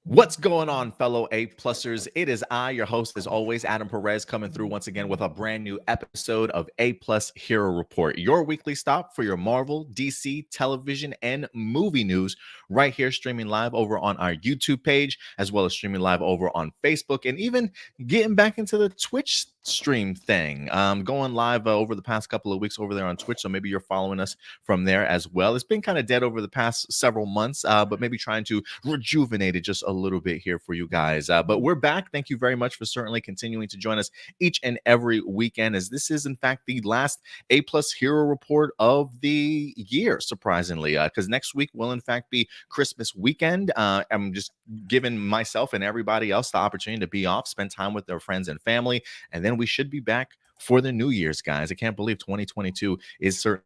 What's going on, fellow A-plussers? It is I, your host, as always, Adam Perez, coming through once again with a brand new episode of A-Plus Hero Report, your weekly stop for your Marvel, DC, television, and movie news, right here streaming live over on our YouTube page, as well as streaming live over on Facebook, and even getting back into the Twitch stream thing, going live over the past couple of weeks over there on Twitch, so maybe you're following us from there as well. It's been kind of dead over the past several months, but maybe trying to rejuvenate it just a little bit here for you guys. But we're back. Thank you very much for certainly continuing to join us each and every weekend, as this is in fact the last A-plus Hero Report of the year, surprisingly, because next week will in fact be Christmas weekend. I'm just giving myself and everybody else the opportunity to be off, spend time with their friends and family, and then we should be back for the New Year's, guys. I can't believe 2022 is certainly,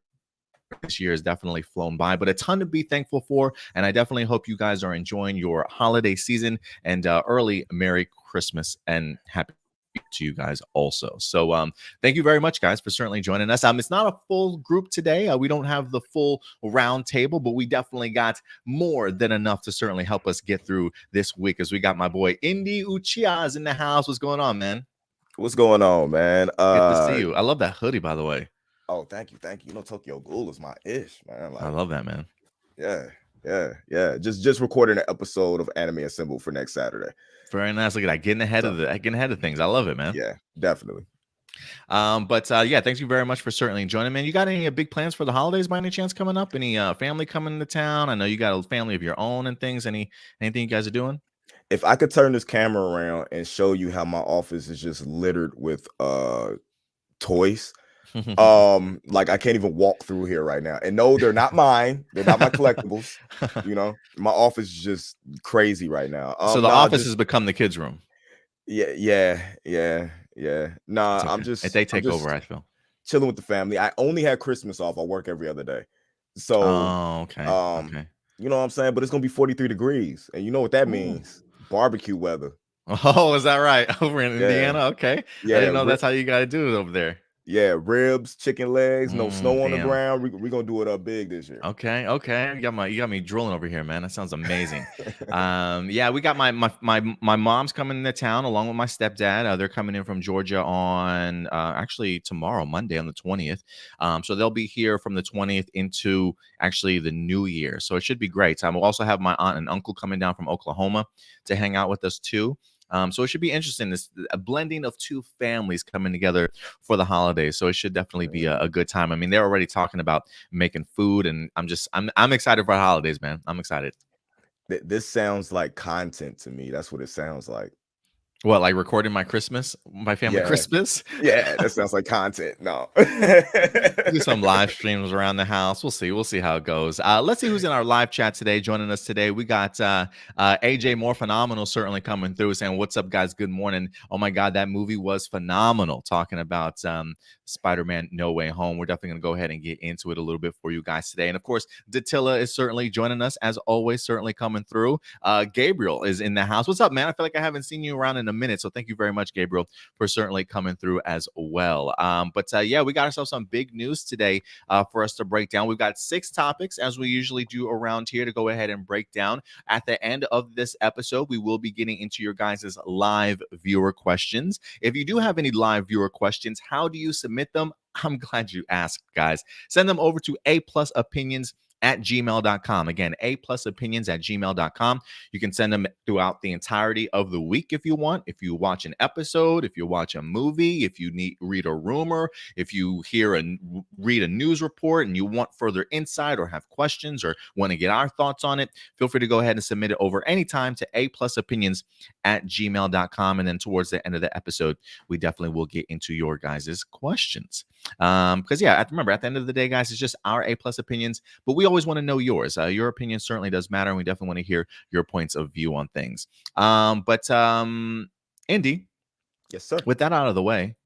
this year has definitely flown by, but a ton to be thankful for. And I definitely hope you guys are enjoying your holiday season, and early Merry Christmas and Happy to you guys also. So thank you very much, guys, for certainly joining us. It's not a full group today. We don't have the full round table, but we definitely got more than enough to certainly help us get through this week, as we got my boy Indy Uchiha's in the house. What's going on, man? What's going on, man? Good to see you. I love that hoodie, by the way. Oh, thank you. You know, Tokyo Ghoul is my ish, man. I love that, man. Yeah. Just recording an episode of Anime Assemble for next Saturday. Very nice. Look at that, getting ahead of things. I love it, man. Yeah, definitely. Yeah, thank you very much for certainly joining, man. You got any big plans for the holidays by any chance coming up? Any family coming to town? I know you got a family of your own and things. Anything you guys are doing? If I could turn this camera around and show you how my office is just littered with toys. Like I can't even walk through here right now. And no, they're not mine. They're not my collectibles. You know, my office is just crazy right now. So the office has become the kids' room. Yeah. Nah, okay. If they take over, I feel chilling with the family. I only had Christmas off. I work every other day. So okay. You know what I'm saying? But it's gonna be 43 degrees. And you know what that means? Barbecue weather. Oh, is that right? Over in Indiana? Okay. Yeah, I didn't know that's how you gotta do it over there. Yeah, ribs, chicken legs, no snow on the ground. We're gonna do it up big this year. Okay. You got me drooling over here, man. That sounds amazing. Yeah, we got my mom's coming into town along with my stepdad. They're coming in from Georgia on actually tomorrow, Monday, on the 20th. So they'll be here from the 20th into actually the new year. So it should be great. We'll also have my aunt and uncle coming down from Oklahoma to hang out with us too. So it should be interesting. This a blending of two families coming together for the holidays. So it should definitely be a good time. I mean, they're already talking about making food, and I'm excited for the holidays, man. I'm excited. This sounds like content to me. That's what it sounds like. What, like recording my family Christmas? Yeah, that sounds like content. No. Do some live streams around the house. We'll see how it goes. Let's see who's in our live chat today. Joining us today, we got AJ More Phenomenal certainly coming through, saying, "What's up, guys? Good morning." Oh my God, that movie was phenomenal. Talking about Spider-Man No Way Home. We're definitely going to go ahead and get into it a little bit for you guys today. And of course, Datilla is certainly joining us as always, certainly coming through. Gabriel is in the house. What's up, man? I feel like I haven't seen you around in a minute, so thank you very much, Gabriel, for certainly coming through as well. Yeah, we got ourselves some big news today for us to break down. We've got 6 topics, as we usually do around here, to go ahead and break down. At the end of this episode, we will be getting into your guys' live viewer questions. If you do have any live viewer questions, how do you submit them? I'm glad you asked, guys. Send them over to aplusopinions@gmail.com. Again, aplusopinions@gmail.com. You can send them throughout the entirety of the week if you want. If you watch an episode, if you watch a movie, if you read a rumor, if you read a news report and you want further insight or have questions or want to get our thoughts on it, feel free to go ahead and submit it over anytime to aplusopinions@gmail.com. And then towards the end of the episode, we definitely will get into your guys' questions. Because remember, at the end of the day, guys, it's just our A+ opinions, but we always want to know yours. Your opinion certainly does matter, and we definitely want to hear your points of view on things. Indy, yes, sir. With that out of the way,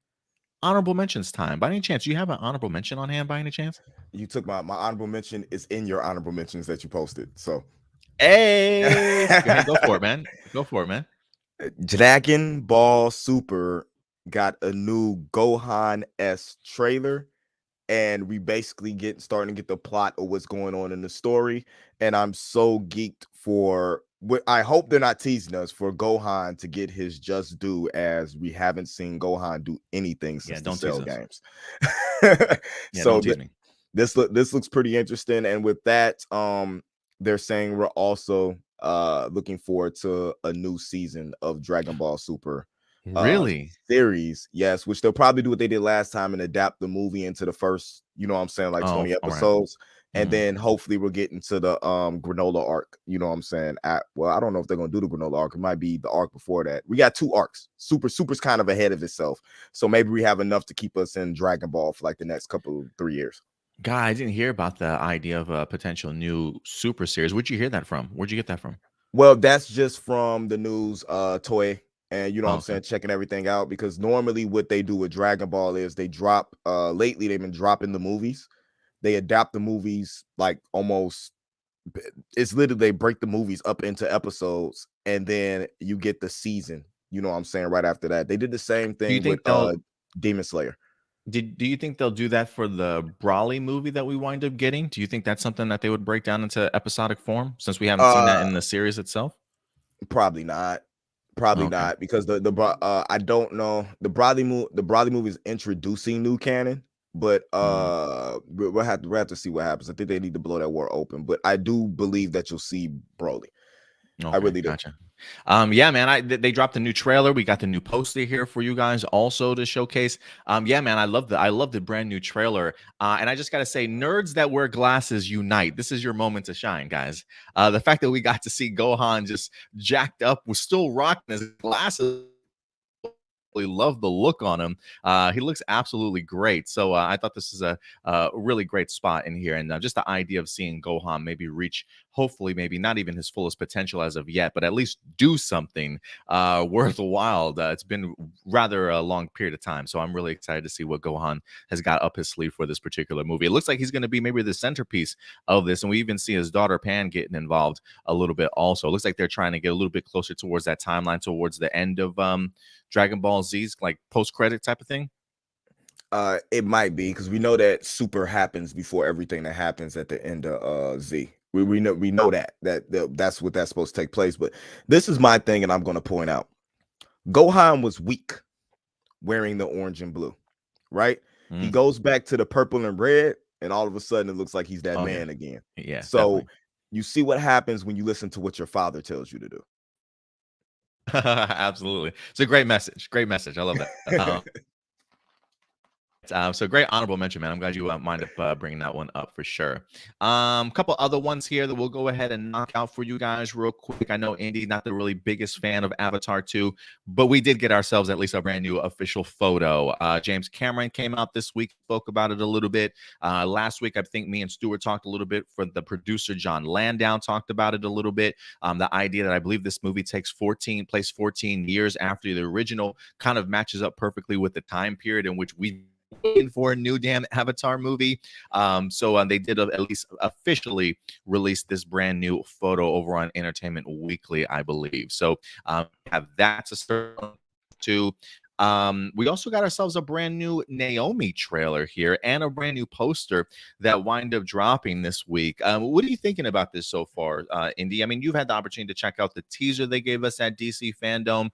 honorable mentions time. By any chance, you have an honorable mention on hand? By any chance? You took my honorable mention is in your honorable mentions that you posted. So, hey, go for it, man. Go for it, man. Dragon Ball Super got a new Gohan-esque trailer, and we basically starting to get the plot of what's going on in the story. And I'm so geeked for I hope they're not teasing us for Gohan to get his just due, as we haven't seen Gohan do anything Yeah, since the don't tease Cell us. games. Yeah, So don't tease me. this looks pretty interesting, and with that, they're saying we're also looking forward to a new season of Dragon Ball Super Really? series. Yes, which they'll probably do what they did last time and adapt the movie into the first, you know what I'm saying, like Oh, 20 all right. episodes. And Mhm. then hopefully we'll get into the granola arc, you know what I'm saying? Well, I don't know if they're gonna do the granola arc. It might be the arc before that. We got 2 arcs. Super's kind of ahead of itself. So maybe we have enough to keep us in Dragon Ball for like the next couple 3 years. God, I didn't hear about the idea of a potential new super series. Where'd you hear that from? Where'd you get that from? Well, that's just from the news, Toy, and you know what Oh, I'm okay. saying, checking everything out, because normally what they do with Dragon Ball is they drop lately they've been dropping the movies. They adapt the movies like almost, it's literally they break the movies up into episodes and then you get the season, you know what I'm saying, right after that. They did the same Do you thing with think they'll Demon Slayer. do you think they'll do that for the Brawley movie that we wind up getting? Do you think that's something that they would break down into episodic form since we haven't seen that Uh in the series itself? Probably not. Probably Okay. not, because I don't know. The Broadly movie is introducing new canon, but Mm. we'll have to see what happens. I think they need to blow that war open, but I do believe that you'll see Broly. I Okay, really do. gotcha. Yeah, man, they dropped a new trailer. We got the new poster here for you guys also to showcase. Yeah, man, I love the brand new trailer. And I just gotta say, nerds that wear glasses unite. This is your moment to shine, guys. The fact that we got to see Gohan just jacked up, was still rocking his glasses. Love the look on him. He looks absolutely great. So I thought this is a really great spot in here, and just the idea of seeing Gohan maybe reach, hopefully, maybe not even his fullest potential as of yet, but at least do something worthwhile. It's been rather a long period of time, so I'm really excited to see what Gohan has got up his sleeve for this particular movie. It looks like he's going to be maybe the centerpiece of this, and we even see his daughter Pan getting involved a little bit. Also, it looks like they're trying to get a little bit closer towards that timeline, towards the end of Dragon Ball Z's like post credit type of thing. It might be, because we know that Super happens before everything that happens at the end of Z. We know that's what that's supposed to take place. But this is my thing, and I'm going to point out: Gohan was weak wearing the orange and blue, right? He Mm. goes back to the purple and red, and all of a sudden it looks like he's that Oh yeah, man again. yeah, So definitely. you see what happens when you listen to what your father tells you to Absolutely, it's a great message. Great message. I love that. do. So great honorable mention, man. I'm glad you mind up bringing that one up for sure. Couple other ones here that we'll go ahead and knock out for you guys real quick. I know Indy not the really biggest fan of Avatar 2, but we did get ourselves at least a brand new official photo. James Cameron came out this week, spoke about it a little bit. Last week, I think me and Stuart talked a little bit. For the producer John Landau talked about it a little bit. The idea that I believe this movie takes 14 years after the original kind of matches up perfectly with the time period in which we waiting for a new damn Avatar movie. So they did at least officially release this brand new photo over on Entertainment Weekly, I believe. So have that to start to. We also got ourselves a brand new Naomi trailer here and a brand new poster that wind up dropping this week. What are you thinking about this so far, Indy? I mean, you've had the opportunity to check out the teaser they gave us at DC Fandom.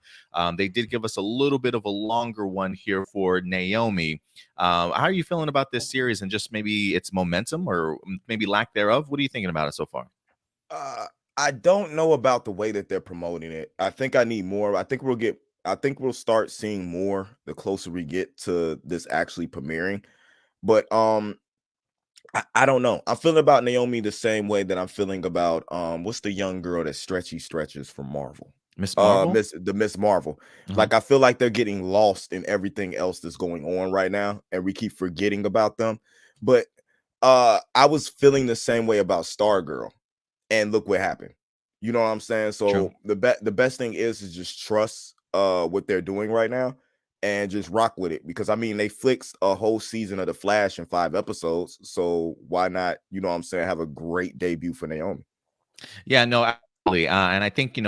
They did give us a little bit of a longer one here for Naomi. How are you feeling about this series and just maybe its momentum or maybe lack thereof? What are you thinking about it so far? Uh, I don't know about the way that they're promoting it. I think I need more. I think we'll start seeing more the closer we get to this actually premiering. But I don't know. I'm feeling about Naomi the same way that I'm feeling about what's the young girl that stretchy stretches from Marvel? Miss Marvel? Miss Marvel. Uh-huh. Like, I feel like they're getting lost in everything else that's going on right now, and we keep forgetting about them. But I was feeling the same way about Stargirl, and look what happened. You know what I'm saying? True. So the best thing is just trust what they're doing right now and just rock with it, because I mean they flicks a whole season of The Flash in 5 episodes. So why not, you know what I'm saying, have a great debut for Naomi? Yeah, no, absolutely. And I think,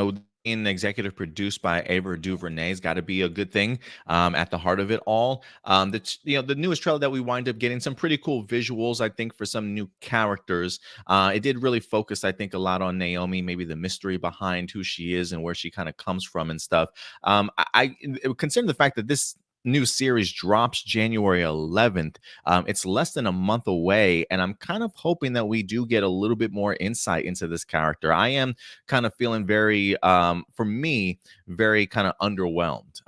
being executive produced by Ava DuVernay's got to be a good thing at the heart of it all. The newest trailer that we wind up getting some pretty cool visuals, I think, for some new characters. It did really focus, I think, a lot on Naomi, maybe the mystery behind who she is and where she kind of comes from and stuff. Considering the fact that this new series drops January 11th. It's less than a month away, and I'm kind of hoping that we do get a little bit more insight into this character. I am kind of feeling very, for me, very kind of underwhelmed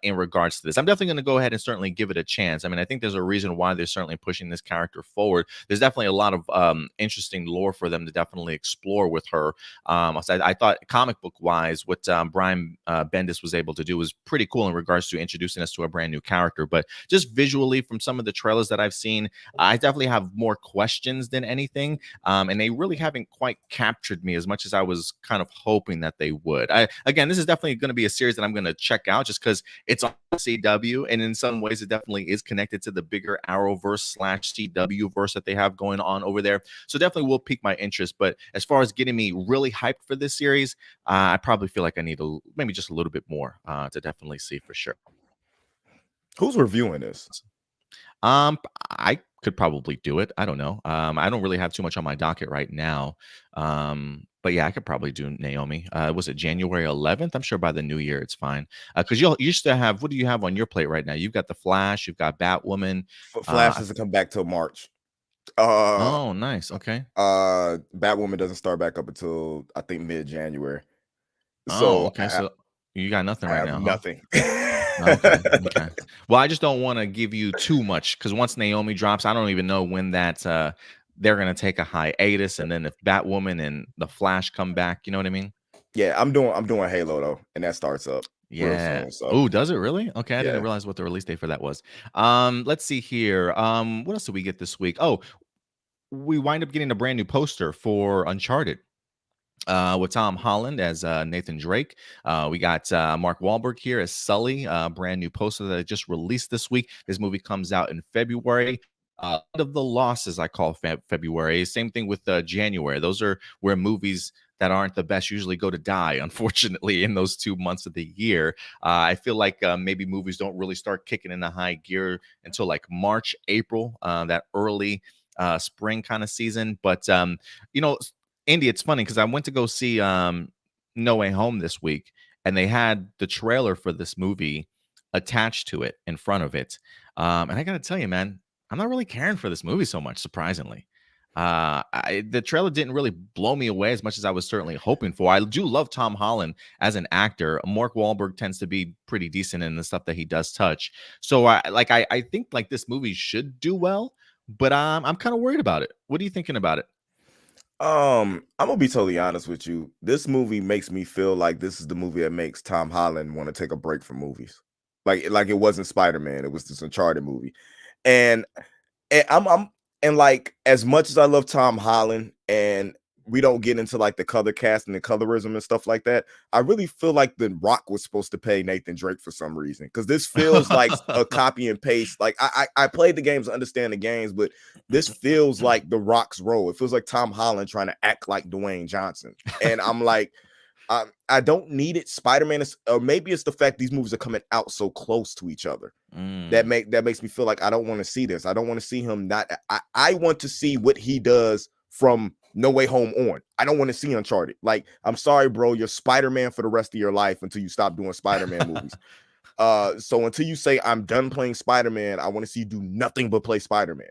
in regards to this. I'm definitely going to go ahead and certainly give it a chance. I mean, I think there's a reason why they're certainly pushing this character forward. There's definitely a lot of interesting lore for them to definitely explore with her. I thought comic book wise, what Brian Bendis was able to do was pretty cool in regards to introducing us to a brand new character. But just visually, from some of the trailers that I've seen, I definitely have more questions than anything. And they really haven't quite captured me as much as I was kind of hoping that they would. Again, this is definitely going to be a series that I'm going to check out just because it's on CW, and in some ways it definitely is connected to the bigger Arrowverse / CW verse that they have going on over there. So definitely will pique my interest. But as far as getting me really hyped for this series, I probably feel like I need maybe just a little bit more to definitely see for sure. Who's reviewing this? I could probably do it. I don't know. I don't really have too much on my docket right now. But yeah, I could probably do Naomi. Was it January 11th? I'm sure by the new year it's fine. Because you still have, what do you have on your plate right now? You've got the Flash, you've got Batwoman. Flash doesn't come back till March. Oh, nice. Okay. Batwoman doesn't start back up until I think mid-January. So okay. So you got nothing right now, nothing. Okay. Well, I just don't want to give you too much because once Naomi drops, I don't even know when that they're gonna take a hiatus, and then if Batwoman and the Flash come back, you know what I mean? Yeah, I'm doing Halo though, and that starts up. Yeah. Real soon, so. Oh, does it really? Okay, I Yeah. didn't realize what the release date for that was. Let's see here. What else did we get this week? Oh, we wind up getting a brand new poster for Uncharted. With Tom Holland as Nathan Drake. We got Mark Wahlberg here as Sully, brand new poster that I just released this week. This movie comes out in February. End of the losses, I call February. Same thing with January. Those are where movies that aren't the best usually go to die, unfortunately, in those 2 months of the year. I feel like maybe movies don't really start kicking into high gear until like March, April, that early spring kind of season. But, Andy, it's funny because I went to go see No Way Home this week, and they had the trailer for this movie attached to it in front of it. And I got to tell you, man, I'm not really caring for this movie so much, surprisingly. The trailer didn't really blow me away as much as I was certainly hoping for. I do love Tom Holland as an actor. Mark Wahlberg tends to be pretty decent in the stuff that he does touch. So I think like this movie should do well, but I'm kind of worried about it. What are you thinking about it? I'm gonna be totally honest with you. This movie makes me feel like this is the movie that makes Tom Holland want to take a break from movies. Like it wasn't Spider-Man, it was this Uncharted movie. And I'm and like as much as I love Tom Holland and we don't get into like the color casting and colorism and stuff like that, I really feel like The Rock was supposed to pay Nathan Drake for some reason because this feels like a copy and paste. Like I played the games, understand the games, but this feels like The Rock's role. It feels like Tom Holland trying to act like Dwayne Johnson, and I'm like, I don't need it. Spider-Man is, or maybe it's the fact these movies are coming out so close to each other that makes me feel like I don't want to see this. I don't want to see him not. I want to see what he does from No Way Home on. I don't want to see Uncharted. Like, I'm sorry, bro. You're Spider-Man for the rest of your life until you stop doing Spider-Man movies. So until you say I'm done playing Spider-Man, I want to see you do nothing but play Spider-Man.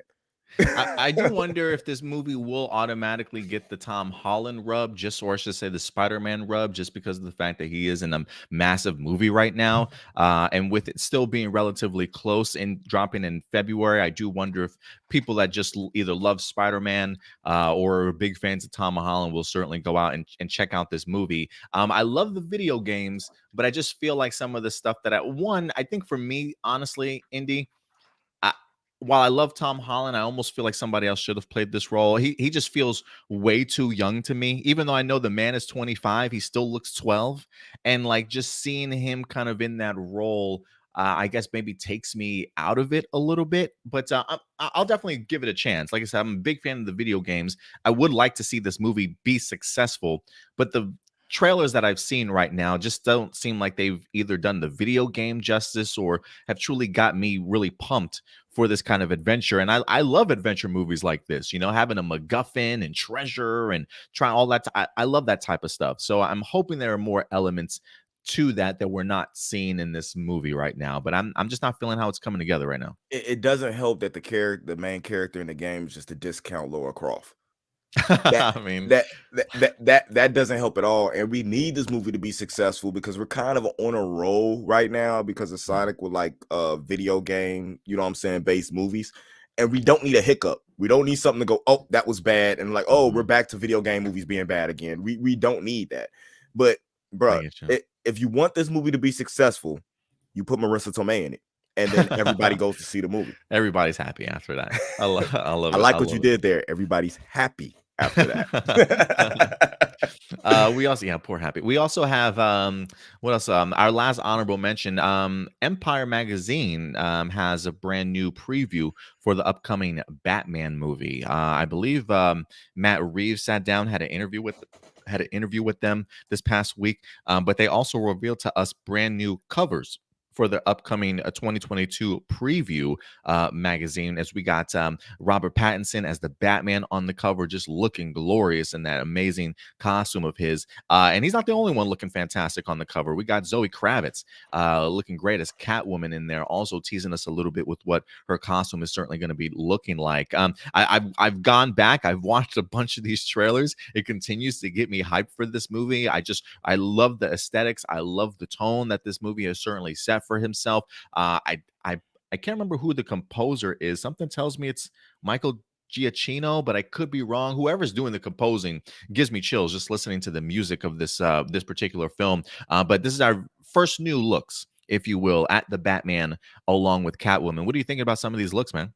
I do wonder if this movie will automatically get the Tom Holland rub, or I should say the Spider-Man rub, just because of the fact that he is in a massive movie right now. And with it still being relatively close and dropping in February, I do wonder if people that just either love Spider-Man or are big fans of Tom Holland will certainly go out and check out this movie. I love the video games, but I just feel like some of the stuff that I think for me, honestly, Indy, while I love Tom Holland, I almost feel like somebody else should have played this role. He just feels way too young to me. Even though I know the man is 25, he still looks 12. And like just seeing him kind of in that role, I guess maybe takes me out of it a little bit. But I'll definitely give it a chance. Like I said, I'm a big fan of the video games. I would like to see this movie be successful, but the trailers that I've seen right now just don't seem like they've either done the video game justice or have truly got me really pumped for this kind of adventure. And I love adventure movies like this, you know, having a MacGuffin and treasure and trying all that. I love that type of stuff. So I'm hoping there are more elements to that we're not seeing in this movie right now. But I'm just not feeling how it's coming together right now. It doesn't help that the main character in the game is just a discount Laura Croft. That I mean, that doesn't help at all, and we need this movie to be successful because we're kind of on a roll right now because of Sonic with like video game, you know what I'm saying, based movies, and we don't need a hiccup. We don't need something to go, oh, that was bad, and like, oh, we're back to video game movies being bad again. We don't need that. But I bro, get you. if you want this movie to be successful, you put Marissa Tomei in it, and then everybody goes to see the movie. Everybody's happy after that. I love I it. like what you did there. Everybody's happy after that. We also poor happy. We also have what else? Our last honorable mention, Empire Magazine has a brand new preview for the upcoming Batman movie. I believe Matt Reeves sat down, had an interview with them this past week, but they also revealed to us brand new covers for the upcoming 2022 preview magazine, as we got Robert Pattinson as the Batman on the cover, just looking glorious in that amazing costume of his. And he's not the only one looking fantastic on the cover. We got Zoe Kravitz looking great as Catwoman in there, also teasing us a little bit with what her costume is certainly going to be looking like. I've gone back. I've watched a bunch of these trailers. It continues to get me hyped for this movie. I love the aesthetics. I love the tone that this movie has certainly set for himself. I can't remember who the composer is. Something tells me it's Michael Giacchino, but I could be wrong. Whoever's doing the composing gives me chills just listening to the music of this particular film. But this is our first new looks, if you will, at the Batman along with Catwoman. What do you think about some of these looks, man?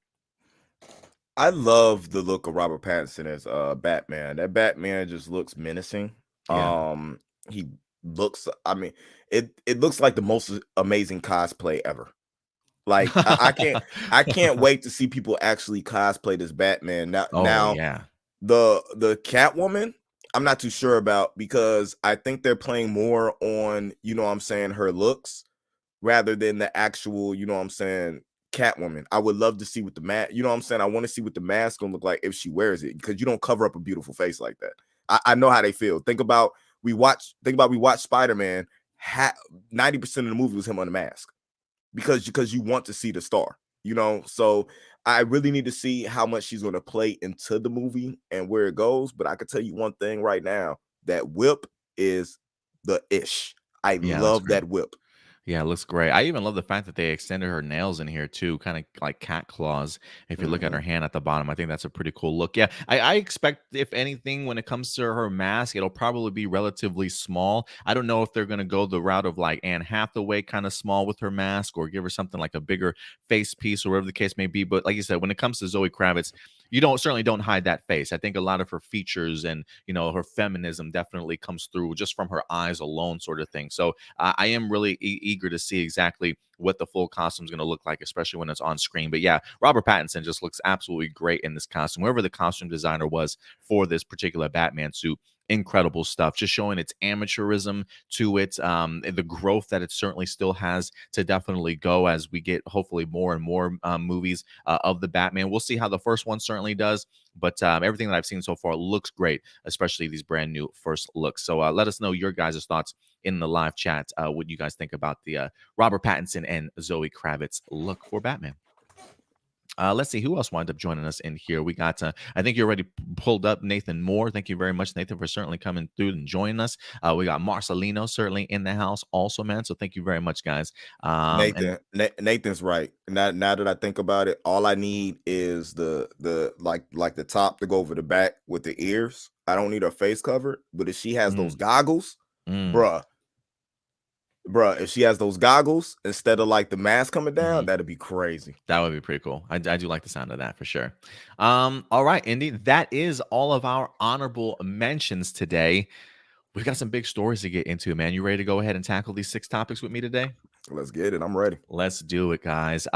I love the look of Robert Pattinson as Batman. That Batman just looks menacing. Yeah. He looks, I mean, it looks like the most amazing cosplay ever. Like I can't wait to see people actually cosplay this Batman. Now Yeah. the Catwoman, I'm not too sure about because I think they're playing more on, you know what I'm saying, her looks rather than the actual, you know what I'm saying, Catwoman. I would love to see what the mask, you know what I'm saying? I want to see what the mask gonna look like if she wears it, because you don't cover up a beautiful face like that. I know how they feel. Think about we watched Spider-Man. 90% of the movie was him on the mask because you want to see the star, you know. So I really need to see how much she's going to play into the movie and where it goes. But I can tell you one thing right now: that whip is the ish. I Yeah, that's love great. that whip. Yeah, it looks great. I even love the fact that they extended her nails in here too, kind of like cat claws. If you look at her hand at the bottom, I think that's a pretty cool look. Yeah, I expect, if anything, when it comes to her mask, it'll probably be relatively small. I don't know if they're going to go the route of like Anne Hathaway, kind of small with her mask, or give her something like a bigger face piece, or whatever the case may be. But like you said, when it comes to Zoe Kravitz, you certainly don't hide that face. I think a lot of her features and her feminism definitely comes through just from her eyes alone, sort of thing. So I am really eager to see exactly what the full costume is going to look like, especially when it's on screen. But yeah, Robert Pattinson just looks absolutely great in this costume. Whoever the costume designer was for this particular Batman suit, incredible stuff, just showing its amateurism to it, the growth that it certainly still has to definitely go as we get hopefully more and more movies of the Batman. We'll see how the first one certainly does, but everything that I've seen so far looks great, especially these brand new first looks. So let us know your guys' thoughts in the live chat, what you guys think about the Robert Pattinson and Zoe Kravitz look for Batman. Let's see who else wound up joining us in here. We got, I think you already pulled up Nathan Moore. Thank you very much, Nathan, for certainly coming through and joining us. We got Marcelino certainly in the house also, man. So thank you very much, guys. Nathan's right. Now that I think about it, all I need is the like the top to go over the back with the ears. I don't need her face covered, but if she has those goggles, bruh, if she has those goggles instead of like the mask coming down, that'd be crazy. That would be pretty cool. I do like the sound of that for sure. All right, Indy, that is all of our honorable mentions today. We've got some big stories to get into, man. You ready to go ahead and tackle these 6 topics with me today? Let's get it. I'm ready. Let's do it, guys.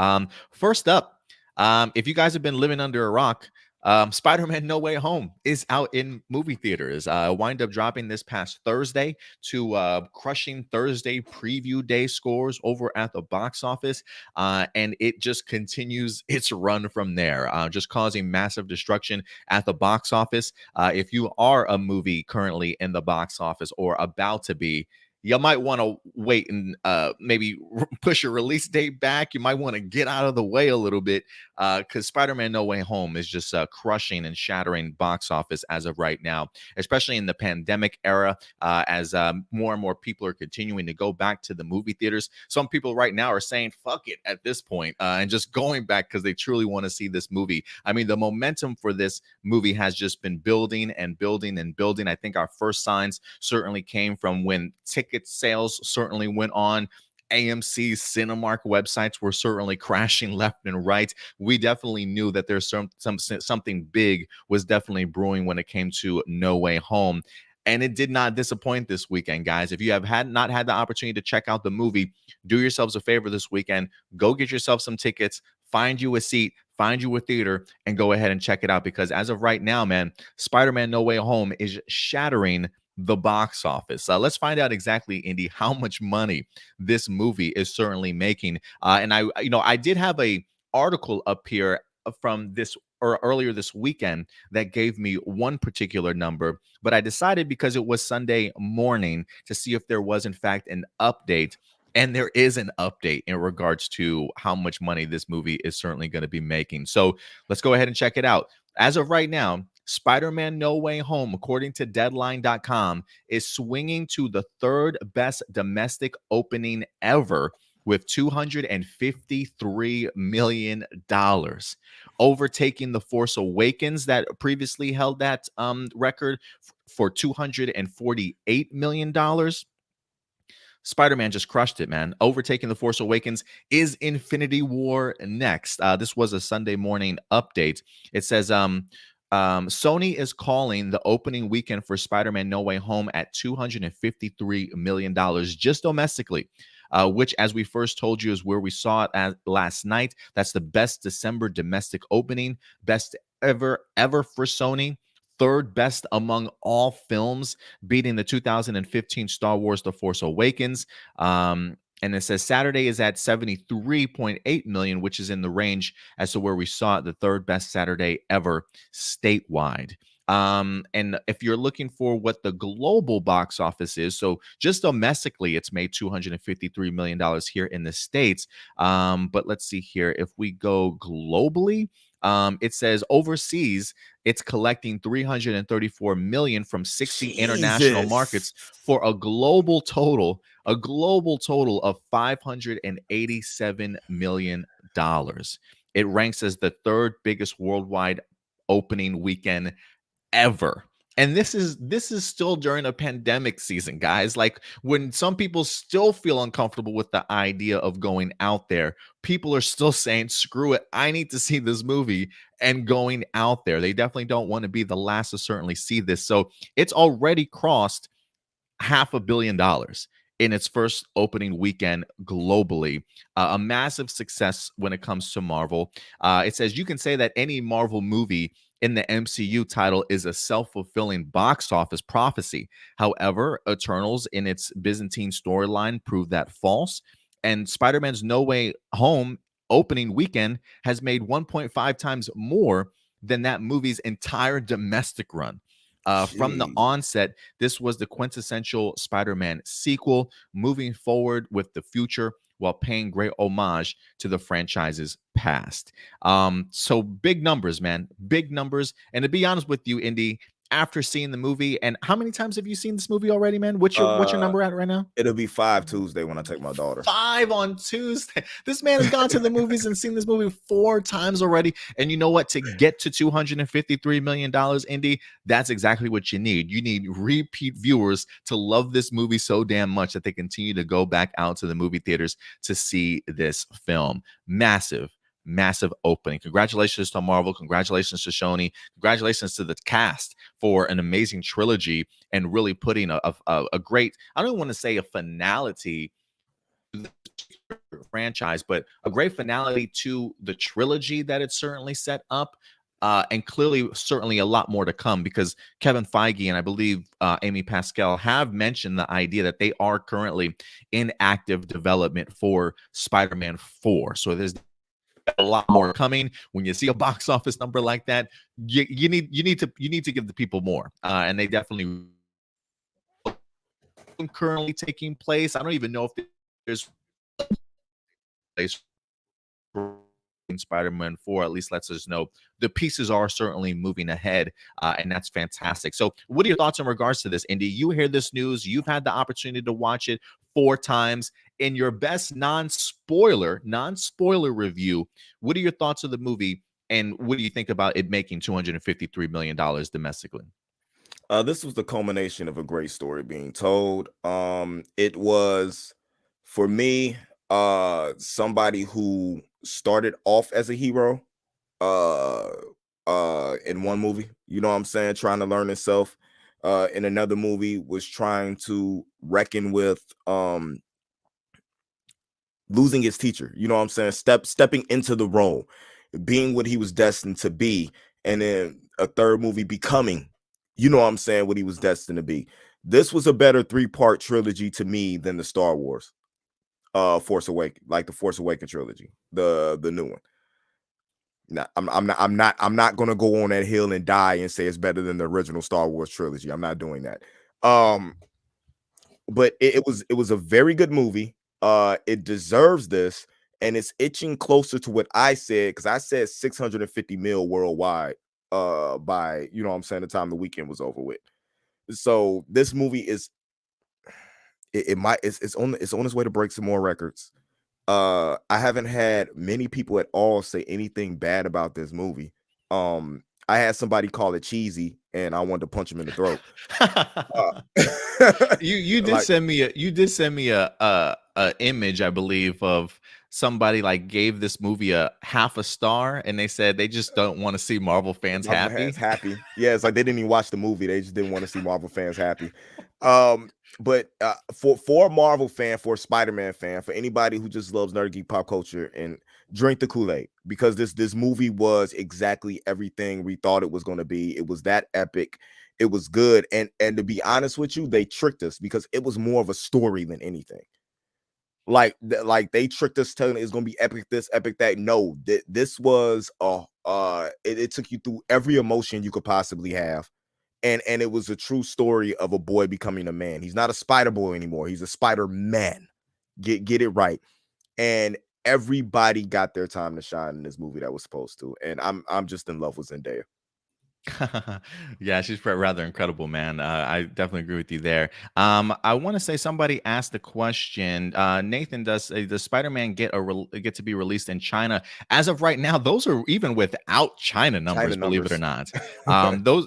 First up, if you guys have been living under a rock, Spider-Man No Way Home is out in movie theaters. Wind up dropping this past Thursday to crushing Thursday preview day scores over at the box office. And it just continues its run from there, just causing massive destruction at the box office. If you are a movie currently in the box office or about to be, you might want to wait and maybe push your release date back. You might want to get out of the way a little bit because Spider-Man No Way Home is just crushing and shattering box office as of right now, especially in the pandemic era, as more and more people are continuing to go back to the movie theaters. Some people right now are saying, fuck it at this point, and just going back because they truly want to see this movie. I mean, the momentum for this movie has just been building and building and building. I think our first signs certainly came from when ticket sales certainly went on. AMC, Cinemark websites were certainly crashing left and right. We definitely knew that there's something big was definitely brewing when it came to No Way Home. And it did not disappoint this weekend, guys. If you have not had the opportunity to check out the movie, do yourselves a favor this weekend. Go get yourself some tickets, find you a seat, find you a theater, and go ahead and check it out. Because as of right now, man, Spider-Man No Way Home is shattering the box office. Let's find out exactly, Indy, how much money this movie is certainly making. And I did have a article up here from this or earlier this weekend that gave me one particular number, but I decided because it was Sunday morning to see if there was in fact an update. And there is an update in regards to how much money this movie is certainly going to be making. So let's go ahead and check it out. As of right now, Spider-Man No Way Home, according to Deadline.com, is swinging to the third best domestic opening ever with $253 million, overtaking The Force Awakens that previously held that record for $248 million. Spider-Man just crushed it, man. Overtaking The Force Awakens is Infinity War next. This was a Sunday morning update. It says, Sony is calling the opening weekend for Spider-Man No Way Home at $253 million just domestically, which, as we first told you, is where we saw it last night. That's the best December domestic opening, best ever for Sony. Third best among all films, beating the 2015 Star Wars The Force Awakens. And it says Saturday is at 73.8 million, which is in the range as to where we saw it, the third best Saturday ever statewide. And if you're looking for what the global box office is, so just domestically, it's made $253 million here in the States. But let's see here. If we go globally, it says overseas, it's collecting 334 million from 60 international markets for a global total of $587 million. It ranks as the third biggest worldwide opening weekend ever. And this is still during a pandemic season, guys. Like, when some people still feel uncomfortable with the idea of going out there, people are still saying, screw it, I need to see this movie, and going out there. They definitely don't want to be the last to certainly see this. So it's already crossed $500 million in its first opening weekend globally. A massive success when it comes to Marvel. It says you can say that any Marvel movie in the MCU title is a self-fulfilling box office prophecy. However, Eternals in its Byzantine storyline proved that false. And Spider-Man's No Way Home opening weekend has made 1.5 times more than that movie's entire domestic run. From the onset, this was the quintessential Spider-Man sequel, moving forward with the future while paying great homage to the franchise's past. So big numbers, man, big numbers. And to be honest with you, Indy, after seeing the movie, and how many times have you seen this movie already, man? What's your number at right now? It'll be 5 Tuesday when I take my daughter. 5 on Tuesday. This man has gone to the movies and seen this movie 4 times already. And you know what? To get to $253 million, Indy, that's exactly what you need. You need repeat viewers to love this movie so damn much that they continue to go back out to the movie theaters to see this film. Massive opening. Congratulations to Marvel. Congratulations to Sony. Congratulations to the cast for an amazing trilogy and really putting a great, I don't want to say a finality to the franchise, but a great finality to the trilogy that it certainly set up. and clearly, certainly a lot more to come, because Kevin Feige and I believe Amy Pascal have mentioned the idea that they are currently in active development for Spider-Man 4. So there's a lot more coming. When you see a box office number like that, you need to give the people more, and they definitely currently taking place. I don't even know if there's place in Spider-Man 4 at least lets us know the pieces are certainly moving ahead, and that's fantastic. So what are your thoughts in regards to this, Indy? You hear this news, you've had the opportunity to watch it 4 times. In your best non-spoiler review, what are your thoughts of the movie, and what do you think about it making $253 million domestically? This was the culmination of a great story being told. It was, for me, somebody who started off as a hero, uh, in one movie, you know what I'm saying, trying to learn himself. In another movie, was trying to reckon with losing his teacher. You know what I'm saying, stepping into the role, being what he was destined to be, and then a third movie becoming, you know what I'm saying, what he was destined to be. This was a better 3-part trilogy to me than the Star Wars Force Awakens, like the Force Awakens trilogy, the new one. Now, I'm not gonna go on that hill and die and say it's better than the original Star Wars trilogy. I'm not doing that. But it was a very good movie. It deserves this, and it's itching closer to what I said, because I said 650 mil worldwide by, you know what I'm saying, the time the weekend was over with. So this movie is it's on its way to break some more records. I haven't had many people at all say anything bad about this movie. I had somebody call it cheesy, and I wanted to punch him in the throat. You did Like, send me a image, I believe, of somebody like gave this movie a half a star, and they said they just don't want to see Marvel fans Marvel fans happy. happy. Yeah, it's like they didn't even watch the movie. They just didn't want to see Marvel fans happy. But for a Marvel fan, for a Spider-Man fan, for anybody who just loves nerd geek pop culture, and drink the Kool-Aid, because this movie was exactly everything we thought it was going to be. It was that epic. It was good, and to be honest with you, they tricked us, because it was more of a story than anything. Like they tricked us, telling it's gonna be epic this, epic that. No, this was it took you through every emotion you could possibly have, and it was a true story of a boy becoming a man. He's not a Spider Boy anymore. He's a Spider-Man. Get it right. And everybody got their time to shine in this movie that was supposed to. And I'm just in love with Zendaya. Yeah, she's rather incredible, man. I definitely agree with you there. I want to say somebody asked the question. Nathan, does Spider-Man get to be released in China? As of right now, those are even without China numbers, believe it or not.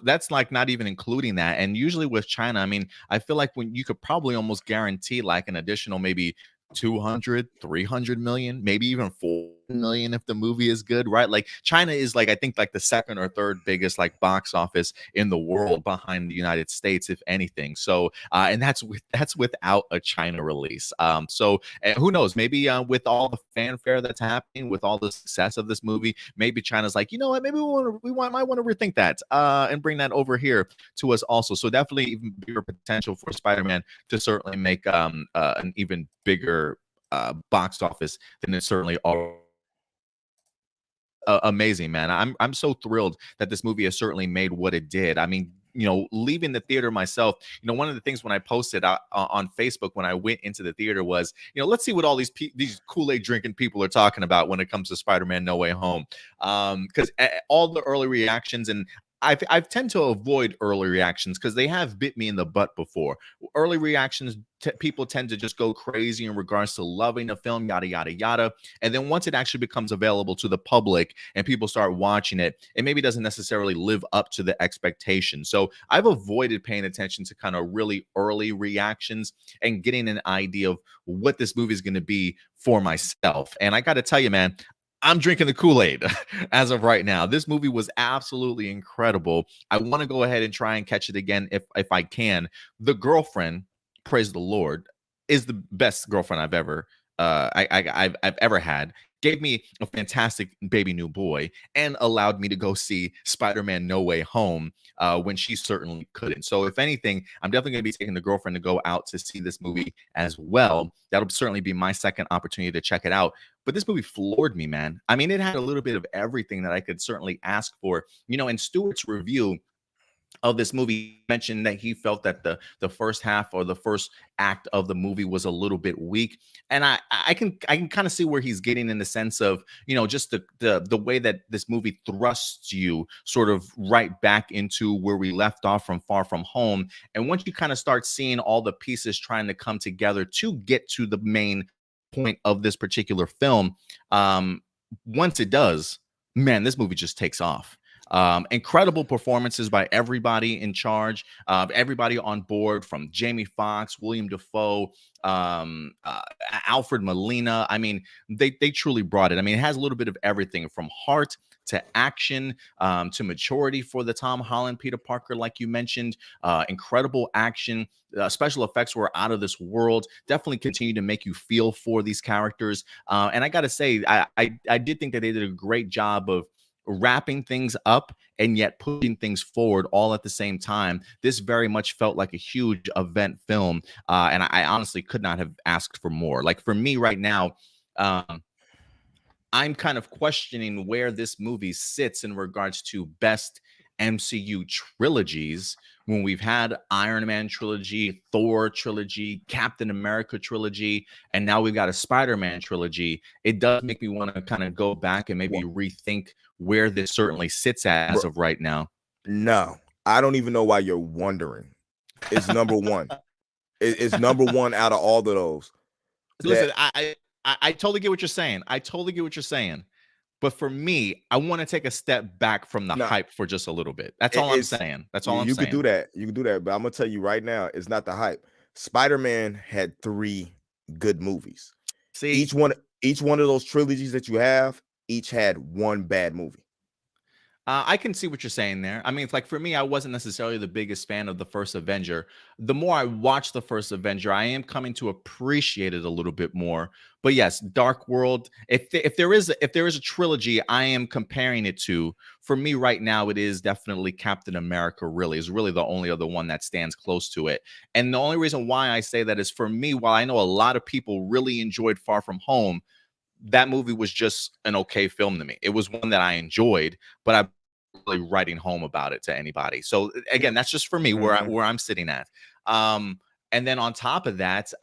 That's like not even including that. And usually with China, I mean, I feel like when you could probably almost guarantee like an additional maybe 200, 300 million, maybe even 4 million if the movie is good, right? Like China is like, I think like the second or third biggest like box office in the world behind the United States, if anything. So, and that's without a China release. So who knows? Maybe with all the fanfare that's happening, with all the success of this movie, maybe China's like, you know what? Maybe might want to rethink that and bring that over here to us also. So definitely even bigger potential for Spider-Man to certainly make an even bigger box office than it certainly already. Amazing, man. I'm so thrilled that this movie has certainly made what it did. I mean, you know, leaving the theater myself, you know, one of the things when I posted on Facebook when I went into the theater was, you know, let's see what all these Kool-Aid drinking people are talking about when it comes to Spider-Man No Way Home, because all the early reactions, and I tend to avoid early reactions because they have bit me in the butt before. Early reactions, people tend to just go crazy in regards to loving a film, yada yada yada, and then once it actually becomes available to the public and people start watching it, it maybe doesn't necessarily live up to the expectation. So I've avoided paying attention to kind of really early reactions and getting an idea of what this movie is going to be for myself. And I got to tell you, man, I'm drinking the Kool-Aid as of right now. This movie was absolutely incredible. I want to go ahead and try and catch it again if I can. The girlfriend, praise the Lord, is the best girlfriend I've ever I've ever had. Gave me a fantastic baby new boy and allowed me to go see Spider-Man No Way Home when she certainly couldn't. So if anything, I'm definitely going to be taking the girlfriend to go out to see this movie as well. That'll certainly be my second opportunity to check it out. But this movie floored me, man. I mean, it had a little bit of everything that I could certainly ask for. You know, in Stewart's review of this movie, mentioned that he felt that the first half or the first act of the movie was a little bit weak, and I can kind of see where he's getting, in the sense of, you know, just the way that this movie thrusts you sort of right back into where we left off from Far From Home. And once you kind of start seeing all the pieces trying to come together to get to the main point of this particular film, um once it does, man, this movie just takes off. Incredible performances by everybody in charge, everybody on board, from Jamie Foxx, William Dafoe, Alfred Molina. I mean, they truly brought it. I mean, it has a little bit of everything from heart to action, to maturity for the Tom Holland Peter Parker, like you mentioned. Incredible action. Special effects were out of this world. Definitely continue to make you feel for these characters. And I got to say, I did think that they did a great job of wrapping things up and yet pushing things forward all at the same time. This very much felt like a huge event film, and I honestly could not have asked for more. Like, for me right now, I'm kind of questioning where this movie sits in regards to best MCU trilogies, when we've had Iron Man trilogy, Thor trilogy, Captain America trilogy, and now we've got a Spider-Man trilogy. It does make me want to kind of go back and maybe rethink where this certainly sits at as of right now. No, I don't even know why you're wondering. It's number one. It's number one out of all of those. Listen, I totally get what you're saying. I totally get what you're saying. But for me, I want to take a step back from the hype for just a little bit. That's all I'm saying. That's all I'm saying. You can do that. You can do that. But I'm going to tell you right now, it's not the hype. Spider-Man had 3 good movies. See, each one of those trilogies that you have, each had 1 bad movie. I can see what you're saying there. I mean, it's like, for me, I wasn't necessarily the biggest fan of the first Avenger. The more I watch the first Avenger, I am coming to appreciate it a little bit more. But yes, Dark World. If there is a trilogy I am comparing it to, for me right now, it is definitely Captain America. Really, is really the only other one that stands close to it. And the only reason why I say that is, for me, while I know a lot of people really enjoyed Far From Home, that movie was just an okay film to me. It was one that I enjoyed, but I really writing home about it to anybody. So again, that's just for me where I'm sitting at. And then on top of that,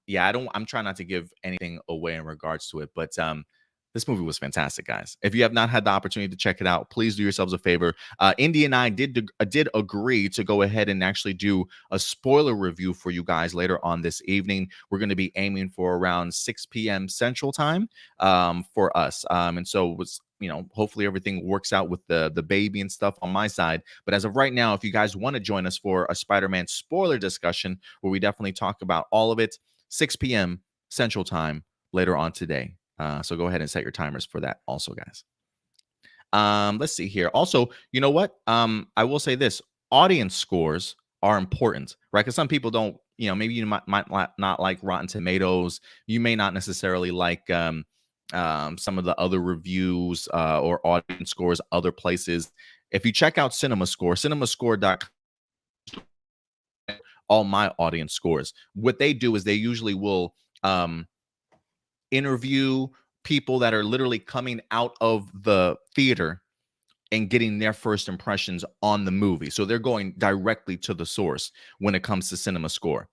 yeah, I'm trying not to give anything away in regards to it, but this movie was fantastic, guys. If you have not had the opportunity to check it out, please do yourselves a favor. Indy and I did agree to go ahead and actually do a spoiler review for you guys later on this evening. We're going to be aiming for around 6 p.m. Central Time for us. And so it was, you know, hopefully everything works out with the baby and stuff on my side. But as of right now, if you guys want to join us for a Spider-Man spoiler discussion, where we definitely talk about all of it, 6 p.m. Central Time later on today. So go ahead and set your timers for that also, guys. Let's see here. Also, you know what? I will say this. Audience scores are important, right? Because some people don't, you know, maybe you might not like Rotten Tomatoes. You may not necessarily like some of the other reviews or audience scores other places. If you check out CinemaScore, cinemascore.com, all my audience scores, what they do is they usually will interview people that are literally coming out of the theater and getting their first impressions on the movie. So they're going directly to the source when it comes to CinemaScore.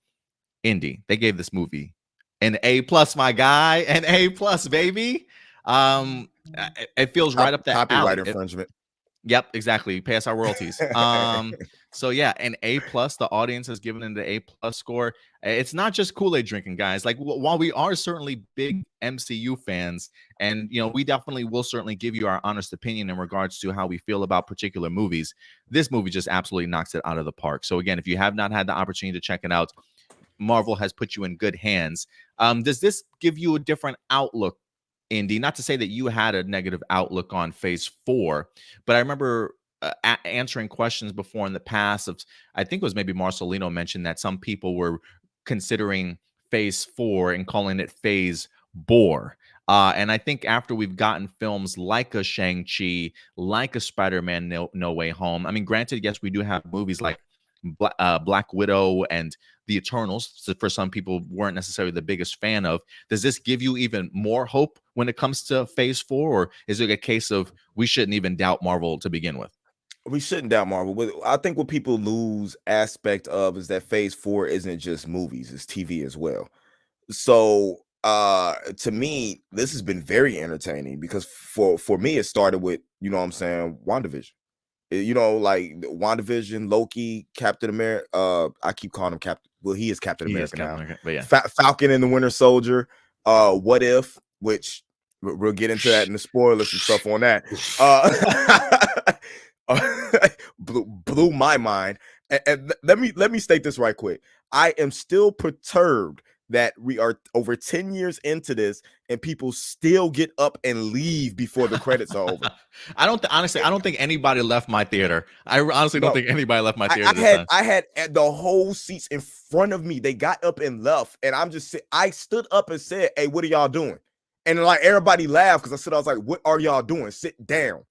Indy, they gave this movie an A+, my guy, an A+, baby. It feels right up that copyright alley. infringement. Yep, exactly. Pay us our royalties. So yeah, an A+. The audience has given it an A+ score. It's not just Kool-Aid drinking, guys. Like, while we are certainly big MCU fans, and you know, we definitely will certainly give you our honest opinion in regards to how we feel about particular movies, this movie just absolutely knocks it out of the park. So again, if you have not had the opportunity to check it out, Marvel has put you in good hands. Does this give you a different outlook, Indy? Not to say that you had a negative outlook on Phase 4, but I remember answering questions before in the past of, I think it was maybe Marcelino mentioned that some people were considering Phase 4 and calling it Phase bore. And I think after we've gotten films like a Shang-Chi, like a Spider-Man No Way Home, I mean, granted, yes, we do have movies like Black Widow and The Eternals, so for some people weren't necessarily the biggest fan of. Does this give you even more hope when it comes to Phase 4, or is it a case of we shouldn't even doubt Marvel to begin with? We shouldn't doubt Marvel. But I think what people lose aspect of is that Phase 4 isn't just movies, it's TV as well. So to me, this has been very entertaining because for me, it started with, you know what I'm saying, WandaVision. You know, like WandaVision, Loki, Captain America. I keep calling him Captain. Well, he is Captain He is America now. Captain America, but yeah. Falcon and the Winter Soldier. What If, which we'll get into that in the spoilers and stuff on that. Blew my mind. And let me state this right quick. I am still perturbed that we are over 10 years into this and people still get up and leave before the credits are over. Honestly, I don't think anybody left my theater. I honestly don't think anybody left my theater I had the whole seats in front of me. They got up and left, and I stood up and said, "Hey, what are y'all doing?" And like everybody laughed because I was like, "What are y'all doing? Sit down."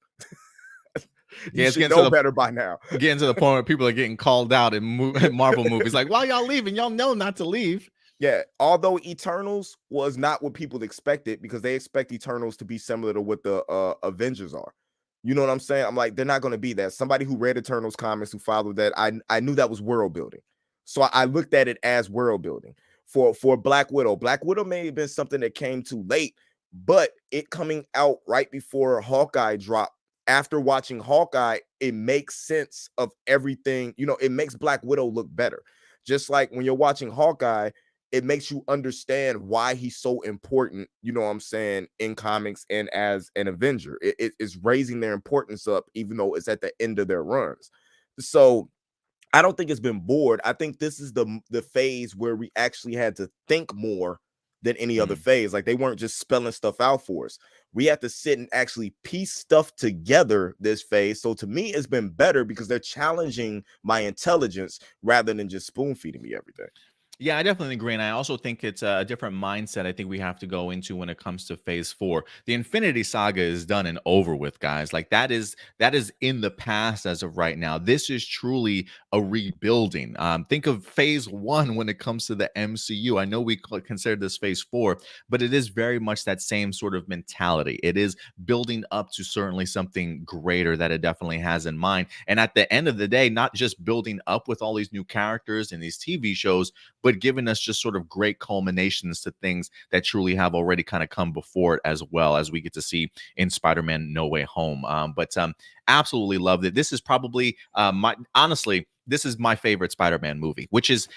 You should know better by now. Getting to the point where people are getting called out in Marvel movies, like, "Why y'all leaving? Y'all know not to leave." Yeah, although Eternals was not what people expected because they expect Eternals to be similar to what the Avengers are. You know what I'm saying? I'm like, they're not going to be that. Somebody who read Eternals comics, who followed that, I knew that was world building. So I looked at it as world building. For Black Widow. Black Widow may have been something that came too late, but it coming out right before Hawkeye dropped, after watching Hawkeye, it makes sense of everything. You know, it makes Black Widow look better. Just like when you're watching Hawkeye, it makes you understand why he's so important, you know what I'm saying, in comics and as an Avenger. It is raising their importance up, even though it's at the end of their runs. So I don't think it's been bored. I think this is the phase where we actually had to think more than any other phase. Like, they weren't just spelling stuff out for us. We had to sit and actually piece stuff together this phase. So to me, it's been better because they're challenging my intelligence rather than just spoon feeding me every day. Yeah, I definitely agree. And I also think it's a different mindset I think we have to go into when it comes to Phase 4. The Infinity Saga is done and over with, guys. Like, that is in the past as of right now. This is truly a rebuilding. Think of Phase 1 when it comes to the MCU. I know we consider this Phase 4, but it is very much that same sort of mentality. It is building up to certainly something greater that it definitely has in mind. And at the end of the day, not just building up with all these new characters and these TV shows, but giving us just sort of great culminations to things that truly have already kind of come before it, as well as we get to see in Spider-Man No Way Home. Absolutely loved it. This is probably honestly, this is my favorite Spider-Man movie, which is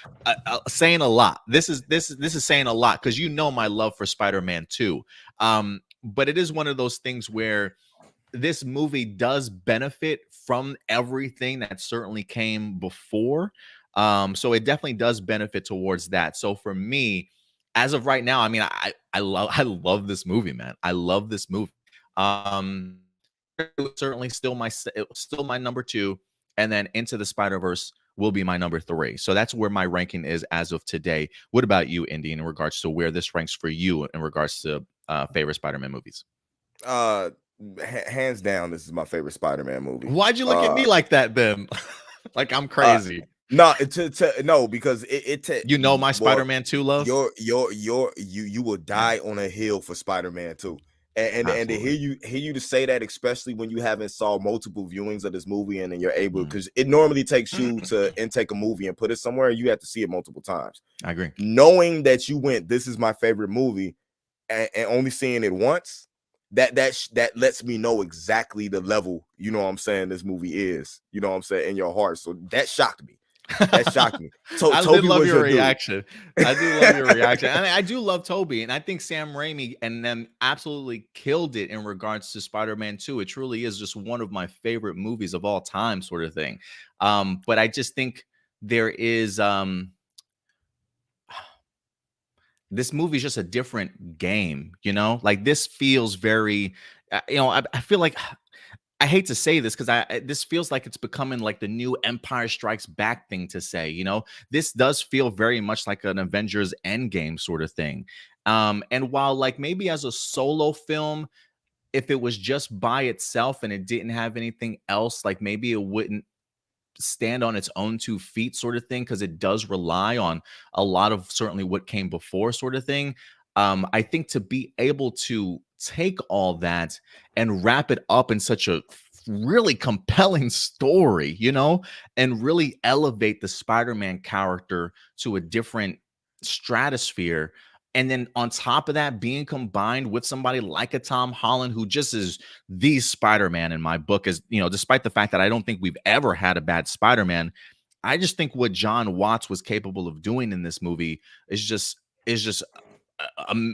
saying a lot. This is saying a lot because you know my love for Spider-Man 2. But it is one of those things where this movie does benefit from everything that certainly came before. So it definitely does benefit towards that. So for me, as of right now, I mean, I love this movie, man. I love this movie. Um, Certainly still my number 2, and then Into the Spider-Verse will be my number 3. So that's where my ranking is as of today. What about you, Indy, in regards to where this ranks for you in regards to favorite Spider-Man movies? Hands down, this is my favorite Spider-Man movie. Why'd you look at me like that then? Like I'm crazy. No, no, because you know my Spider-Man 2 love. You will die on a hill for Spider-Man 2. And to hear you to say that, especially when you haven't saw multiple viewings of this movie, and then you're able, because it normally takes you to intake a movie and put it somewhere, you have to see it multiple times. I agree. Knowing that you went, this is my favorite movie, and only seeing it once, that lets me know exactly the level, you know what I'm saying, this movie is, you know what I'm saying, in your heart. So that shocked me. That shocked me. I did love your reaction. I do love your reaction. I mean, I do love Tobey, and I think Sam Raimi and them absolutely killed it in regards to Spider-Man 2. It truly is just one of my favorite movies of all time, sort of thing. But I just think there is this movie is just a different game, you know? Like, this feels very, I feel like, I hate to say this because this feels like it's becoming like the new Empire Strikes Back thing to say, you know? This does feel very much like an Avengers Endgame sort of thing. And while like maybe as a solo film, if it was just by itself and it didn't have anything else, like maybe it wouldn't stand on its own 2 feet sort of thing, because it does rely on a lot of certainly what came before sort of thing. I think to be able to take all that and wrap it up in such a really compelling story, and really elevate the Spider-Man character to a different stratosphere, and then on top of that being combined with somebody like a Tom Holland, who just is the Spider-Man in my book. Is, despite the fact that I don't think we've ever had a bad Spider-Man, I just think what John Watts was capable of doing in this movie is just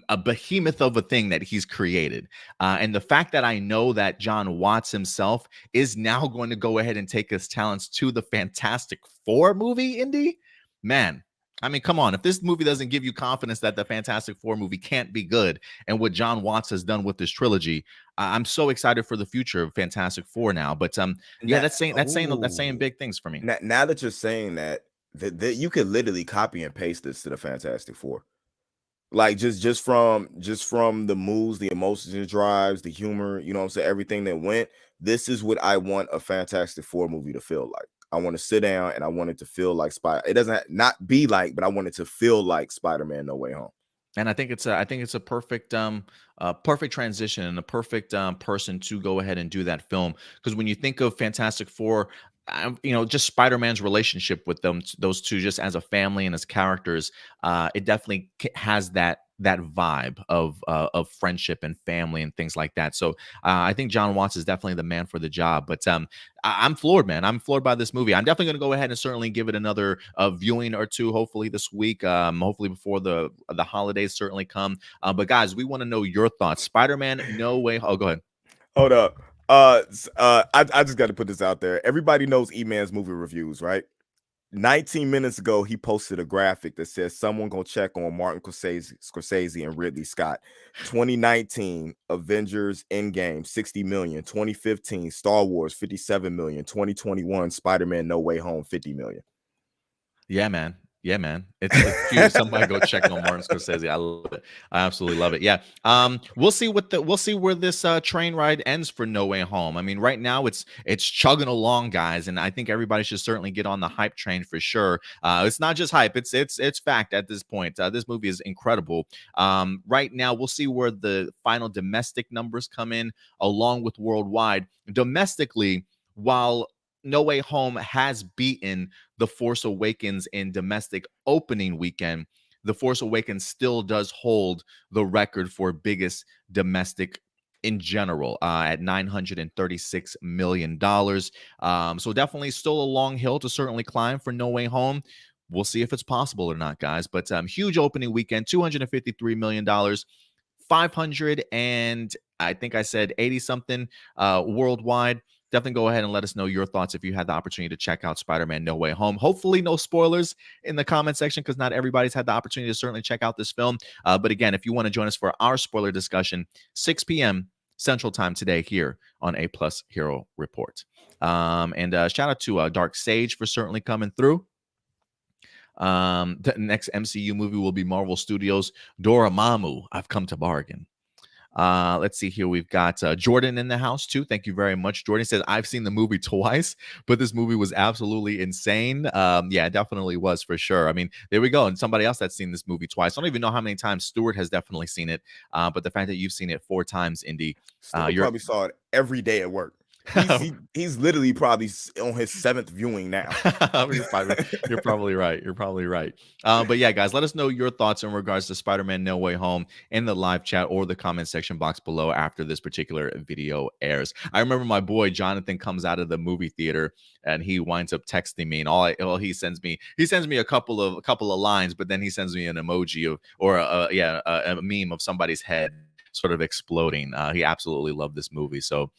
a behemoth of a thing that he's created. And the fact that I know that John Watts himself is now going to go ahead and take his talents to the Fantastic Four movie, Indy, man. I mean, come on. If this movie doesn't give you confidence that the Fantastic Four movie can't be good, and what John Watts has done with this trilogy, I'm so excited for the future of Fantastic Four now. But yeah, that's saying big things for me. Now that you're saying that you could literally copy and paste this to the Fantastic Four. Like just from the moves, the emotions it drives, the humor, you know what I'm saying, everything that went. This is what I want a Fantastic Four movie to feel like. I want to sit down and I want it to feel like It doesn't not be like, but I want it to feel like Spider-Man No Way Home. And I think it's a perfect perfect transition and a perfect person to go ahead and do that film, because when you think of Fantastic Four, just Spider-Man's relationship with those two, just as a family and as characters, it definitely has that vibe of friendship and family and things like that. So I think John Watts is definitely the man for the job. But I'm floored, man. I'm floored by this movie. I'm definitely going to go ahead and certainly give it another viewing or two, hopefully this week, hopefully before the holidays certainly come. But guys, we want to know your thoughts. Spider-Man No Way. Oh, go ahead. Hold up. I just got to put this out there. Everybody knows E-Man's movie reviews, right? 19 minutes ago, he posted a graphic that says someone go check on Martin Scorsese and Ridley Scott. 2019 Avengers Endgame 60 million, 2015 Star Wars 57 million, 2021 Spider-Man No Way Home 50 million. Yeah, man. Yeah, man. It's huge. Somebody go check on Martin Scorsese. I love it. I absolutely love it. Yeah. We'll see where this train ride ends for No Way Home. I mean, right now it's chugging along, guys, and I think everybody should certainly get on the hype train for sure. It's not just hype; it's fact at this point. This movie is incredible. Right now, we'll see where the final domestic numbers come in, along with worldwide. Domestically, while No Way Home has beaten The Force Awakens in domestic opening weekend, The Force Awakens still does hold the record for biggest domestic in general, at $936 million. So definitely still a long hill to certainly climb for No Way Home. We'll see if it's possible or not, guys. But huge opening weekend, $253 million, 500 and I think I said 80 something worldwide. Definitely go ahead and let us know your thoughts if you had the opportunity to check out Spider-Man No Way Home. Hopefully no spoilers in the comment section, because not everybody's had the opportunity to certainly check out this film. But again, if you want to join us for our spoiler discussion, 6 p.m. Central Time today here on APlus Hero Report. And shout out to Dark Sage for certainly coming through. The next MCU movie will be Marvel Studios' Dormammu. I've come to bargain. Let's see here. We've got Jordan in the house too. Thank you very much. Jordan says, I've seen the movie twice, but this movie was absolutely insane. Yeah, it definitely was for sure. I mean, there we go. And somebody else that's seen this movie twice. I don't even know how many times Stuart has definitely seen it. But the fact that you've seen it 4 times, Indy, you probably saw it every day at work. He's literally probably on his 7th viewing now. You're probably right. You're probably right. But yeah, guys, let us know your thoughts in regards to Spider-Man No Way Home in the live chat or the comment section box below after this particular video airs. I remember my boy Jonathan comes out of the movie theater and he winds up texting me, and all he sends me a couple of lines, but then he sends me an emoji of a meme of somebody's head sort of exploding. He absolutely loved this movie. So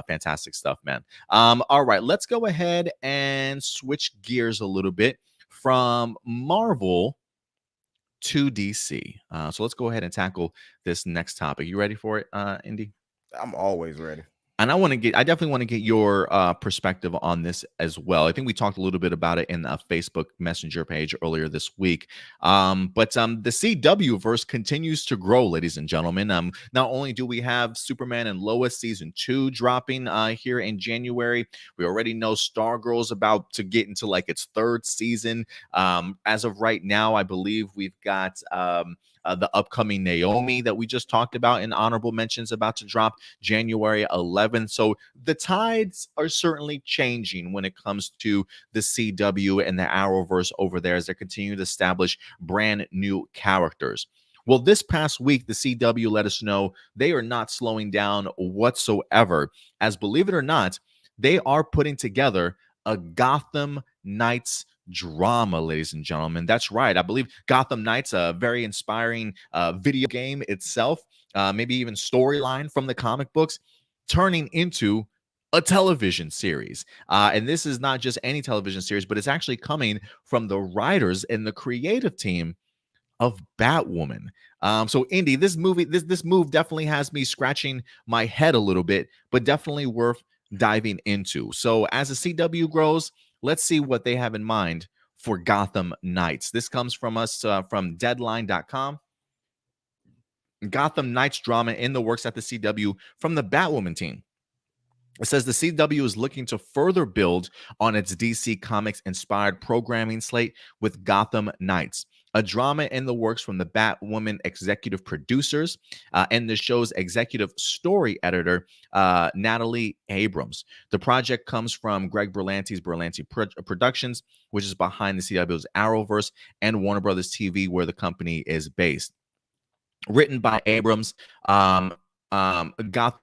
fantastic stuff, man. All right, let's go ahead and switch gears a little bit from Marvel to DC. So let's go ahead and tackle this next topic. You ready for it, Indy? I'm always ready. And I definitely want to get your perspective on this as well. I think we talked a little bit about it in a Facebook Messenger page earlier this week. But the CW verse continues to grow, ladies and gentlemen. Not only do we have Superman and Lois season 2 dropping here in January, we already know Stargirl's about to get into like its 3rd season. As of right now, I believe we've got the upcoming Naomi that we just talked about in honorable mentions about to drop January 11th. So the tides are certainly changing when it comes to the CW and the Arrowverse over there as they continue to establish brand new characters. Well, this past week, the CW let us know they are not slowing down whatsoever, as believe it or not, they are putting together a Gotham Knights drama, ladies and gentlemen. That's right. I believe Gotham Knights, a very inspiring video game itself, maybe even storyline from the comic books, turning into a television series. And this is not just any television series, but it's actually coming from the writers and the creative team of Batwoman. So Indy, this move definitely has me scratching my head a little bit, but definitely worth diving into. So as the CW grows, let's see what they have in mind for Gotham Knights. This comes from us from Deadline.com. Gotham Knights drama in the works at the CW from the Batwoman team. It says the CW is looking to further build on its DC Comics inspired programming slate with Gotham Knights, a drama in the works from the Batwoman executive producers and the show's executive story editor, Natalie Abrams. The project comes from Greg Berlanti's Berlanti Productions, which is behind the CW's Arrowverse and Warner Brothers TV, where the company is based. Written by Abrams, Gotham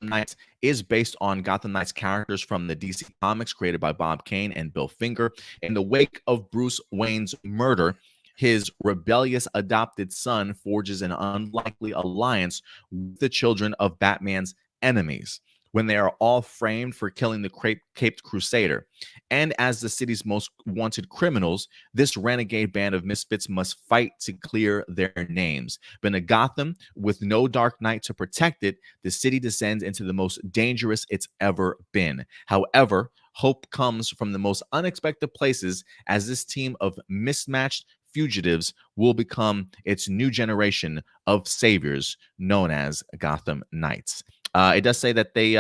Knights is based on Gotham Knights characters from the DC Comics created by Bob Kane and Bill Finger. In the wake of Bruce Wayne's murder, his rebellious adopted son forges an unlikely alliance with the children of Batman's enemies when they are all framed for killing the Caped Crusader. And as the city's most wanted criminals, this renegade band of misfits must fight to clear their names. But in a Gotham with no Dark Knight to protect it, the city descends into the most dangerous it's ever been. However, hope comes from the most unexpected places as this team of mismatched fugitives will become its new generation of saviors known as Gotham Knights. It does say that they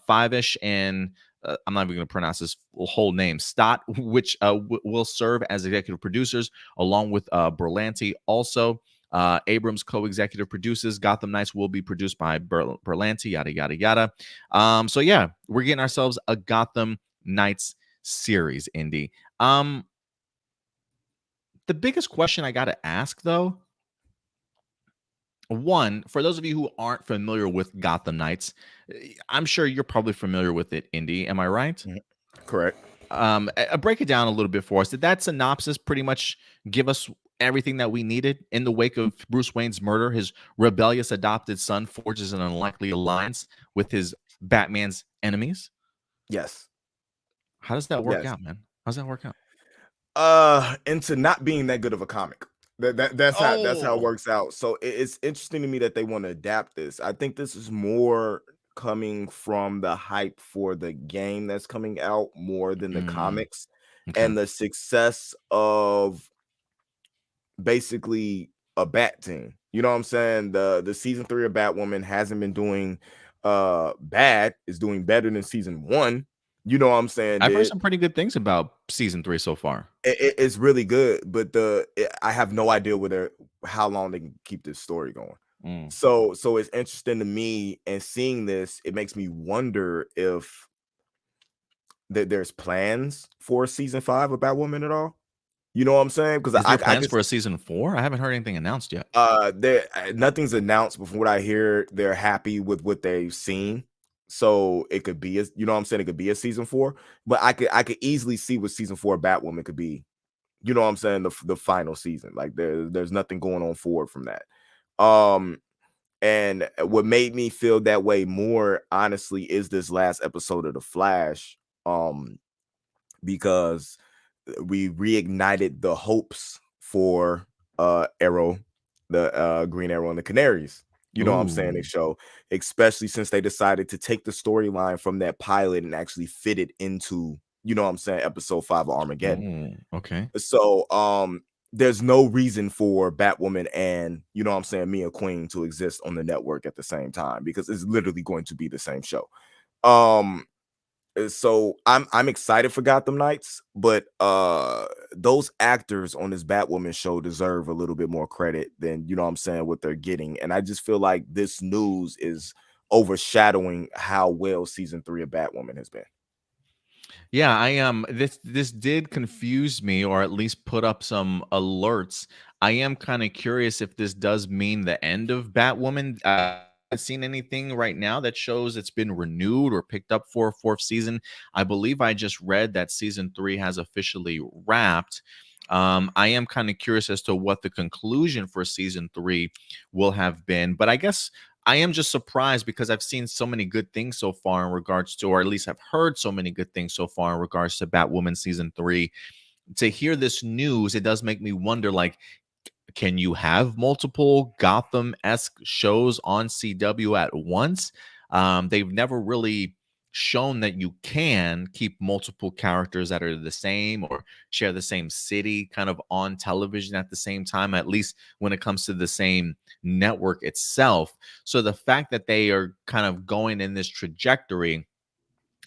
Five-ish and I'm not even going to pronounce his whole name, Stott, which will serve as executive producers along with Berlanti. Also, Abrams co-executive produces. Gotham Knights will be produced by Berlanti, yada, yada, yada. So, yeah, we're getting ourselves a Gotham Knights series, Indy. The biggest question I got to ask, though, one, for those of you who aren't familiar with Gotham Knights, I'm sure you're probably familiar with it, Indy. Am I right? Correct. Break it down a little bit for us. Did that synopsis pretty much give us everything that we needed in the wake of Bruce Wayne's murder? His rebellious adopted son forges an unlikely alliance with his Batman's enemies. Yes. How does that work out, man? How does that work out? Into not being that good of a comic. That's how it works out. So it's interesting to me that they want to adapt this. I think this is more coming from the hype for the game that's coming out more than the comics, and the success of basically a Bat team. You know what I'm saying? The season 3 of Batwoman hasn't been doing bad. It's doing better than season 1. You know what I'm saying? I've heard some pretty good things about season 3 so far. It's really good, but I have no idea how long they can keep this story going. So it's interesting to me, and seeing this, it makes me wonder if there's plans for season 5 of Batwoman at all. You know what I'm saying? Because Is there plans for a season 4? I haven't heard anything announced yet. Nothing's announced, but from what I hear, they're happy with what they've seen. So it could be, you know what I'm saying? It could be a season 4, but I could easily see what season 4 of Batwoman could be. You know what I'm saying? The final season. Like there's nothing going on forward from that. And what made me feel that way more, honestly, is this last episode of The Flash. Because we reignited the hopes for Arrow, the Green Arrow and the Canaries. you know what I'm saying, they Ooh. show, especially since they decided to take the storyline from that pilot and actually fit it into, you know what I'm saying, episode 5 of Armageddon. Ooh, okay. So, there's no reason for Batwoman and, you know what I'm saying, Mia Queen to exist on the network at the same time because it's literally going to be the same show. Um, so I'm excited for Gotham Knights, but those actors on this Batwoman show deserve a little bit more credit than, you know what I'm saying, what they're getting. And I just feel like this news is overshadowing how well season 3 of Batwoman has been. Yeah, I am. This did confuse me, or at least put up some alerts. I am kind of curious if this does mean the end of Batwoman. I haven't seen anything right now that shows it's been renewed or picked up for a fourth season. I believe I just read that season 3 has officially wrapped. I am kind of curious as to what the conclusion for season 3 will have been, but I guess I am just surprised because I've seen so many good things so far in regards to, or at least I've heard so many good things so far in regards to Batwoman season 3. To hear this news, it does make me wonder, like, can you have multiple Gotham-esque shows on CW at once? They've never really shown that you can keep multiple characters that are the same or share the same city kind of on television at the same time, at least when it comes to the same network itself. So the fact that they are kind of going in this trajectory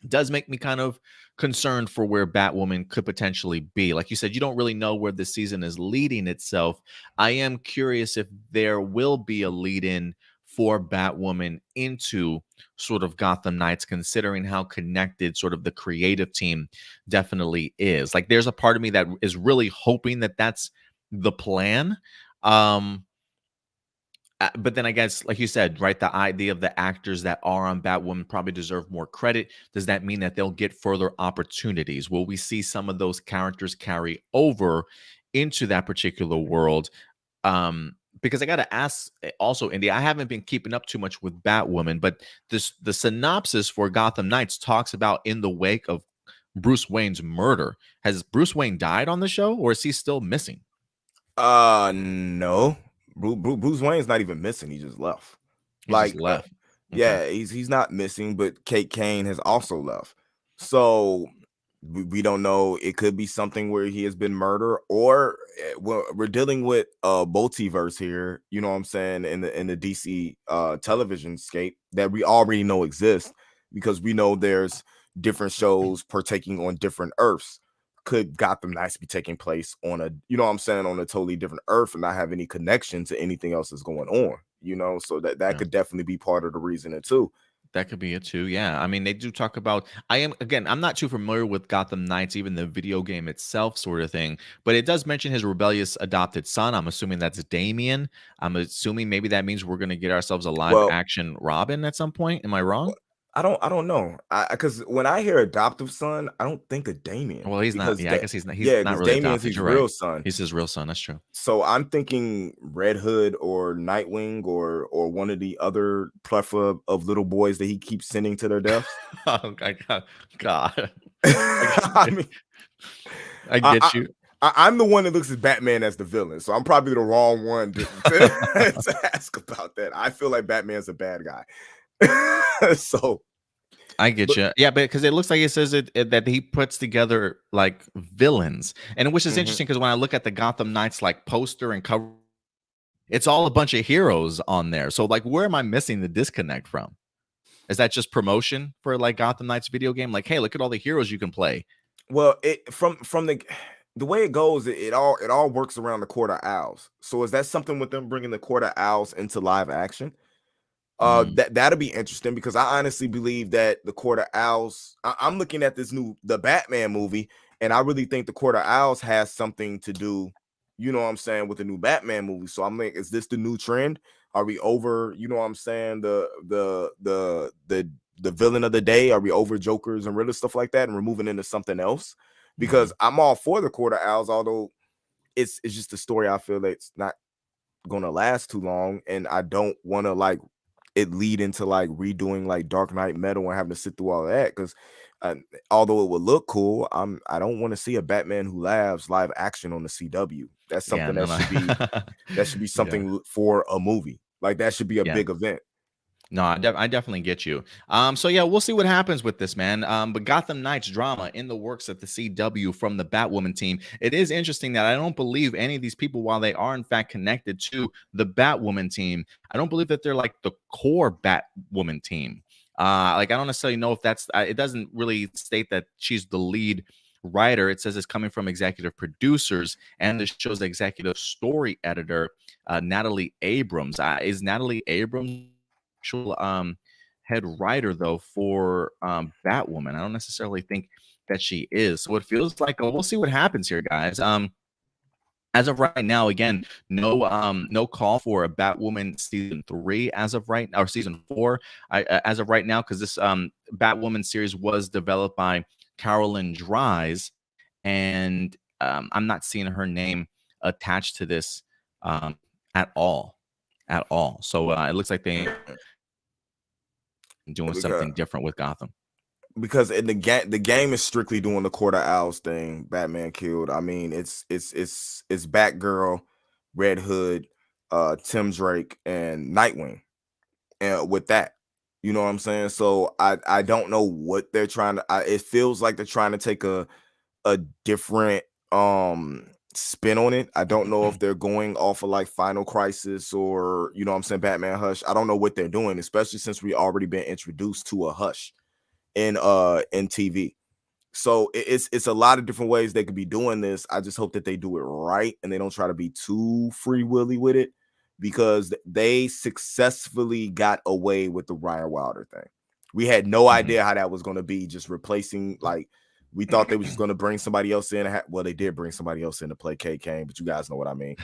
does make me kind of concerned for where Batwoman could potentially be. Like you said, you don't really know where the season is leading itself. I am curious if there will be a lead in for Batwoman into sort of Gotham Knights, considering how connected sort of the creative team definitely is. Like, there's a part of me that is really hoping that that's the plan. Um, but then I guess, like you said, right, the idea of the actors that are on Batwoman probably deserve more credit. Does that mean that they'll get further opportunities? Will we see some of those characters carry over into that particular world? Because I got to ask also, Indy, I haven't been keeping up too much with Batwoman, but the synopsis for Gotham Knights talks about in the wake of Bruce Wayne's murder. Has Bruce Wayne died on the show, or is he still missing? No. Bruce Wayne's not even missing. He just left. He just Like, left. Okay. yeah, he's not missing, but Kate Kane has also left. So we don't know. It could be something where he has been murdered, or we're dealing with a multiverse here. You know what I'm saying, in the DC television scape that we already know exists, because we know there's different shows partaking on different Earths. Could Gotham Knights be taking place on a, you know what I'm saying, on a totally different Earth and not have any connection to anything else that's going on? You know, so that Yeah. could definitely be part of the reasoning too. That could be it too. Yeah. I mean, they do talk about, I am, again, I'm not too familiar with Gotham Knights, even the video game itself, sort of thing, but it does mention his rebellious adopted son. I'm assuming that's Damian. I'm assuming maybe that means we're going to get ourselves a live Well, action Robin at some point. Am I wrong? I don't know. Because when I hear adoptive son, I don't think of Damien, Well, he's not. because Yeah, I guess he's not. He's yeah, not because really Damien's adopted. his You're right. real son. He's his real son. That's true. So I'm thinking Red Hood or Nightwing or one of the other plethora of little boys that he keeps sending to their deaths. Oh my God. I get I you. mean, I I, get I, you. I'm the one that looks at Batman as the villain, so I'm probably the wrong one to ask about that. I feel like Batman's a bad guy. So, I get but you. Yeah, but because it looks like it says that he puts together like villains, and which is mhm. interesting because when I look at the Gotham Knights like poster and cover, it's all a bunch of heroes on there. So like, where am I missing the disconnect from? Is that just promotion for like Gotham Knights video game? Like, hey, look at all the heroes you can play. Well, it from the way it goes, it all works around the Court of Owls. So is that something with them bringing the Court of Owls into live action? Mm, That'll be interesting, because I honestly believe that the Court of Owls. I'm looking at the Batman movie, and I really think the Court of Owls has something to do, you know what I'm saying, with the new Batman movie. So I'm like, is this the new trend? Are we over, you know what I'm saying, the villain of the day? Are we over Jokers and Riddler, stuff like that, and we're moving into something else? Because mhm. I'm all for the Court of Owls, although it's just a story I feel like it's not gonna last too long, and I don't want to like it lead into like redoing like Dark Knight Metal and having to sit through all of that, because although it would look cool, I don't want to see a Batman Who Laughs live action on the CW. That's Yeah, something no, that no. should be Yeah. something for a movie. Like that should be a Yeah. big event. No, I definitely get you. So yeah, we'll see what happens with this, man. But Gotham Knights drama in the works at the CW from the Batwoman team. It is interesting that I don't believe any of these people, while they are in fact connected to the Batwoman team, I don't believe that they're like the core Batwoman team. Like I don't necessarily know if that's. It doesn't really state that she's the lead writer. It says it's coming from executive producers and the show's executive story editor, Natalie Abrams. Is Natalie Abrams actual head writer though for Batwoman? I don't necessarily think that she is. So it feels like we'll see what happens here, guys. As of right now, again, no call for a Batwoman season 3 as of right now, or season 4 as of right now, because this Batwoman series was developed by Carolyn Dries, and I'm not seeing her name attached to this at all. So it looks like they doing something different with Gotham. Because in the game is strictly doing the Court of Owls thing. Batman killed. I mean, it's Batgirl, Red Hood, Tim Drake, and Nightwing. And with that, you know what I'm saying? So I don't know what they're trying to. It feels like they're trying to take a different spin on it. I don't know if they're going off of like Final Crisis or, you know what I'm saying, Batman Hush. I don't know what they're doing, especially since we already been introduced to a Hush in TV. So it's a lot of different ways they could be doing this. I just hope that they do it right and they don't try to be too free willy with it, because they successfully got away with the Ryan Wilder thing. We had no idea how that was going to be, just replacing, like, we thought they were just going to bring somebody else in. Well, they did bring somebody else in to play Kate Kane, but you guys know what I mean.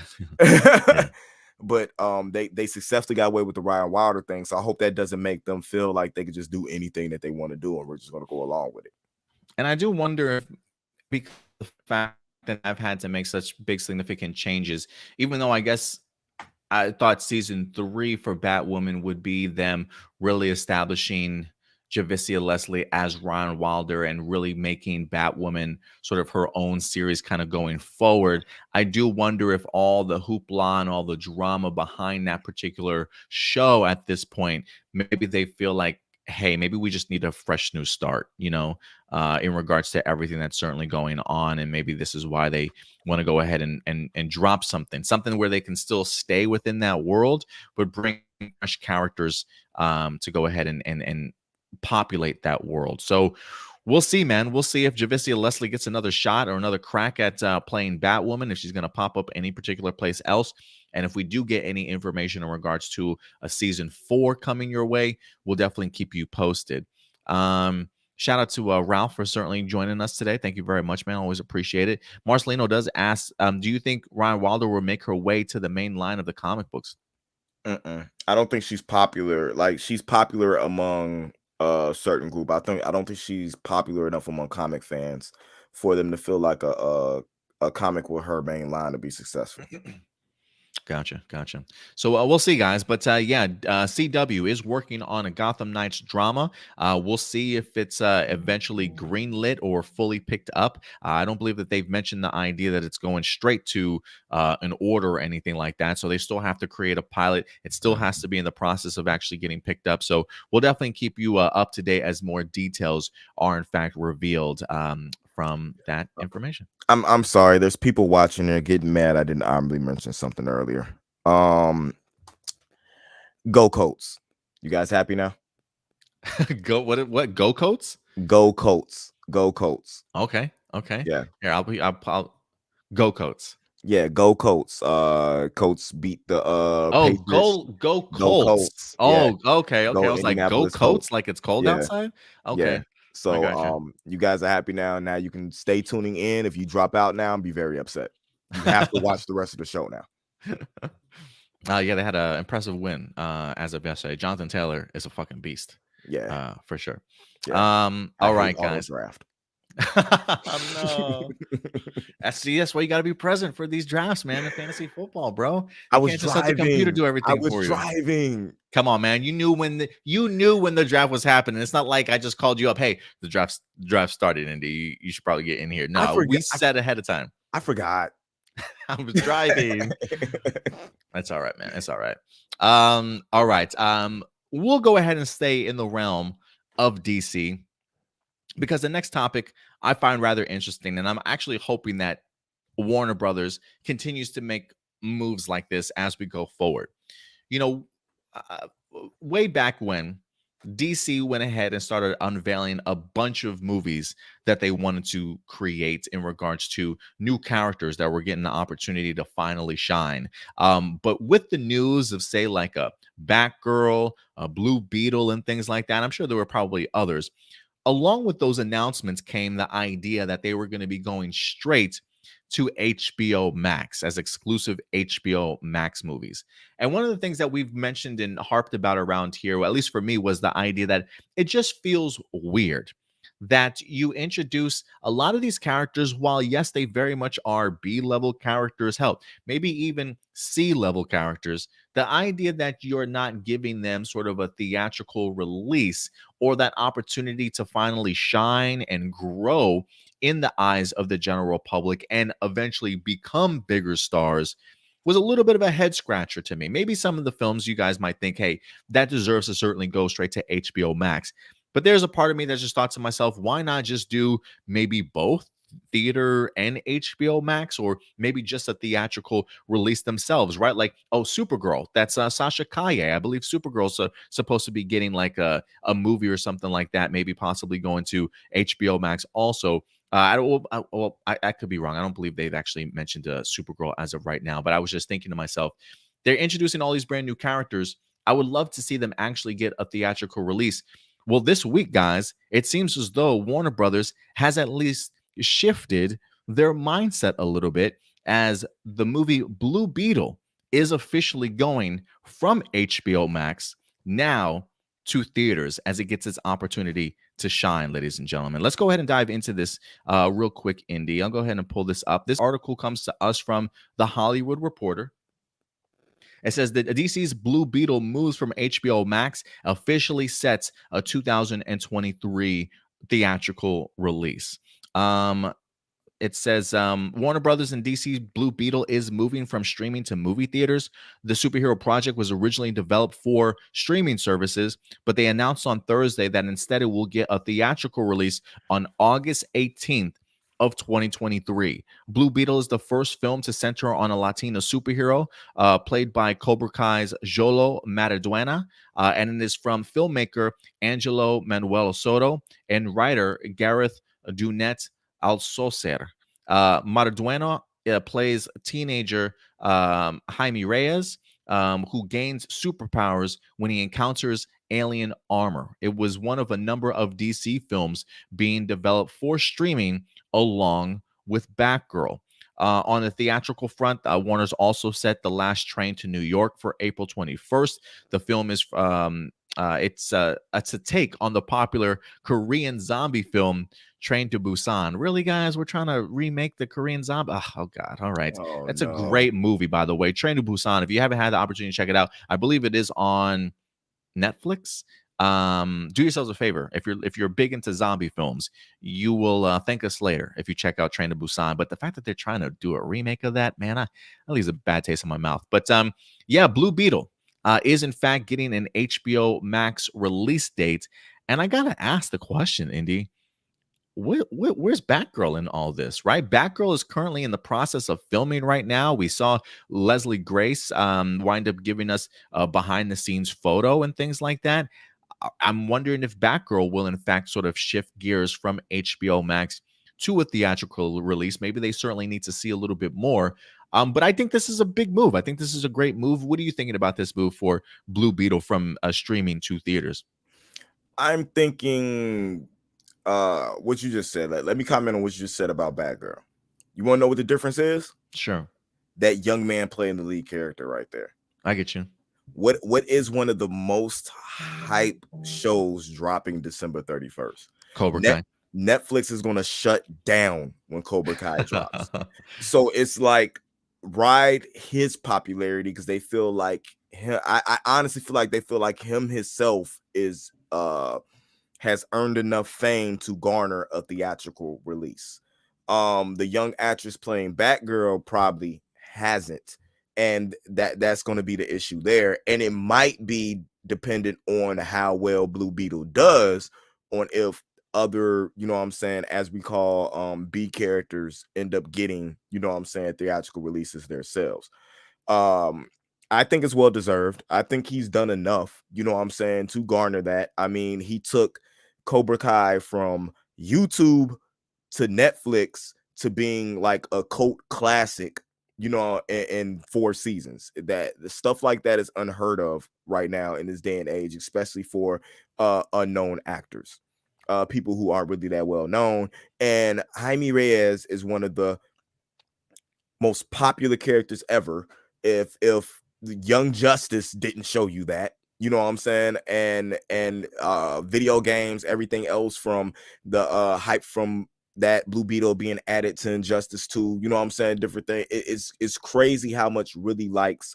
But they successfully got away with the Ryan Wilder thing. So I hope that doesn't make them feel like they could just do anything that they want to do and we're just going to go along with it. And I do wonder if, because of the fact that I've had to make such big significant changes, even though I guess I thought season 3 for Batwoman would be them really establishing Javicia Leslie as Ryan Wilder and really making Batwoman sort of her own series kind of going forward. I do wonder if all the hoopla and all the drama behind that particular show at this point, maybe they feel like, hey, maybe we just need a fresh new start, you know, in regards to everything that's certainly going on. And maybe this is why they want to go ahead and drop something where they can still stay within that world, but bring fresh characters to go ahead and populate that world. So we'll see, man. We'll see if Javicia Leslie gets another shot or another crack at playing Batwoman, if she's going to pop up any particular place else. And if we do get any information in regards to a season 4 coming your way, we'll definitely keep you posted. Shout out to Ralph for certainly joining us today. Thank you very much, man. Always appreciate it. Marcelino does ask, do you think Ryan Wilder will make her way to the main line of the comic books? I don't think she's popular. Like, she's popular among a certain group. I don't think she's popular enough among comic fans for them to feel like a comic with her main line to be successful. Gotcha. So we'll see, guys. But CW is working on a Gotham Knights drama. We'll see if it's eventually greenlit or fully picked up. I don't believe that they've mentioned the idea that it's going straight to an order or anything like that. So they still have to create a pilot. It still has to be in the process of actually getting picked up. So we'll definitely keep you up to date as more details are in fact revealed from that information. I'm sorry. There's people watching there getting mad. I didn't honorably mention something earlier. Go Colts. You guys happy now? Go what? Go Colts? Go Colts. Go Colts. Okay. Yeah. Here, I'll go Colts. Yeah, go Colts. Colts beat the Patriots. Go Colts. Yeah. Okay. I was like, go Colts, like it's cold Yeah. outside. Okay. Yeah. So you guys are happy now. Now you can stay tuning in. If you drop out now, be very upset. You have to watch the rest of the show now. Yeah, they had an impressive win as of yesterday. Jonathan Taylor is a fucking beast. Yeah. For sure. Yeah. All right, guys. Draft. No. That's why you got to be present for these drafts, man. In fantasy football, bro. I was just let the computer do everything for you. I was driving. Come on, man. You knew when the draft was happening. It's not like I just called you up. Hey, the draft started, Indy. You should probably get in here. No, we said ahead of time. I forgot. I was driving. That's all right, man. It's all right. All right. We'll go ahead and stay in the realm of DC because the next topic I find rather interesting, and I'm actually hoping that Warner Brothers continues to make moves like this as we go forward. You know, uh, way back when DC went ahead and started unveiling a bunch of movies that they wanted to create in regards to new characters that were getting the opportunity to finally shine. But with the news of, say, like a Batgirl, a Blue Beetle, and things like that, I'm sure there were probably others. Along with those announcements came the idea that they were going to be going straight to HBO Max as exclusive HBO Max movies. And one of the things that we've mentioned and harped about around here, well, at least for me, was the idea that it just feels weird that you introduce a lot of these characters while, yes, they very much are B level characters, help, maybe even C level characters. The idea that you're not giving them sort of a theatrical release or that opportunity to finally shine and grow in the eyes of the general public and eventually become bigger stars was a little bit of a head scratcher to me. Maybe some of the films you guys might think, hey, that deserves to certainly go straight to HBO Max. But there's a part of me that just thought to myself, why not just do maybe both theater and HBO Max, or maybe just a theatrical release themselves, right? Like, oh, Supergirl, that's Sasha Kaye. I believe Supergirl's supposed to be getting like a movie or something like that, maybe possibly going to HBO Max also. I could be wrong. I don't believe they've actually mentioned Supergirl as of right now, but I was just thinking to myself, they're introducing all these brand new characters. I would love to see them actually get a theatrical release. Well, this week, guys, it seems as though Warner Brothers has at least shifted their mindset a little bit as the movie Blue Beetle is officially going from HBO Max now to theaters as it gets its opportunity to shine, ladies and gentlemen. Let's go ahead and dive into this real quick, Indy. I'll go ahead and pull this up. This article comes to us from The Hollywood Reporter. It says that DC's Blue Beetle moves from HBO Max, officially sets a 2023 theatrical release. It says Warner Brothers and DC's Blue Beetle is moving from streaming to movie theaters. The superhero project was originally developed for streaming services, but they announced on Thursday that instead it will get a theatrical release on August 18th of 2023. Blue Beetle is the first film to center on a Latino superhero, played by Cobra Kai's Jolo Maraduena, and it is from filmmaker Angelo Manuel Soto and writer Gareth Dunet Alcocer. Maraduena plays teenager Jaime Reyes, who gains superpowers when he encounters alien armor. It was one of a number of DC films being developed for streaming along with Batgirl. On the theatrical front, Warner's also set The Last Train to New York for April 21st. The film is it's a take on the popular Korean zombie film Train to Busan. Really, guys, we're trying to remake the Korean zombie. Oh God! All right, Oh that's a no. great movie, by the way. Train to Busan. If you haven't had the opportunity to check it out, I believe it is on Netflix. Do yourselves a favor. If you're big into zombie films, you will thank us later if you check out Train to Busan. But the fact that they're trying to do a remake of that, man, that leaves a bad taste in my mouth. But yeah, Blue Beetle is in fact getting an HBO Max release date. And I gotta ask the question, Indy, where's Batgirl in all this, right? Batgirl is currently in the process of filming right now. We saw Leslie Grace wind up giving us a behind the scenes photo and things like that. I'm wondering if Batgirl will, in fact, sort of shift gears from HBO Max to a theatrical release. Maybe they certainly need to see a little bit more. But I think this is a big move. I think this is a great move. What are you thinking about this move for Blue Beetle from streaming to theaters? I'm thinking what you just said. Let me comment on what you just said about Batgirl. You want to know what the difference is? Sure. That young man playing the lead character right there. I get you. What is one of the most hype shows dropping December 31st? Cobra Kai. Netflix is going to shut down when Cobra Kai drops. So it's like ride his popularity because they feel like him. I honestly feel like they feel like him himself is has earned enough fame to garner a theatrical release. The young actress playing Batgirl probably hasn't. and that's going to be the issue there. And it might be dependent on how well Blue Beetle does, on if other, you know what I'm saying, as we call B characters, end up getting, you know what I'm saying, theatrical releases themselves. I think it's well deserved. I think he's done enough, you know what I'm saying, to garner that. I mean, he took Cobra Kai from YouTube to Netflix to being like a cult classic, you know, in 4 seasons. That the stuff like that is unheard of right now in this day and age, especially for unknown actors, people who aren't really that well known. And Jaime Reyes is one of the most popular characters ever. If Young Justice didn't show you that, you know what I'm saying, and video games, everything else from the hype from that Blue Beetle being added to Injustice 2, you know what I'm saying, different thing. It's crazy how much really likes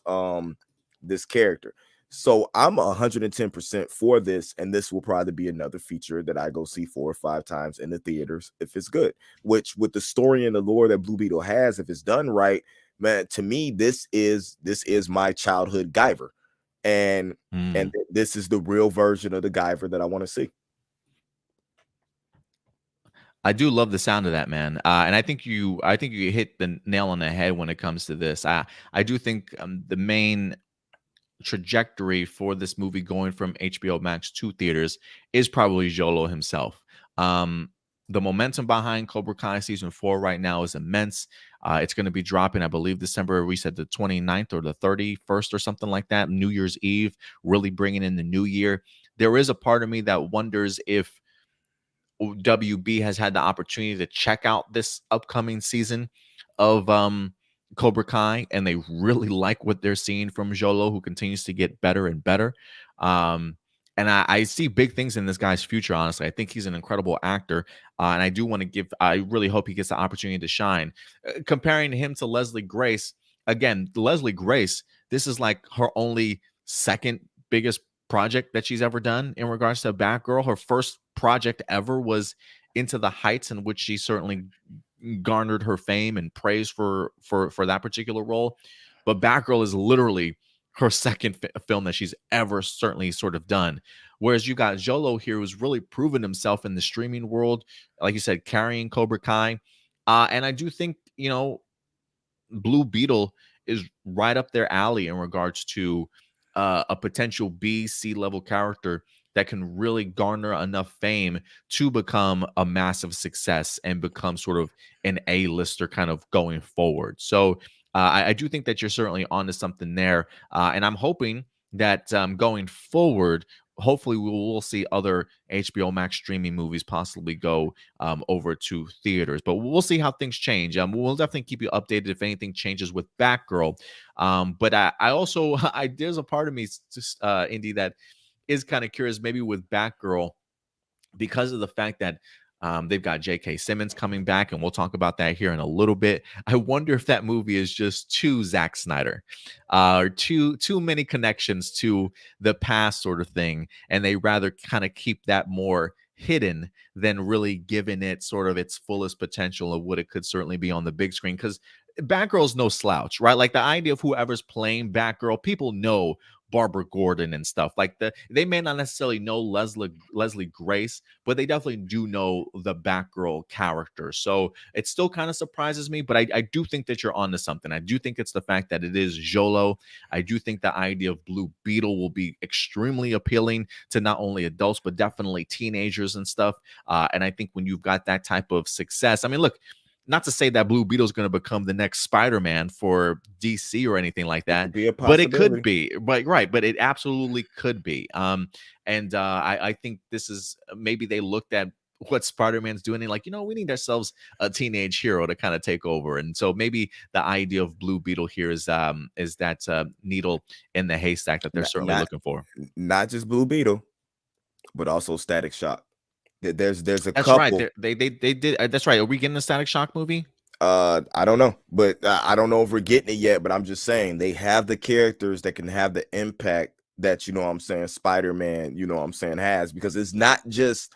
this character. So I'm 110% for this, and this will probably be another feature that I go see 4 or 5 times in the theaters if it's good. Which, with the story and the lore that Blue Beetle has, if it's done right, man, to me, this is my childhood Guyver, and this is the real version of the Guyver that I want to see. I do love the sound of that, man, and I think you hit the nail on the head when it comes to this. I do think the main trajectory for this movie going from HBO Max to theaters is probably Jolo himself. The momentum behind Cobra Kai season 4 right now is immense. It's going to be dropping, I believe, December, we said the 29th or the 31st or something like that, New Year's Eve, really bringing in the new year. There is a part of me that wonders if WB has had the opportunity to check out this upcoming season of Cobra Kai, and they really like what they're seeing from Jolo, who continues to get better and better. And I see big things in this guy's future, honestly. I think he's an incredible actor, and I do want to give, I really hope he gets the opportunity to shine. Comparing him to Leslie Grace, again, Leslie Grace, this is like her only second biggest project that she's ever done in regards to Batgirl. Her first project ever was Into the Heights, in which she certainly garnered her fame and praise for that particular role. But Batgirl is literally her second film that she's ever certainly sort of done. Whereas you got Jolo here, who's really proven himself in the streaming world, like you said, carrying Cobra Kai. And I do think, you know, Blue Beetle is right up their alley in regards to a potential B, C level character that can really garner enough fame to become a massive success and become sort of an A-lister kind of going forward. So I do think that you're certainly onto something there. And I'm hoping that going forward, hopefully we'll see other HBO Max streaming movies possibly go over to theaters. But we'll see how things change. We'll definitely keep you updated if anything changes with Batgirl. But I also, there's a part of me, Indy, that is kind of curious, maybe with Batgirl, because of the fact that they've got J.K. Simmons coming back, and we'll talk about that here in a little bit. I wonder if that movie is just too Zack Snyder, or too many connections to the past sort of thing, and they rather kind of keep that more hidden than really giving it sort of its fullest potential of what it could certainly be on the big screen. Because Batgirl's no slouch, right? Like the idea of whoever's playing Batgirl, people know Barbara Gordon and stuff. Like they may not necessarily know Leslie Grace, but they definitely do know the Batgirl character. So it still kind of surprises me, but I do think that you're onto something. I do think it's the fact that it is Jolo. I do think the idea of Blue Beetle will be extremely appealing to not only adults, but definitely teenagers and stuff. And I think when you've got that type of success, I mean, look, not to say that Blue Beetle is going to become the next Spider-Man for DC or anything like that, but it could be. But right, but it absolutely could be. I think this is, maybe they looked at what Spider-Man's doing and like, you know, we need ourselves a teenage hero to kind of take over. And so maybe the idea of Blue Beetle here is that needle in the haystack that they're certainly looking for. Not just Blue Beetle, but also Static Shock. There's a that's couple. Right. They did. That's right. Are we getting the Static Shock movie? I don't know, but I don't know if we're getting it yet. But I'm just saying they have the characters that can have the impact that, you know what I'm saying, Spider-Man, you know what I'm saying, has, because it's not just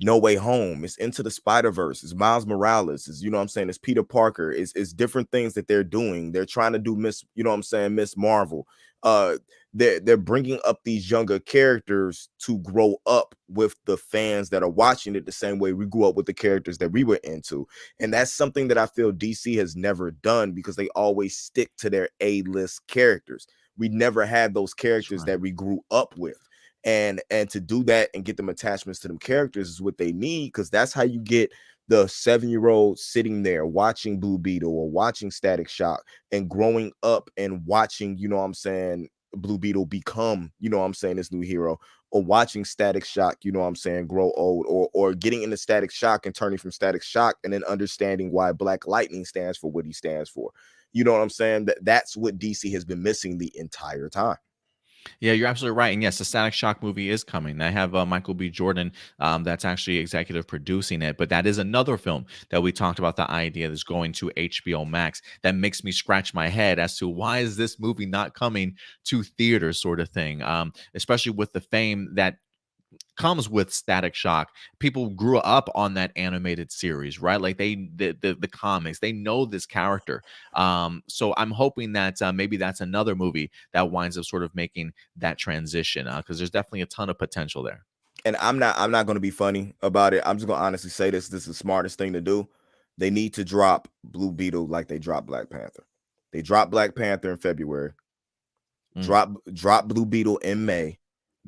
No Way Home, it's Into the Spider-Verse, it's Miles Morales, is, you know what I'm saying, it's Peter Parker, it's different things that they're doing. They're trying to do Miss, you know what I'm saying, Miss Marvel. Uh they're bringing up these younger characters to grow up with the fans that are watching it the same way we grew up with the characters that we were into. And that's something that I feel DC has never done, because they always stick to their A-list characters. We never had those characters that we grew up with. And to do that and get them attachments to them characters is what they need, because that's how you get the 7-year-old sitting there watching Blue Beetle or watching Static Shock and growing up and watching, you know what I'm saying, Blue Beetle become, you know what I'm saying, this new hero, or watching Static Shock, you know what I'm saying, grow old, or getting into Static Shock and turning from Static Shock and then understanding why Black Lightning stands for what he stands for. You know what I'm saying? That's what DC has been missing the entire time. Yeah, you're absolutely right. And yes, the Static Shock movie is coming. I have Michael B. Jordan that's actually executive producing it. But that is another film that we talked about, the idea that's going to HBO Max. That makes me scratch my head as to why is this movie not coming to theaters, sort of thing. Especially with the fame that comes with Static Shock. People grew up on that animated series, right? Like the comics, they know this character. So I'm hoping that maybe that's another movie that winds up sort of making that transition, because there's definitely a ton of potential there. And I'm not going to be funny about it. I'm just going to honestly say this is the smartest thing to do. They need to drop Blue Beetle like they dropped Black Panther. They dropped Black Panther in February. Drop Blue Beetle in May.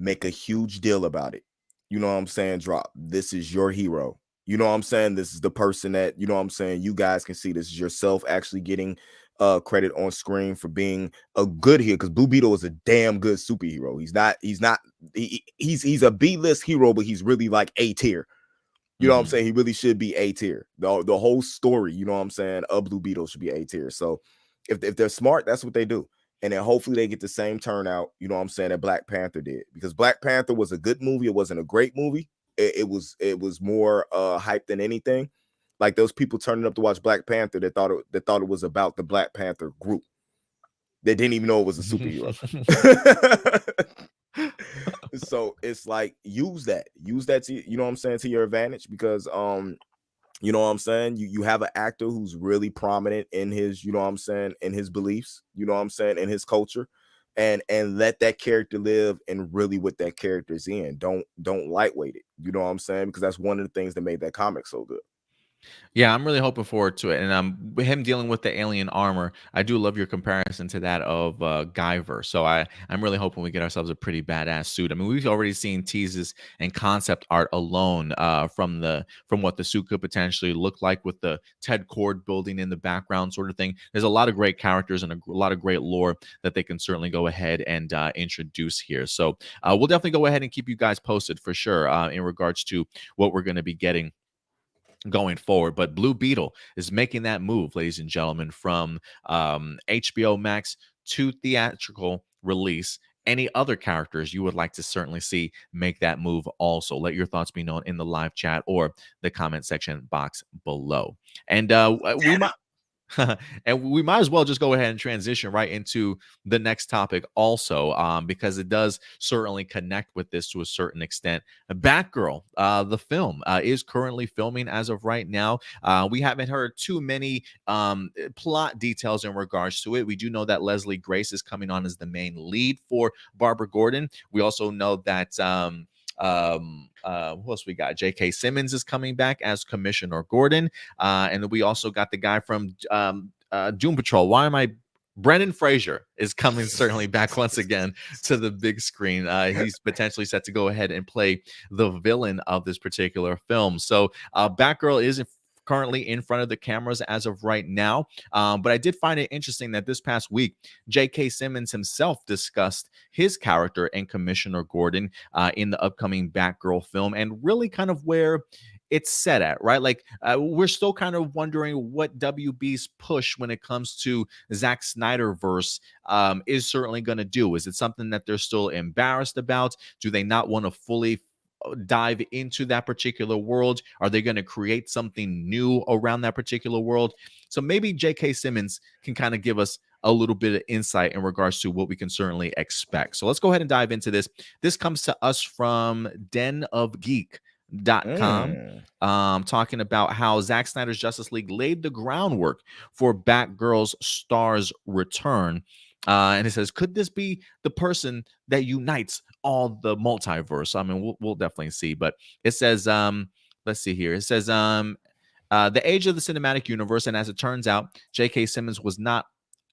Make a huge deal about it. You know what I'm saying? Drop. This is your hero. You know what I'm saying? This is the person that, you know what I'm saying, you guys can see. This is yourself actually getting credit on screen for being a good hero, because Blue Beetle is a damn good superhero. He's a B-list hero, but he's really like A tier. You know what I'm saying? He really should be A tier. The whole story, you know what I'm saying, of Blue Beetle should be A tier. So if they're smart, that's what they do. And then hopefully they get the same turnout, you know what I'm saying, that Black Panther did. Because Black Panther was a good movie. It wasn't a great movie. It was more hype than anything. Like those people turning up to watch Black Panther that thought it was about the Black Panther group. They didn't even know it was a superhero. So it's like, use that to, you know what I'm saying, to your advantage, because you know what I'm saying, you have an actor who's really prominent in his, you know what I'm saying, in his beliefs, you know what I'm saying, in his culture, and let that character live and really what that character's in. Don't lightweight it, you know what I'm saying, because that's one of the things that made that comic so good. Yeah, I'm really hoping forward to it. And him dealing with the alien armor, I do love your comparison to that of Guyver. So I'm really hoping we get ourselves a pretty badass suit. I mean, we've already seen teases and concept art alone from what the suit could potentially look like, with the Ted Cord building in the background, sort of thing. There's a lot of great characters and a lot of great lore that they can certainly go ahead and introduce here. So we'll definitely go ahead and keep you guys posted for sure in regards to what we're going to be getting going forward. But Blue Beetle is making that move, ladies and gentlemen, from HBO Max to theatrical release. Any other characters you would like to certainly see make that move also? Let your thoughts be known in the live chat or the comment section box below. And we might and we might as well just go ahead and transition right into the next topic also, because it does certainly connect with this to a certain extent. Batgirl, the film, is currently filming as of right now. We haven't heard too many plot details in regards to it. We do know that Leslie Grace is coming on as the main lead for Barbara Gordon. We also know that who else we got? J.K. Simmons is coming back as Commissioner Gordon, and then we also got the guy from Doom Patrol. Brendan Fraser is coming certainly back once again to the big screen. He's potentially set to go ahead and play the villain of this particular film. So Batgirl is currently in front of the cameras as of right now. But I did find it interesting that this past week, J.K. Simmons himself discussed his character and Commissioner Gordon in the upcoming Batgirl film, and really kind of where it's set at, right? Like we're still kind of wondering what WB's push when it comes to Zack Snyderverse is certainly going to do. Is it something that they're still embarrassed about? Do they not want to fully dive into that particular world? Are they going to create something new around that particular world? So maybe J.K. Simmons can kind of give us a little bit of insight in regards to what we can certainly expect. So let's go ahead and dive into this. This comes to us from Den of Geek. Mm. talking about how Zack Snyder's Justice League laid the groundwork for Batgirl's star's return. And it says, could this be the person that unites all the multiverse? I mean, we'll definitely see. But it says, let's see here. It says, the age of the cinematic universe, and as it turns out, J.K. Simmons was not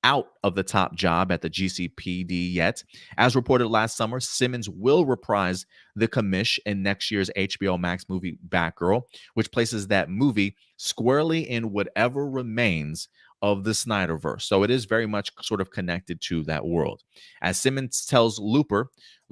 out of the top job at the GCPD yet. As reported last summer, Simmons will reprise the commish in next year's HBO Max movie Batgirl, which places that movie squarely in whatever remains of the Snyderverse. So it is very much sort of connected to that world. As Simmons tells Looper,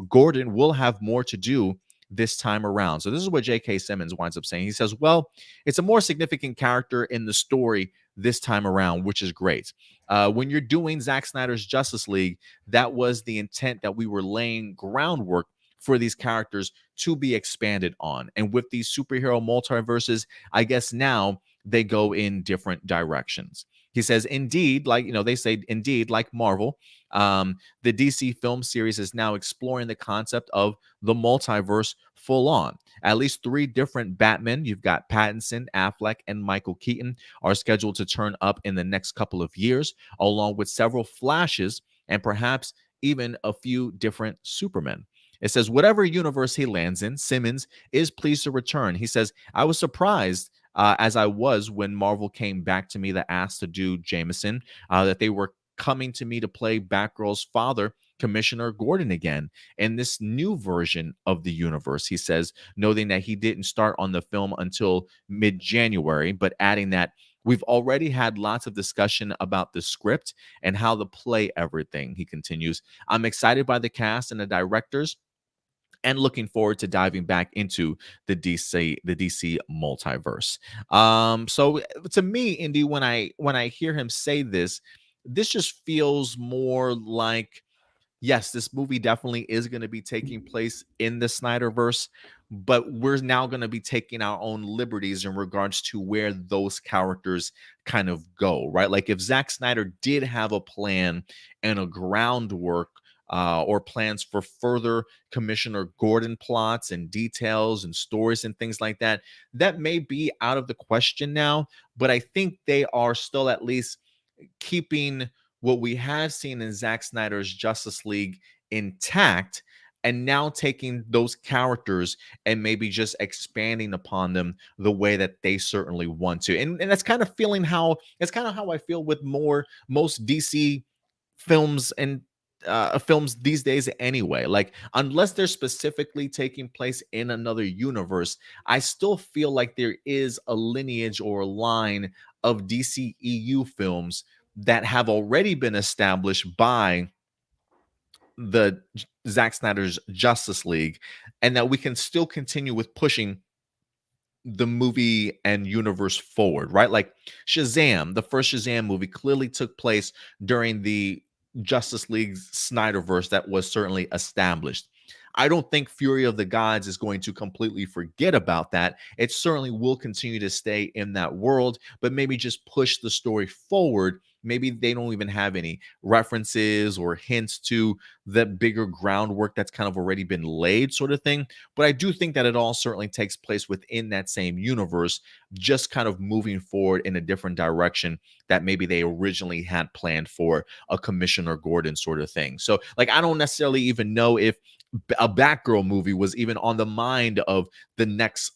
Gordon will have more to do this time around. So this is what J.K. Simmons winds up saying. He says, well, it's a more significant character in the story this time around, which is great. When you're doing Zack Snyder's Justice League, that was the intent, that we were laying groundwork for these characters to be expanded on. And with these superhero multiverses, I guess now they go in different directions. He says, indeed, like, they say, indeed, like Marvel, the DC film series is now exploring the concept of the multiverse full on. At least 3 different Batmen, you've got Pattinson, Affleck, and Michael Keaton, are scheduled to turn up in the next couple of years, along with several Flashes and perhaps even a few different Supermen. It says, whatever universe he lands in, Simmons is pleased to return. He says, I was surprised, as I was when Marvel came back to me that asked to do Jameson, that they were coming to me to play Batgirl's father, Commissioner Gordon, again in this new version of the universe. He says, noting that he didn't start on the film until mid-January, but adding that we've already had lots of discussion about the script and how to play everything. He continues, I'm excited by the cast and the directors, and looking forward to diving back into the DC multiverse. So to me, Indy, when I hear him say this, this just feels more like, yes, this movie definitely is going to be taking place in the Snyderverse, but we're now going to be taking our own liberties in regards to where those characters kind of go, right? Like if Zack Snyder did have a plan and a groundwork, or plans for further Commissioner Gordon plots and details and stories and things like that, that may be out of the question now. But I think they are still at least keeping what we have seen in Zack Snyder's Justice League intact, and now taking those characters and maybe just expanding upon them the way that they certainly want to. And that's kind of how I feel with most DC films and films these days anyway. Like, unless they're specifically taking place in another universe, I still feel like there is a lineage or a line of DCEU films that have already been established by the Zack Snyder's Justice League, and that we can still continue with pushing the movie and universe forward, right? Like Shazam, the first Shazam movie clearly took place during the Justice League's Snyderverse that was certainly established. I don't think Fury of the Gods is going to completely forget about that. It certainly will continue to stay in that world, but maybe just push the story forward. Maybe they don't even have any references or hints to the bigger groundwork that's kind of already been laid, sort of thing. But I do think that it all certainly takes place within that same universe, just kind of moving forward in a different direction that maybe they originally had planned for a Commissioner Gordon sort of thing. So, like, I don't necessarily even know if a Batgirl movie was even on the mind of the next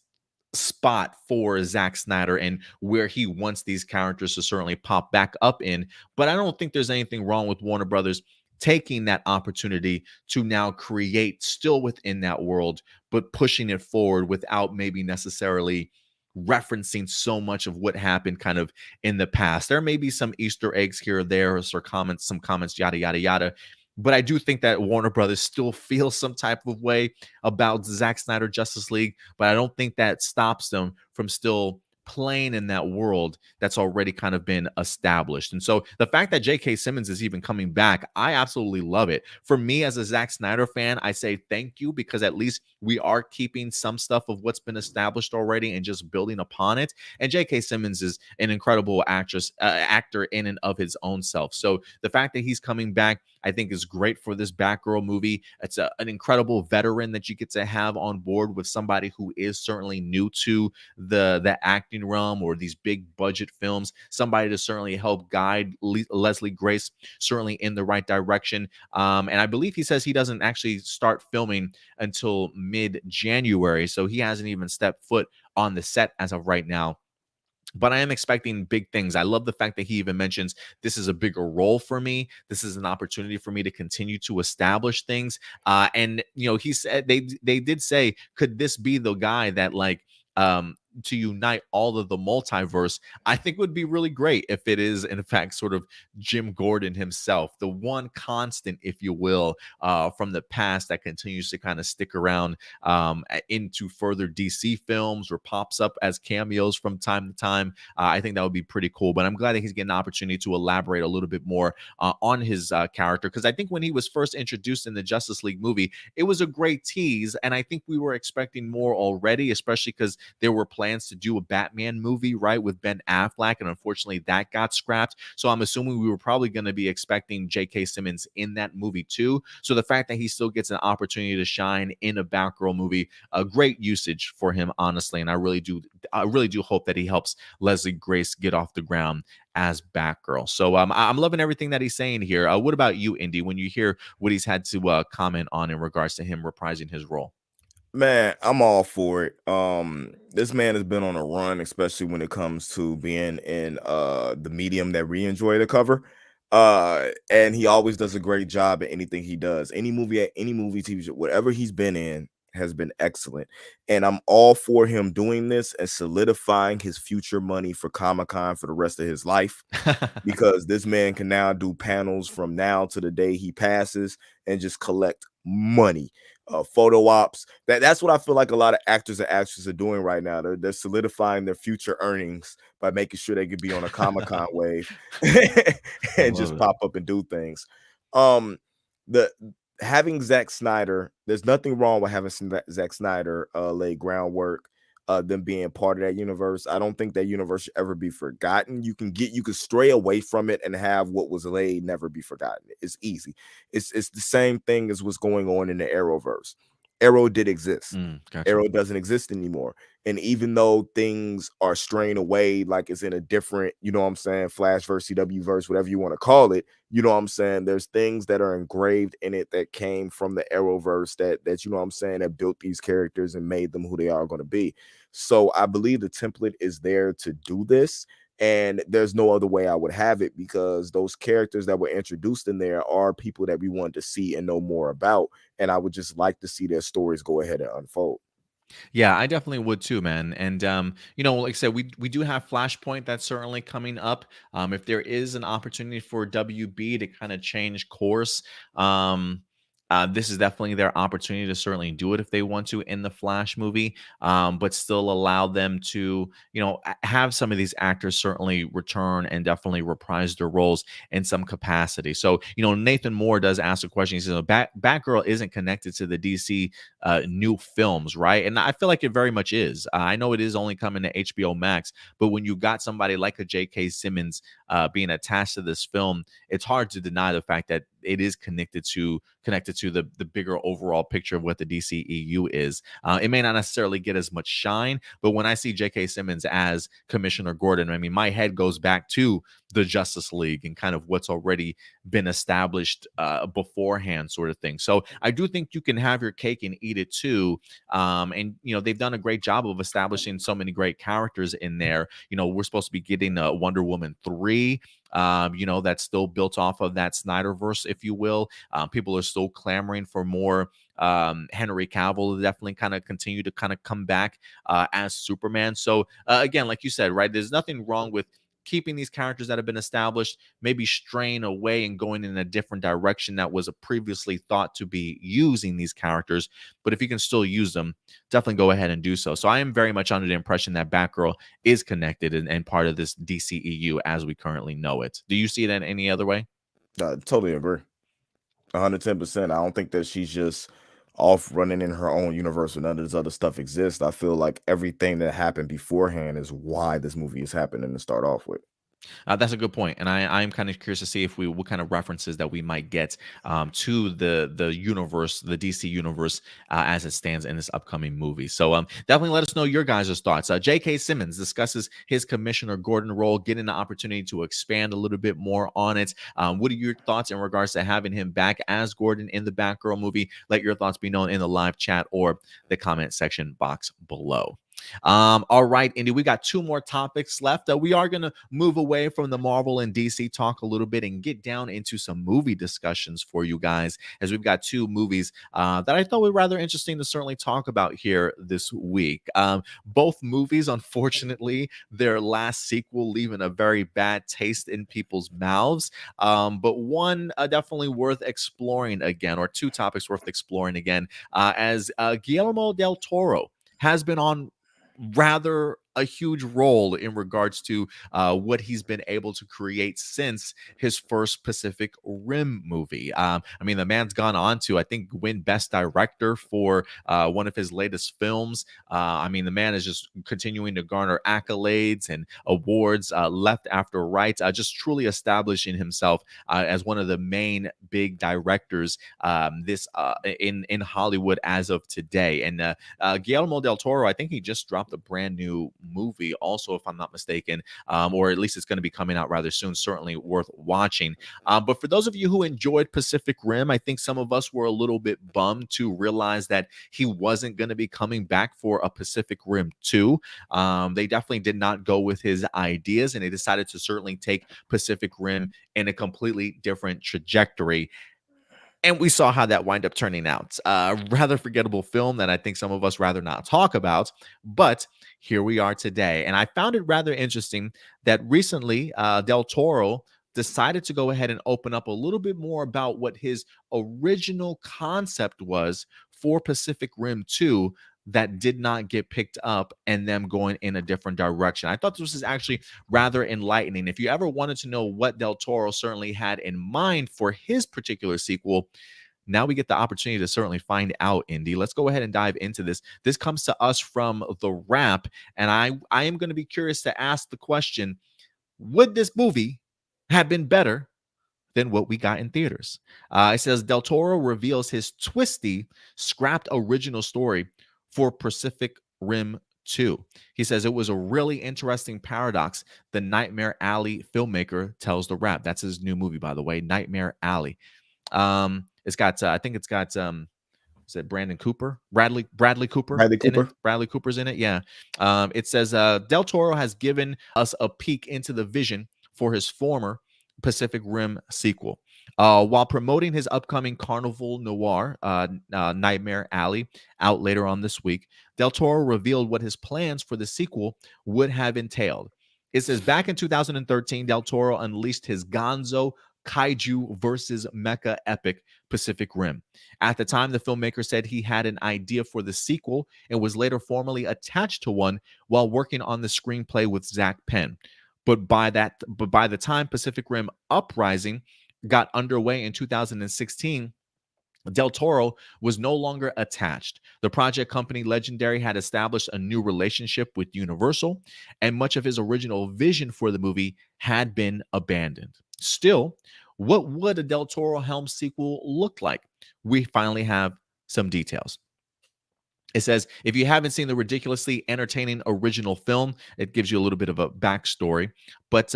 spot for Zack Snyder and where he wants these characters to certainly pop back up in. But I don't think there's anything wrong with Warner Brothers taking that opportunity to now create still within that world, but pushing it forward without maybe necessarily referencing so much of what happened kind of in the past. There may be some Easter eggs here or there, or some comments, yada, yada, yada. But I do think that Warner Brothers still feels some type of way about Zack Snyder Justice League, but I don't think that stops them from still playing in that world that's already kind of been established. And so the fact that J.K. Simmons is even coming back, I absolutely love it. For me as a Zack Snyder fan, I say thank you, because at least we are keeping some stuff of what's been established already and just building upon it. And J.K. Simmons is an incredible actor in and of his own self. So the fact that he's coming back, I think, is great for this Batgirl movie. It's an incredible veteran that you get to have on board with somebody who is certainly new to the acting realm or these big budget films. Somebody to certainly help guide Leslie Grace certainly in the right direction. And I believe he says he doesn't actually start filming until mid-January, so he hasn't even stepped foot on the set as of right now. But I am expecting big things. I love the fact that he even mentions this is a bigger role for me. This is an opportunity for me to continue to establish things. And he said they did say, could this be the guy that to unite all of the multiverse? I think would be really great if it is in fact sort of Jim Gordon himself, the one constant, if you will, from the past that continues to kind of stick around into further DC films or pops up as cameos from time to time. I think that would be pretty cool. But I'm glad that he's getting an opportunity to elaborate a little bit more on his character, because I think when he was first introduced in the Justice League movie, it was a great tease, and I think we were expecting more already, especially because there were plans to do a Batman movie, right, with Ben Affleck, and unfortunately that got scrapped. So I'm assuming we were probably going to be expecting J.K. Simmons in that movie too. So the fact that he still gets an opportunity to shine in a Batgirl movie, a great usage for him, honestly. And I really do hope that he helps Leslie Grace get off the ground as Batgirl. So I'm loving everything that he's saying here. What about you, Indy, when you hear what he's had to comment on in regards to him reprising his role? Man, I'm all for it. This man has been on a run, especially when it comes to being in the medium that we enjoy to cover. And he always does a great job at anything he does. Any movie, TV show, whatever he's been in has been excellent. And I'm all for him doing this and solidifying his future money for Comic-Con for the rest of his life, because this man can now do panels from now to the day he passes and just collect money. Photo ops. That's what I feel like a lot of actors and actresses are doing right now. They're solidifying their future earnings by making sure they could be on a Comic-Con wave I and love just it. pop up and do things. The Having Zack Snyder, there's nothing wrong with having Zack Snyder lay groundwork, them being part of that universe. I don't think that universe should ever be forgotten. You can stray away from it and have what was laid never be forgotten. It's easy. It's the same thing as what's going on in the Arrowverse. Arrow did exist. Gotcha. Arrow doesn't exist anymore. And even though things are straying away, like it's in a different, you know what I'm saying, Flash verse, CW verse, whatever you want to call it, you know what I'm saying, there's things that are engraved in it that came from the Arrowverse that you know what I'm saying, that built these characters and made them who they are going to be. So I believe the template is there to do this. And there's no other way I would have it, because those characters that were introduced in there are people that we want to see and know more about. And I would just like to see their stories go ahead and unfold. Yeah, I definitely would too, man. And like I said, we do have Flashpoint that's certainly coming up. If there is an opportunity for WB to kind of change course, this is definitely their opportunity to certainly do it if they want to in the Flash movie, but still allow them to, have some of these actors certainly return and definitely reprise their roles in some capacity. So, Nathan Moore does ask a question. He says, Batgirl isn't connected to the DC new films, right? And I feel like it very much is. I know it is only coming to HBO Max, but when you got somebody like a J.K. Simmons being attached to this film, it's hard to deny the fact that it is connected to the bigger overall picture of what the DCEU is. It may not necessarily get as much shine, but when I see J.K. Simmons as Commissioner Gordon, I mean, my head goes back to the Justice League and kind of what's already been established beforehand, sort of thing. So I do think you can have your cake and eat it too. And they've done a great job of establishing so many great characters in there. We're supposed to be getting Wonder Woman 3. That's still built off of that Snyderverse, if you will. People are still clamoring for more Henry Cavill to definitely kind of continue to kind of come back as Superman. So again, like you said, right, there's nothing wrong with keeping these characters that have been established, maybe straying away and going in a different direction that was previously thought to be using these characters. But if you can still use them, definitely go ahead and do so. So I am very much under the impression that Batgirl is connected and part of this DCEU as we currently know it. Do you see it in any other way? I totally agree. 110%. I don't think that she's just off running in her own universe when none of this other stuff exists. I feel like everything that happened beforehand is why this movie is happening to start off with. That's a good point, and I'm kind of curious to see if what kind of references that we might get to the universe, the DC universe, as it stands in this upcoming movie. So definitely let us know your guys' thoughts. J.K. Simmons discusses his Commissioner Gordon role, getting the opportunity to expand a little bit more on it. What are your thoughts in regards to having him back as Gordon in the Batgirl movie? Let your thoughts be known in the live chat or the comment section box below. All right, Indy, we got 2 more topics left. We are going to move away from the Marvel and DC talk a little bit and get down into some movie discussions for you guys, as we've got 2 movies that I thought were rather interesting to certainly talk about here this week. Both movies, unfortunately, their last sequel leaving a very bad taste in people's mouths, but one definitely worth exploring again, or 2 topics worth exploring again, as Guillermo del Toro has been on rather a huge role in regards to what he's been able to create since his first Pacific Rim movie. I mean, the man's gone on to, I think, win Best Director for one of his latest films. I mean, the man is just continuing to garner accolades and awards left after right, just truly establishing himself as one of the main big directors in Hollywood as of today. And Guillermo del Toro, I think he just dropped a brand new movie also, if I'm not mistaken, or at least it's going to be coming out rather soon. Certainly worth watching. But for those of you who enjoyed Pacific Rim, I think some of us were a little bit bummed to realize that he wasn't going to be coming back for a Pacific Rim 2. They definitely did not go with his ideas, and they decided to certainly take Pacific Rim in a completely different trajectory. And we saw how that wind up turning out. Rather forgettable film that I think some of us rather not talk about, but here we are today. And I found it rather interesting that recently Del Toro decided to go ahead and open up a little bit more about what his original concept was for Pacific Rim 2 that did not get picked up, and them going in a different direction. I thought this was actually rather enlightening. If you ever wanted to know what Del Toro certainly had in mind for his particular sequel, now we get the opportunity to certainly find out, Indy. Let's go ahead and dive into this. This comes to us from The Wrap, and I am going to be curious to ask the question, would this movie have been better than what we got in theaters? It says Del Toro reveals his twisty, scrapped original story for Pacific Rim 2. He says it was a really interesting paradox. The Nightmare Alley filmmaker tells The Wrap. That's his new movie, by the way, Nightmare Alley. It's got, I think it's got, is it Brandon Cooper? Bradley Cooper? Bradley Cooper. Bradley Cooper's in it. Yeah. It says Del Toro has given us a peek into the vision for his former Pacific Rim sequel. While promoting his upcoming Carnival Noir, Nightmare Alley, out later on this week, Del Toro revealed what his plans for the sequel would have entailed. It says, back in 2013, Del Toro unleashed his Gonzo Kaiju versus Mecha epic Pacific Rim. At the time, the filmmaker said he had an idea for the sequel and was later formally attached to one while working on the screenplay with Zach Penn. But by the time Pacific Rim Uprising got underway in 2016, Del Toro was no longer attached. The project company Legendary had established a new relationship with Universal, and much of his original vision for the movie had been abandoned. Still, what would a Del Toro helm sequel look like? We finally have some details. It says, if you haven't seen the ridiculously entertaining original film, it gives you a little bit of a backstory. But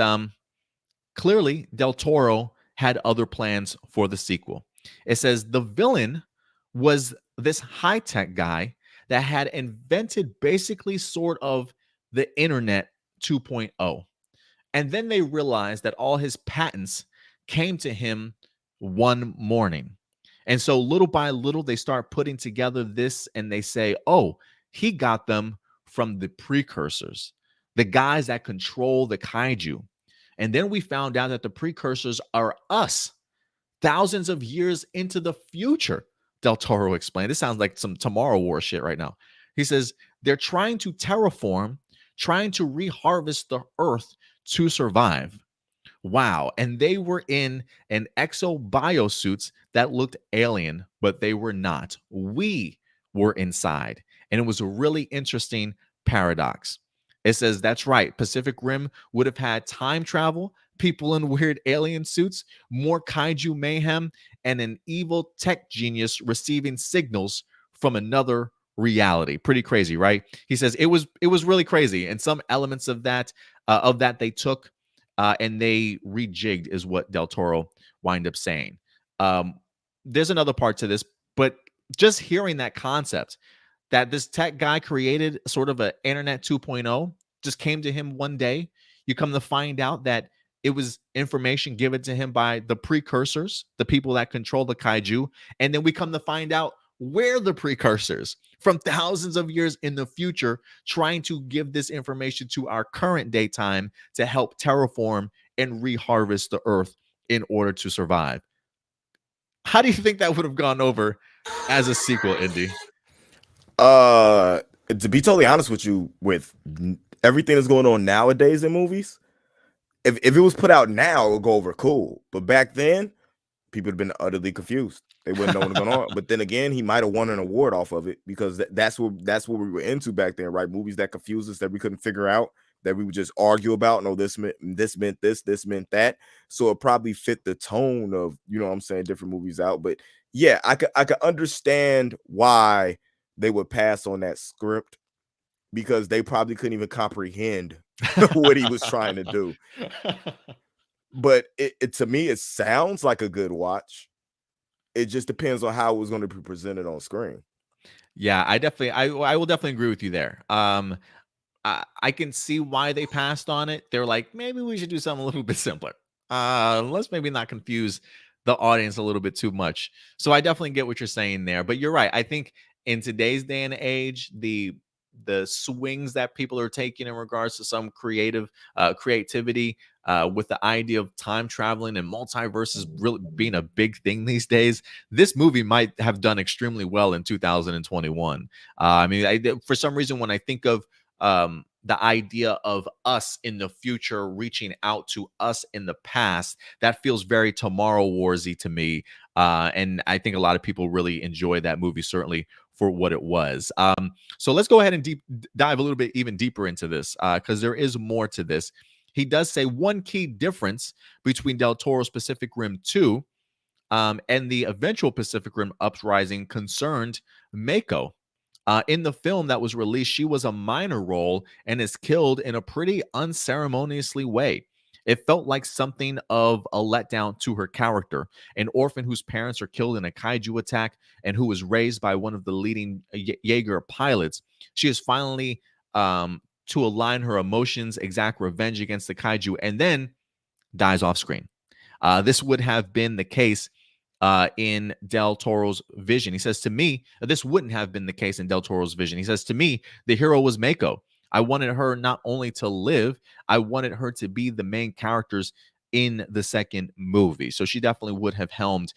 clearly, Del Toro had other plans for the sequel. It says the villain was this high-tech guy that had invented basically sort of the internet 2.0. And then they realized that all his patents came to him one morning. And so little by little, they start putting together this, and they say, oh, he got them from the precursors, the guys that control the kaiju. And then we found out that the precursors are us, thousands of years into the future. Del Toro explained. This sounds like some Tomorrow War shit right now. He says they're trying to terraform, trying to reharvest the earth to survive. Wow. And they were in an exobiosuits that looked alien, but they were not. We were inside. And it was a really interesting paradox. It says, that's right. Pacific Rim would have had time travel, people in weird alien suits, more kaiju mayhem, and an evil tech genius receiving signals from another reality. Pretty crazy, right? He says it was really crazy. And some elements of that they took and they rejigged, is what Del Toro wind up saying. Um, there's another part to this, but just hearing that concept that this tech guy created sort of an internet 2.0 just came to him one day. You come to find out that it was information given to him by the precursors, the people that control the kaiju. And then we come to find out we're the precursors from thousands of years in the future, trying to give this information to our current daytime to help terraform and reharvest the earth in order to survive. How do you think that would have gone over as a sequel, Indy? To be totally honest with you, with everything that's going on nowadays in movies, if it was put out now, it would go over cool. But back then, people would have been utterly confused. They wouldn't know what's going on. But then again, he might have won an award off of it, because that's what we were into back then, right? Movies that confused us, that we couldn't figure out, that we would just argue about. No, this meant this, this meant that. So it probably fit the tone of, you know what I'm saying, different movies out. But yeah, I could understand why they would pass on that script, because they probably couldn't even comprehend what he was trying to do. But it to me, it sounds like a good watch. It just depends on how it was going to be presented on screen. Yeah, I will definitely agree with you there. I can see why they passed on it. They're like, maybe we should do something a little bit simpler. Let's maybe not confuse the audience a little bit too much. So I definitely get what you're saying there. But you're right. I think in today's day and age, the swings that people are taking in regards to some creativity with the idea of time traveling and multiverses really being a big thing these days, this movie might have done extremely well in 2021. I mean, for some reason, when I think of the idea of us in the future reaching out to us in the past, that feels very Tomorrow Warsy to me. And I think a lot of people really enjoyed that movie, certainly for what it was. So let's go ahead and dive a little bit even deeper into this, because there is more to this. He does say one key difference between Del Toro's Pacific Rim 2 and the eventual Pacific Rim Uprising concerned Mako. In the film that was released, she was a minor role and is killed in a pretty unceremoniously way. It felt like something of a letdown to her character, an orphan whose parents are killed in a kaiju attack and who was raised by one of the leading Jaeger pilots. She is finally to align her emotions, exact revenge against the kaiju, and then dies off screen. This would have been the case in Del Toro's vision. He says to me, this wouldn't have been the case in Del Toro's vision. He says to me, the hero was Mako. I wanted her not only to live, I wanted her to be the main characters in the second movie. So she definitely would have helmed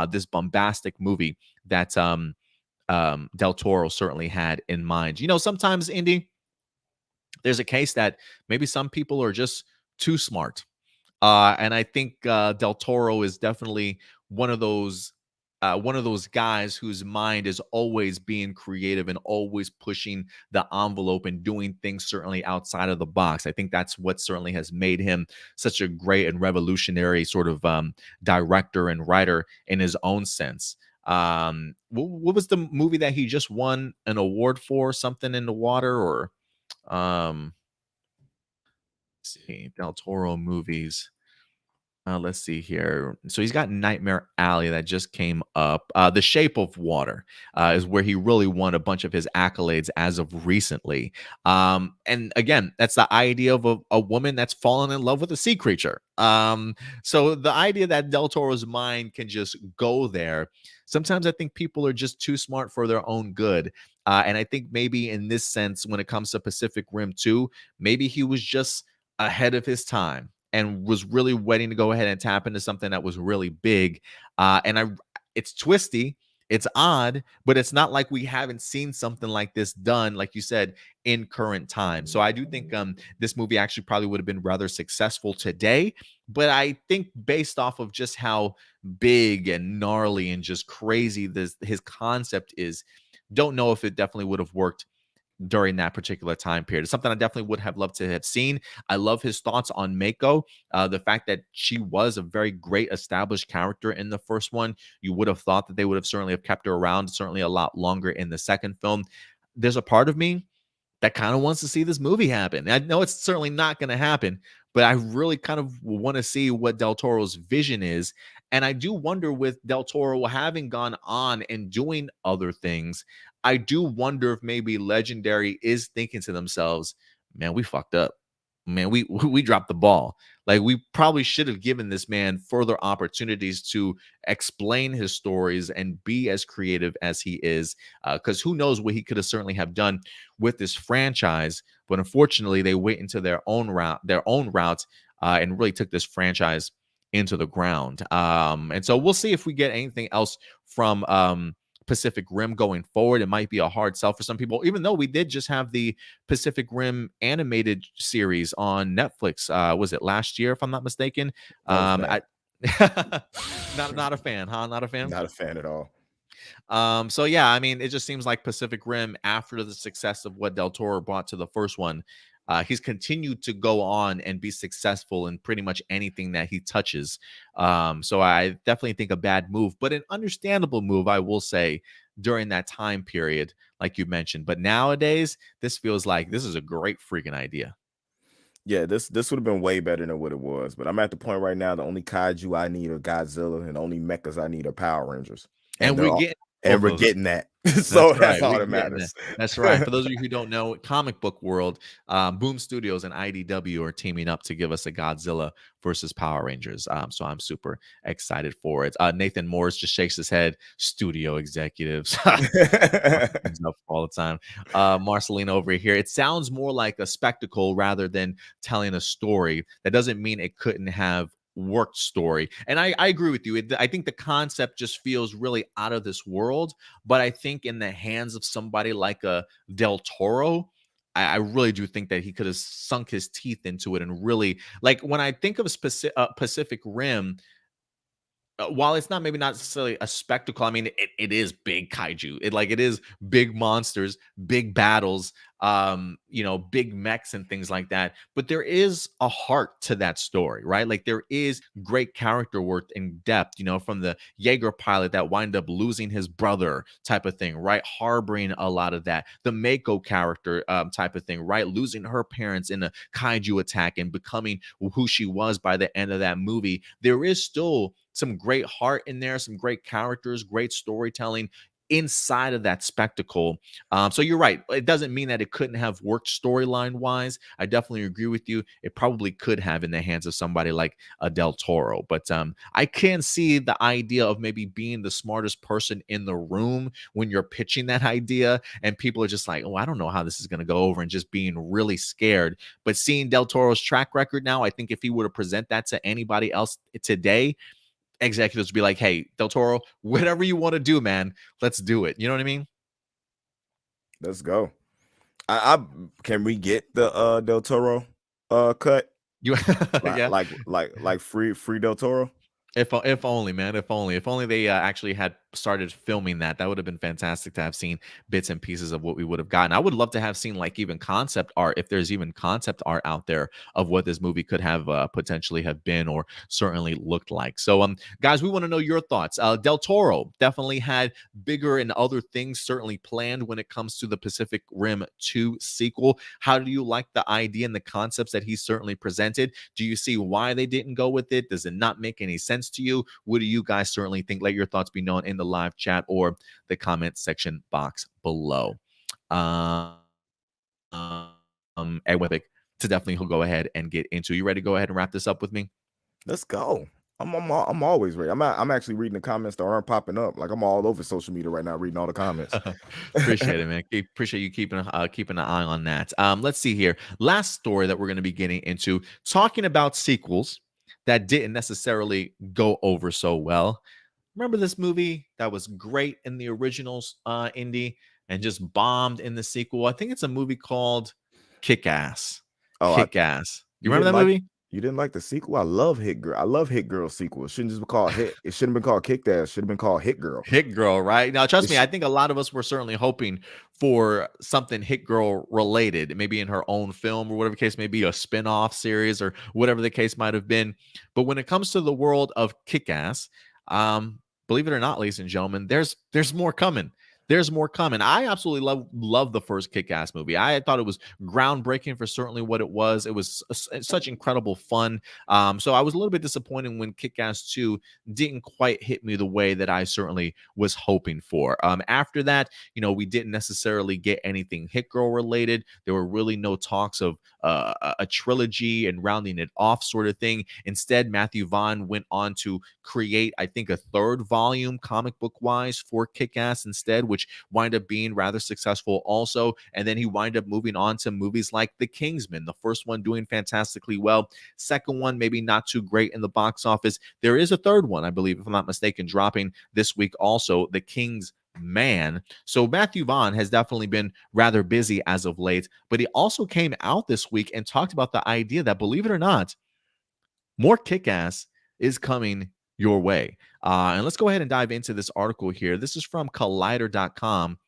this bombastic movie that Del Toro certainly had in mind. You know, sometimes, Indy, there's a case that maybe some people are just too smart. And I think Del Toro is definitely one of those guys whose mind is always being creative and always pushing the envelope and doing things certainly outside of the box. I think that's what certainly has made him such a great and revolutionary sort of director and writer in his own sense. What was the movie that he just won an award for? Something in the Water, or let's see, Del Toro movies. Let's see here. So he's got Nightmare Alley that just came up. The Shape of Water is where he really won a bunch of his accolades as of recently. And again, that's the idea of a woman that's fallen in love with a sea creature. So the idea that Del Toro's mind can just go there, sometimes I think people are just too smart for their own good. And I think maybe in this sense, when it comes to Pacific Rim 2, maybe he was just ahead of his time. and was really waiting to go ahead and tap into something that was really big. It's twisty, it's odd, but it's not like we haven't seen something like this done, like you said, in current time. So I do think this movie actually probably would have been rather successful today. But I think based off of just how big and gnarly and just crazy his concept is, don't know if it definitely would have worked during that particular time period. It's something I definitely would have loved to have seen. I love his thoughts on Mako. The fact that she was a very great established character in the first one. You would have thought that they would have certainly have kept her around certainly a lot longer in the second film. There's a part of me that kind of wants to see this movie happen. I know it's certainly not going to happen, but I really kind of want to see what Del Toro's vision is. And I do wonder, with Del Toro having gone on and doing other things, I do wonder if maybe Legendary is thinking to themselves, man, we fucked up. Man, we dropped the ball. Like, we probably should have given this man further opportunities to explain his stories and be as creative as he is. Because who knows what he could have certainly have done with this franchise. But unfortunately, they went into their own route, and really took this franchise into the ground. And so we'll see if we get anything else from Pacific Rim going forward. It might be a hard sell for some people, even though we did just have the Pacific Rim animated series on Netflix. Was it last year, if I'm not mistaken? Not a fan, huh? Not a fan. Not a fan at all. So yeah, I mean, it just seems like Pacific Rim, after the success of what Del Toro brought to the first one, he's continued to go on and be successful in pretty much anything that he touches. So I definitely think a bad move, but an understandable move, I will say, during that time period, like you mentioned. But nowadays, this feels like this is a great freaking idea. Yeah, this would have been way better than what it was. But I'm at the point right now, the only kaiju I need are Godzilla, and the only mechas I need are Power Rangers. And they're we're all, getting and both we're of them. getting that. So that's right. all We that getting that. matters. That's right. For those of you who don't know, comic book world, Boom Studios and IDW are teaming up to give us a Godzilla versus Power Rangers. So I'm super excited for it. Nathan Morris just shakes his head. Studio executives things up all the time. Marcelina over here. It sounds more like a spectacle rather than telling a story. That doesn't mean it couldn't have worked story. And I agree with you. I think the concept just feels really out of this world. But I think in the hands of somebody like a Del Toro, I really do think that he could have sunk his teeth into it and really, like, when I think of Pacific Rim, while it's not maybe not necessarily a spectacle, I mean, it is big kaiju. It is big monsters, big battles, big mechs and things like that. But there is a heart to that story, right? Like, there is great character work and depth, from the Jaeger pilot that wind up losing his brother type of thing, right? Harboring a lot of that. The Mako character type of thing, right? Losing her parents in a kaiju attack and becoming who she was by the end of that movie. There is still some great heart in there, some great characters, great storytelling inside of that spectacle. So you're right. It doesn't mean that it couldn't have worked storyline wise. I definitely agree with you. It probably could have in the hands of somebody like a Del Toro. But I can see the idea of maybe being the smartest person in the room when you're pitching that idea, and people are just like, oh, I don't know how this is going to go over, and just being really scared. But seeing Del Toro's track record now, I think if he were to present that to anybody else today, executives would be like, hey, Del Toro, whatever you want to do, man, let's do it. You know what I mean? Let's go. I can we get the Del Toro cut? You yeah. Like free Del Toro? If only, man. If only they actually had started filming that. That would have been fantastic to have seen bits and pieces of what we would have gotten. I would love to have seen, like, even concept art, if there's even concept art out there of what this movie could have potentially have been, or certainly looked like. So guys, we want to know your thoughts. Del Toro definitely had bigger and other things certainly planned when it comes to the Pacific Rim 2 sequel. How do you like the idea and the concepts that he certainly presented? Do you see why they didn't go with it? Does it not make any sense to you? What do you guys certainly think? Let your thoughts be known in the live chat or the comment section box below. And with it, to definitely go ahead and get into. You ready to go ahead and wrap this up with me? Let's go. I'm always ready. I'm actually reading the comments that aren't popping up. Like I'm all over social media right now, reading all the comments. Appreciate it, man. Appreciate you keeping an eye on that. Let's see here. Last story that we're going to be getting into, talking about sequels that didn't necessarily go over so well. Remember this movie that was great in the originals, indie, and just bombed in the sequel? I think it's a movie called Kick Ass. Oh, Kick Ass. You you remember didn't that like movie? you didn't like the sequel? I love Hit Girl. I love Hit Girl sequel. It shouldn't just be called Hit. It shouldn't have been called Kick Ass. Should have been called Hit Girl. Hit Girl, right? Now, trust me, It's I think a lot of us were certainly hoping for something Hit Girl related, maybe in her own film or whatever the case may be, a spin-off series or whatever the case might have been. But when it comes to the world of Kick-Ass, believe it or not, ladies and gentlemen, there's more coming. There's more coming. I absolutely love the first Kick-Ass movie. I thought it was groundbreaking for certainly what it was. It was such incredible fun. So I was a little bit disappointed when Kick-Ass 2 didn't quite hit me the way that I certainly was hoping for. After that, we didn't necessarily get anything Hit Girl related. There were really no talks of a trilogy and rounding it off sort of thing. Instead, Matthew Vaughn went on to create, I think, a third volume comic book wise for Kick-Ass instead, which wind up being rather successful also. And then he wind up moving on to movies like The Kingsman, the first one doing fantastically well, second one maybe not too great in the box office. There is a third one, I believe, if I'm not mistaken, dropping this week also, The King's Man. So Matthew Vaughn has definitely been rather busy as of late, but he also came out this week and talked about the idea that, believe it or not, more Kick-Ass is coming your way. And let's go ahead and dive into this article here. This is from Collider.com.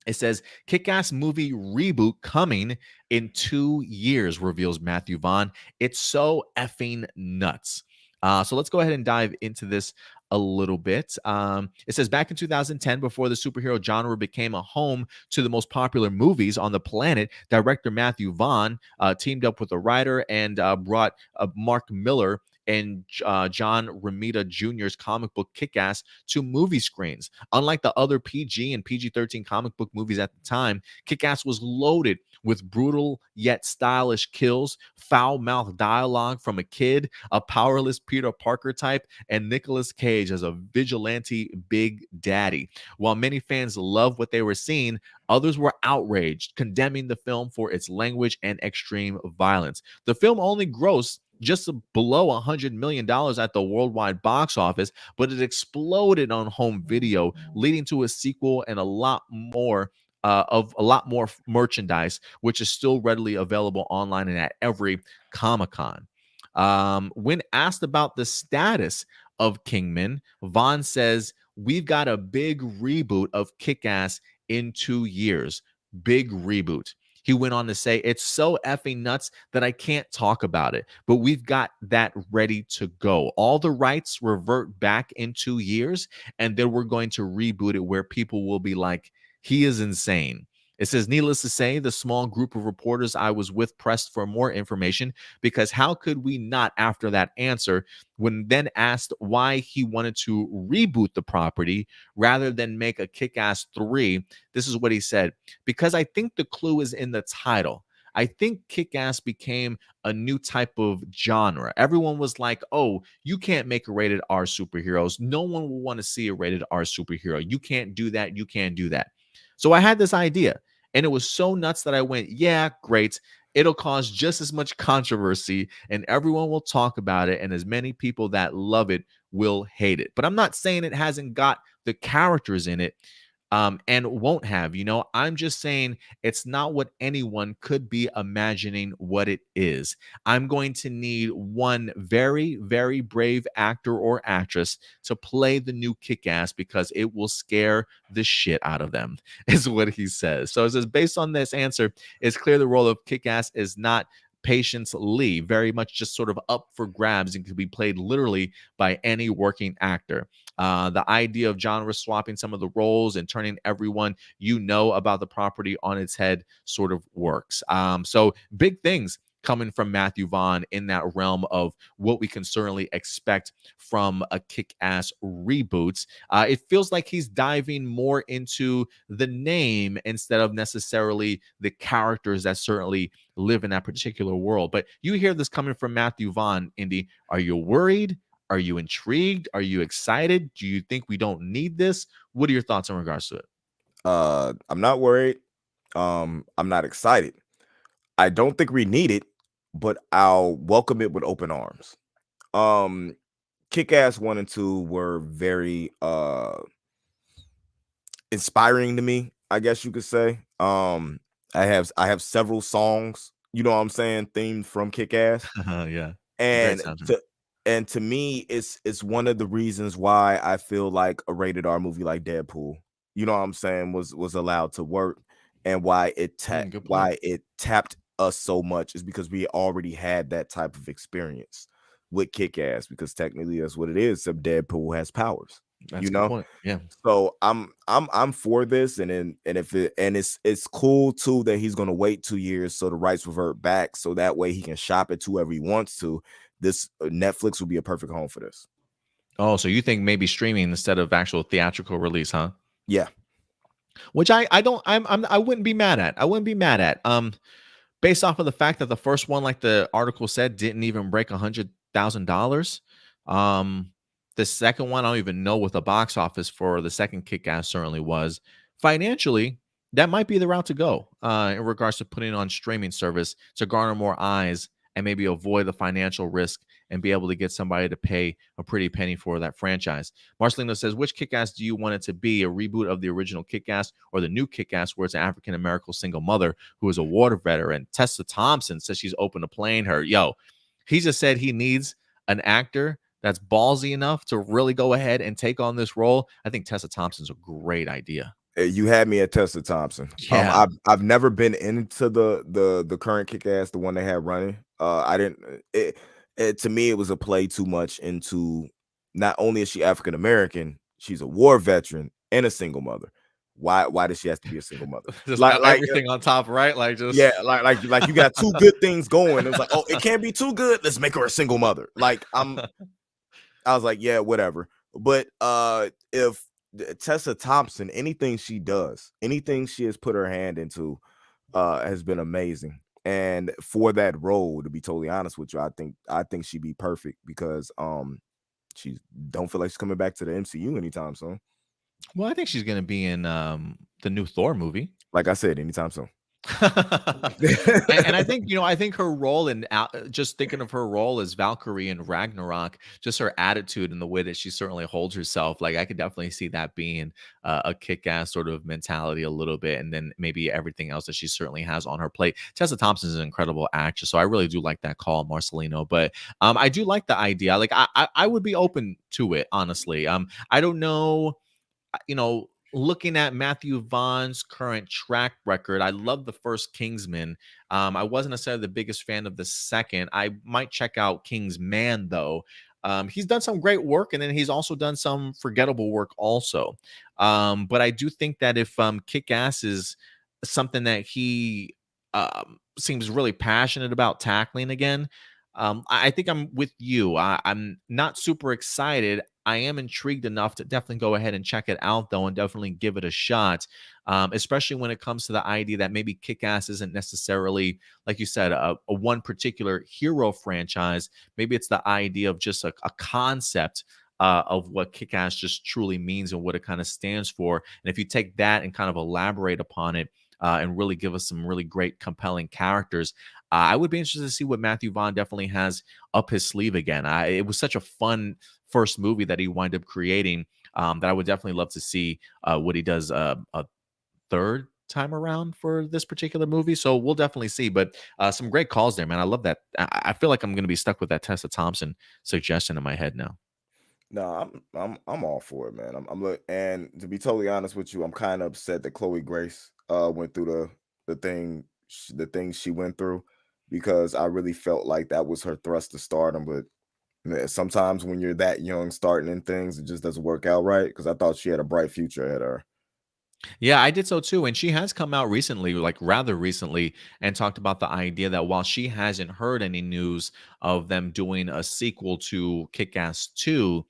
It says, Kick-Ass movie reboot coming in 2 years, reveals Matthew Vaughn. It's so effing nuts. So let's go ahead and dive into this a little bit. It says, back in 2010, before the superhero genre became a home to the most popular movies on the planet, director Matthew Vaughn teamed up with a writer and brought Mark Miller and John Romita Jr.'s comic book Kick-Ass to movie screens. Unlike the other PG and PG-13 comic book movies at the time, Kick-Ass was loaded with brutal yet stylish kills, foul-mouthed dialogue from a kid, a powerless Peter Parker type, and Nicolas Cage as a vigilante big daddy. While many fans loved what they were seeing, others were outraged, condemning the film for its language and extreme violence. The film only grossed just below $100 million at the worldwide box office, but it exploded on home video, leading to a sequel and a lot more merchandise, which is still readily available online and at every Comic-Con. When asked about the status of Kingman, Vaughn says, "We've got a big reboot of Kick-Ass in 2 years. Big reboot." He went on to say, "It's so effing nuts that I can't talk about it, but we've got that ready to go. All the rights revert back in 2 years, and then we're going to reboot it where people will be like, he is insane." It says, needless to say, the small group of reporters I was with pressed for more information, because how could we not after that answer? When then asked why he wanted to reboot the property rather than make a Kick-Ass 3, this is what he said: "Because I think the clue is in the title. I think Kick-Ass became a new type of genre. Everyone was like, oh, you can't make a rated R superheroes. No one will want to see a rated R superhero. You can't do that. You can't do that." So I had this idea, and it was so nuts that I went, yeah, great. It'll cause just as much controversy, and everyone will talk about it, and as many people that love it will hate it. But I'm not saying it hasn't got the characters in it, and won't have. I'm just saying it's not what anyone could be imagining what it is. I'm going to need one very, very brave actor or actress to play the new Kick-Ass, because it will scare the shit out of them, is what he says. So it says, based on this answer, it's clear the role of Kick-Ass is not Patience Lee, very much just sort of up for grabs and could be played literally by any working actor. The idea of genre swapping some of the roles and turning everyone about the property on its head sort of works. So big things coming from Matthew Vaughn in that realm of what we can certainly expect from a Kick-Ass reboot. It feels like he's diving more into the name instead of necessarily the characters that certainly live in that particular world. But you hear this coming from Matthew Vaughn, Indy. Are you worried? Are you intrigued? Are you excited? Do you think we don't need this? What are your thoughts in regards to it? I'm not worried. I'm not excited. I don't think we need it, but I'll welcome it with open arms. Um, Kick-Ass 1 and 2 were very inspiring to me, I guess you could say. I have several songs, you know what I'm saying, themed from Kick-Ass. Yeah, great And soundtrack. to me, it's one of the reasons why I feel like a rated R movie like Deadpool, you know what I'm saying, was allowed to work, and Good point. why it tapped us so much is because we already had that type of experience with Kick-Ass, because technically that's what it is, except Deadpool has powers, That's you a good know? point. Yeah. So I'm for this, and if it and it's cool too that he's gonna wait 2 years so the rights revert back, so that way he can shop it to whoever he wants to. This Netflix will be a perfect home for this. Oh, so you think maybe streaming instead of actual theatrical release, huh? Yeah, Which I don't I wouldn't be mad at. I wouldn't be mad at. Based off of the fact that the first one, like the article said, didn't even break $100,000. Um, the second one, I don't even know what the box office for the second Kick-Ass certainly was. Financially, that might be the route to go in regards to putting it on streaming service to garner more eyes and maybe avoid the financial risk and be able to get somebody to pay a pretty penny for that franchise. Marcelino says, which Kick-Ass do you want it to be? A reboot of the original Kick-Ass or the new Kick-Ass where it's an African-American single mother who is a war veteran? Tessa Thompson says she's open to playing her. Yo, he just said he needs an actor that's ballsy enough to really go ahead and take on this role. I think Tessa Thompson's a great idea. you had me at Tessa Thompson. Yeah. I've never been into the current Kick-Ass, the one they had running. I didn't. It to me, it was a play too much into. Not only is she African American, she's a war veteran and a single mother. Why does she have to be a single mother? Just Like everything on top, right? Like yeah, just like you got two good things going. It was like, oh, it can't be too good. Let's make her a single mother. I was like, yeah, whatever. But if Tessa Thompson, anything she does, anything she has put her hand into, has been amazing. And for that role, to be totally honest with you, I think she'd be perfect because she don't feel like she's coming back to the MCU anytime soon. well, I think she's gonna be in the new Thor movie. Like I said, anytime soon. And I think I think her role in just thinking of her role as Valkyrie in Ragnarok, just her attitude and the way that she certainly holds herself, like I could definitely see that being a kick-ass sort of mentality a little bit, and then maybe everything else that she certainly has on her plate. Tessa Thompson is an incredible actress, so I really do like that call, Marcelino. But I do like the idea. Like I would be open to it, honestly. I don't know, looking at Matthew Vaughn's current track record, I love the first Kingsman. I wasn't necessarily the biggest fan of the second. I might check out Kingsman though. He's done some great work, and then he's also done some forgettable work also. But I do think that if Kick Ass is something that he seems really passionate about tackling again, I think I'm with you. I'm not super excited. I am intrigued enough to definitely go ahead and check it out, though, and definitely give it a shot. Especially when it comes to the idea that maybe Kick-Ass isn't necessarily, like you said, a one particular hero franchise. Maybe it's the idea of just a concept of what Kick-Ass just truly means and what it kind of stands for. And if you take that and kind of elaborate upon it, and really give us some really great, compelling characters, I would be interested to see what Matthew Vaughn definitely has up his sleeve again. It was such a fun first movie that he wound up creating, that I would definitely love to see what he does a third time around for this particular movie. So we'll definitely see. But some great calls there, man. I love that. I feel like I'm going to be stuck with that Tessa Thompson suggestion in my head now. No, I'm all for it, man. I'm look, and to be totally honest with you, I'm kind of upset that Chloe Grace went through the things she went through, because I really felt like that was her thrust to stardom. But sometimes when you're that young starting in things, it just doesn't work out right, because I thought she had a bright future ahead of her. Yeah, I did so too. And she has come out recently, like rather recently, and talked about the idea that while she hasn't heard any news of them doing a sequel to Kick-Ass 2,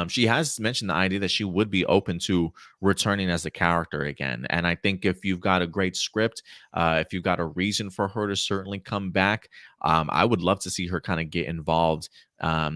she has mentioned the idea that she would be open to returning as a character again. And I think if you've got a great script, if you've got a reason for her to certainly come back, I would love to see her kind of get involved.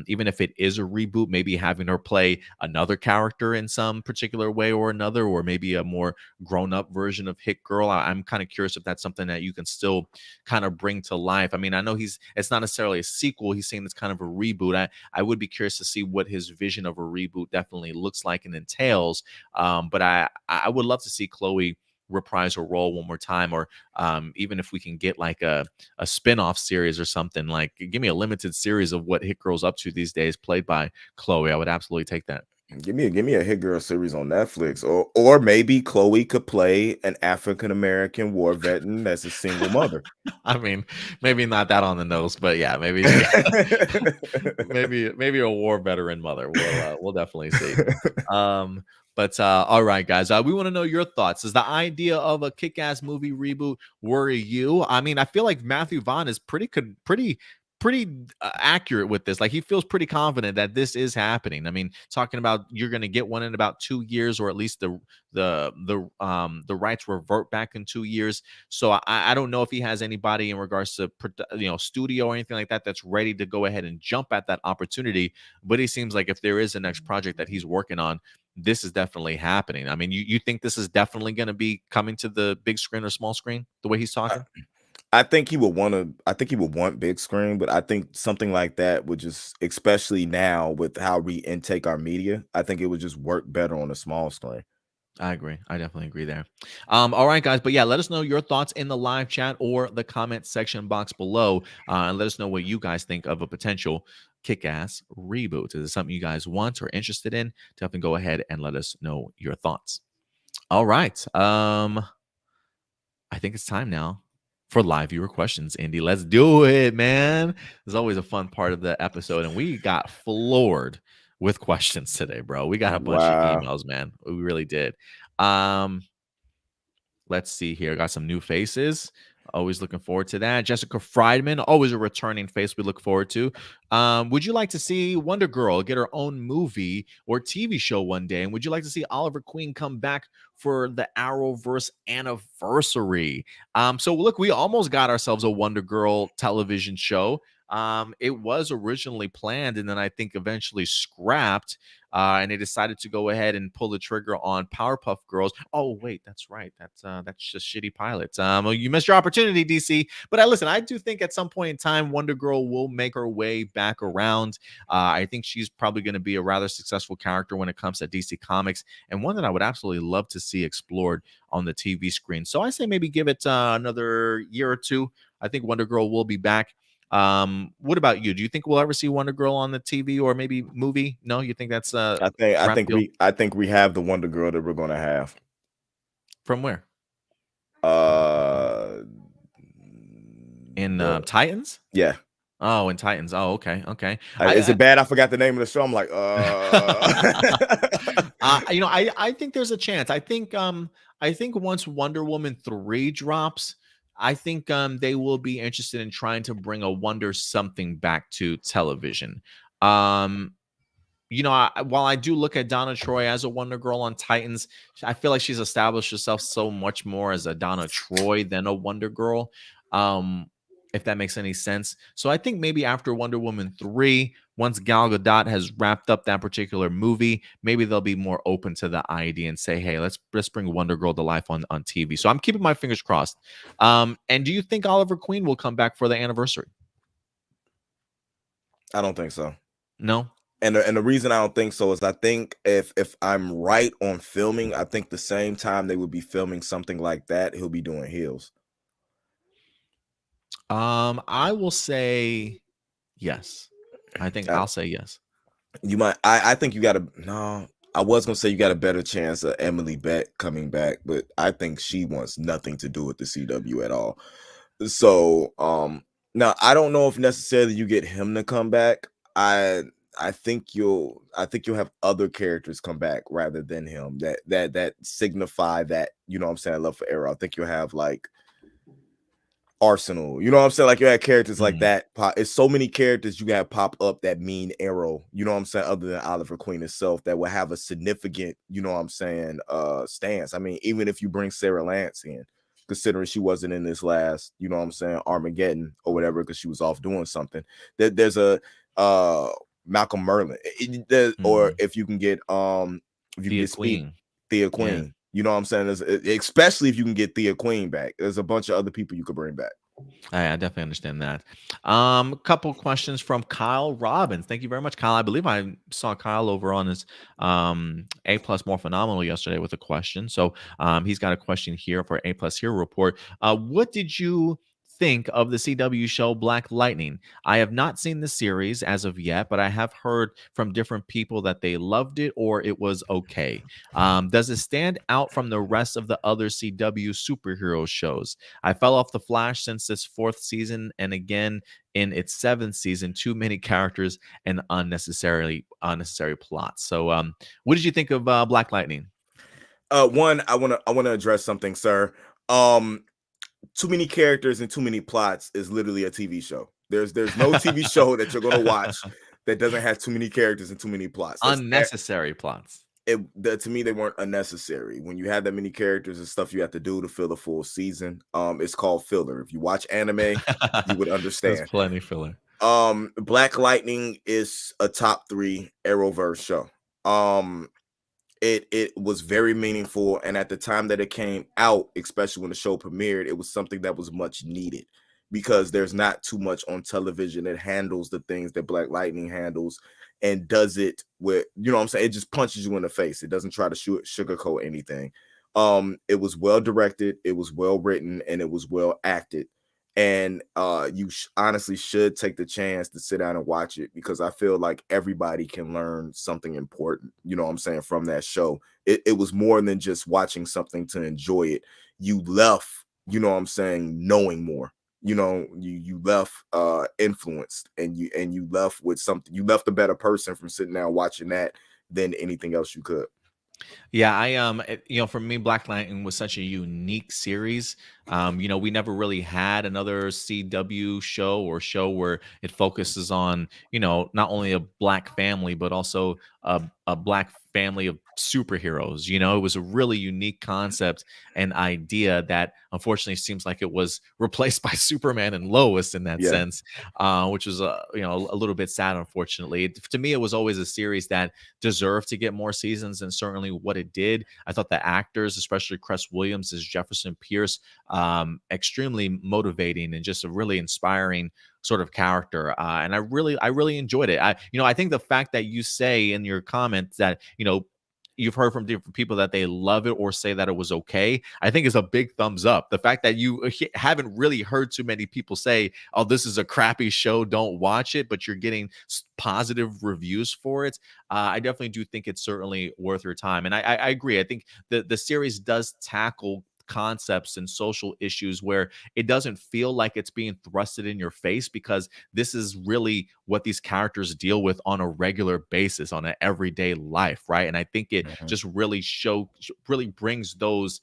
Even if it is a reboot, maybe having her play another character in some particular way or another, or maybe a more grown-up version of Hit Girl. I'm kind of curious if that's something that you can still kind of bring to life. I mean, I know it's not necessarily a sequel. He's saying it's kind of a reboot. I would be curious to see what his vision of a reboot definitely looks like and entails. But I would love to see Chloe reprise her role one more time, or even if we can get like a spin-off series or something. Like, give me a limited series of what Hit Girl's up to these days, played by Chloe. I would absolutely take that. Give me a Hit Girl series on Netflix, or maybe Chloe could play an African American war veteran that's a single mother. I mean, maybe not that on the nose, but yeah, maybe maybe a war veteran mother. We'll definitely see. But all right, guys, we want to know your thoughts. Does the idea of a Kick-Ass movie reboot worry you? I mean, I feel like Matthew Vaughn is pretty accurate with this. Like, he feels pretty confident that this is happening. I mean, talking about you're going to get one in about 2 years, or at least the rights revert back in 2 years. So I don't know if he has anybody in regards to studio or anything like that that's ready to go ahead and jump at that opportunity. But he seems like if there is a next project that he's working on, this is definitely happening. I mean, you think this is definitely going to be coming to the big screen or small screen the way he's talking? I think he would want to. I think he would want big screen, but I think something like that would just, especially now with how we intake our media, I think it would just work better on a small screen. I agree. I definitely agree there. All right, guys. But yeah, let us know your thoughts in the live chat or the comment section box below. And let us know what you guys think of a potential Kick-Ass reboot. Is it something you guys want or interested in? Definitely go ahead and let us know your thoughts. All right. I think it's time now for live viewer questions. Indy, let's do it, man. There's always a fun part of the episode, and we got floored with questions today, bro. We got a bunch of Wow. emails, man. We really did. Let's see here. Got some new faces. Always looking forward to that. Jessica Friedman, always a returning face we look forward to. Would you like to see Wonder Girl get her own movie or TV show one day? And would you like to see Oliver Queen come back for the Arrowverse anniversary? So look, we almost got ourselves a Wonder Girl television show. It was originally planned and then I think eventually scrapped. And they decided to go ahead and pull the trigger on Powerpuff Girls. Oh wait, that's right. That's just shitty pilots. You missed your opportunity, DC. But listen, I do think at some point in time, Wonder Girl will make her way back around. I think she's probably going to be a rather successful character when it comes to DC Comics, and one that I would absolutely love to see explored on the TV screen. So I say maybe give it another year or two. I think Wonder Girl will be back. What about you? Do you think we'll ever see Wonder Girl on the TV or maybe movie? No, you think that's I think we have the Wonder Girl that we're gonna have. From where? Uh, in Titans? Yeah. Oh, in Titans. Oh, okay. Is it bad? I forgot the name of the show. I'm like, I think there's a chance. I think once Wonder Woman 3 drops, I think they will be interested in trying to bring a Wonder something back to television. While I do look at Donna Troy as a Wonder Girl on Titans, I feel like she's established herself so much more as a Donna Troy than a Wonder Girl. If that makes any sense. So I think maybe after Wonder Woman 3, once Gal Gadot has wrapped up that particular movie, maybe they'll be more open to the idea and say, hey, let's bring Wonder Girl to life on TV. So I'm keeping my fingers crossed. And do you think Oliver Queen will come back for the anniversary? I don't think so. No? And the reason I don't think so is I think if I'm right on filming, I think the same time they would be filming something like that, he'll be doing Heels. I will say yes. I think I'll say yes. You might. I think you got to. No, I was gonna say you got a better chance of Emily Beck coming back, but I think she wants nothing to do with the CW at all. So, now I don't know if necessarily you get him to come back. I think you'll have other characters come back rather than him that signify that, you know what I'm saying, love for Arrow. I think you'll have like arsenal. You know what I'm saying? Like you had characters like Mm, that. It's so many characters you got pop up that mean Arrow. You know what I'm saying? Other than Oliver Queen itself, that will have a significant, you know what I'm saying, stance. I mean, even if you bring Sarah Lance in, considering she wasn't in this last, you know what I'm saying, Armageddon or whatever, because she was off doing something. There's a Malcolm Merlin, or mm. if you can get if you can Thea get Speed, Queen. Thea Yeah. Queen. You know what I'm saying? Especially if you can get Thea Queen back. There's a bunch of other people you could bring back. I definitely understand that. A couple questions from Kyle Robbins. Thank you very much, Kyle. I believe I saw Kyle over on his A plus more phenomenal yesterday with a question. So he's got a question here for A plus Hero Report. What did you think of the CW show Black Lightning? I have not seen the series as of yet, but I have heard from different people that they loved it or it was okay. Does it stand out from the rest of the other CW superhero shows? I fell off the Flash since its fourth season, and again in its seventh season. Too many characters and unnecessary plots. So, what did you think of Black Lightning? One, I wanna address something, sir. Um, Too many characters and too many plots is literally a TV show. There's no TV show that you're gonna watch that doesn't have too many characters and too many plots. Unnecessary plots. To me they weren't unnecessary. When you have that many characters and stuff you have to do to fill a full season, it's called filler. If you watch anime, you would There's understand. plenty filler. Black Lightning is a top 3 Arrowverse show. Um, it was very meaningful, and at the time that it came out, especially when the show premiered, it was something that was much needed because there's not too much on television that handles the things that Black Lightning handles and does it with, you know what I'm saying, it just punches you in the face. It doesn't try to sugarcoat anything. It was well directed, it was well written, and it was well acted. And you honestly should take the chance to sit down and watch it, because I feel like everybody can learn something important, you know what I'm saying, from that show. It was more than just watching something to enjoy it. You left, you know what I'm saying, knowing more. You know, you left influenced, and you left with something. You left a better person from sitting down watching that than anything else you could. Yeah, for me, Black Lightning was such a unique series. We never really had another CW show where it focuses on, not only a black family, but also a black family of superheroes. It was a really unique concept and idea that unfortunately seems like it was replaced by Superman and Lois in that Yeah. sense, which was a little bit sad, unfortunately. To me, it was always a series that deserved to get more seasons, and certainly what it did. I thought the actors, especially Cress Williams as Jefferson Pierce, extremely motivating and just a really inspiring sort of character. And I really enjoyed it. I think the fact that you say in your comments that, you've heard from different people that they love it or say that it was okay, I think is a big thumbs up. The fact that you haven't really heard too many people say, oh, this is a crappy show, don't watch it, but you're getting positive reviews for it. I definitely do think it's certainly worth your time. And I agree. I think the series does tackle concepts and social issues where it doesn't feel like it's being thrusted in your face, because this is really what these characters deal with on a regular basis, on an everyday life, right? And I think it Mhm. just really brings those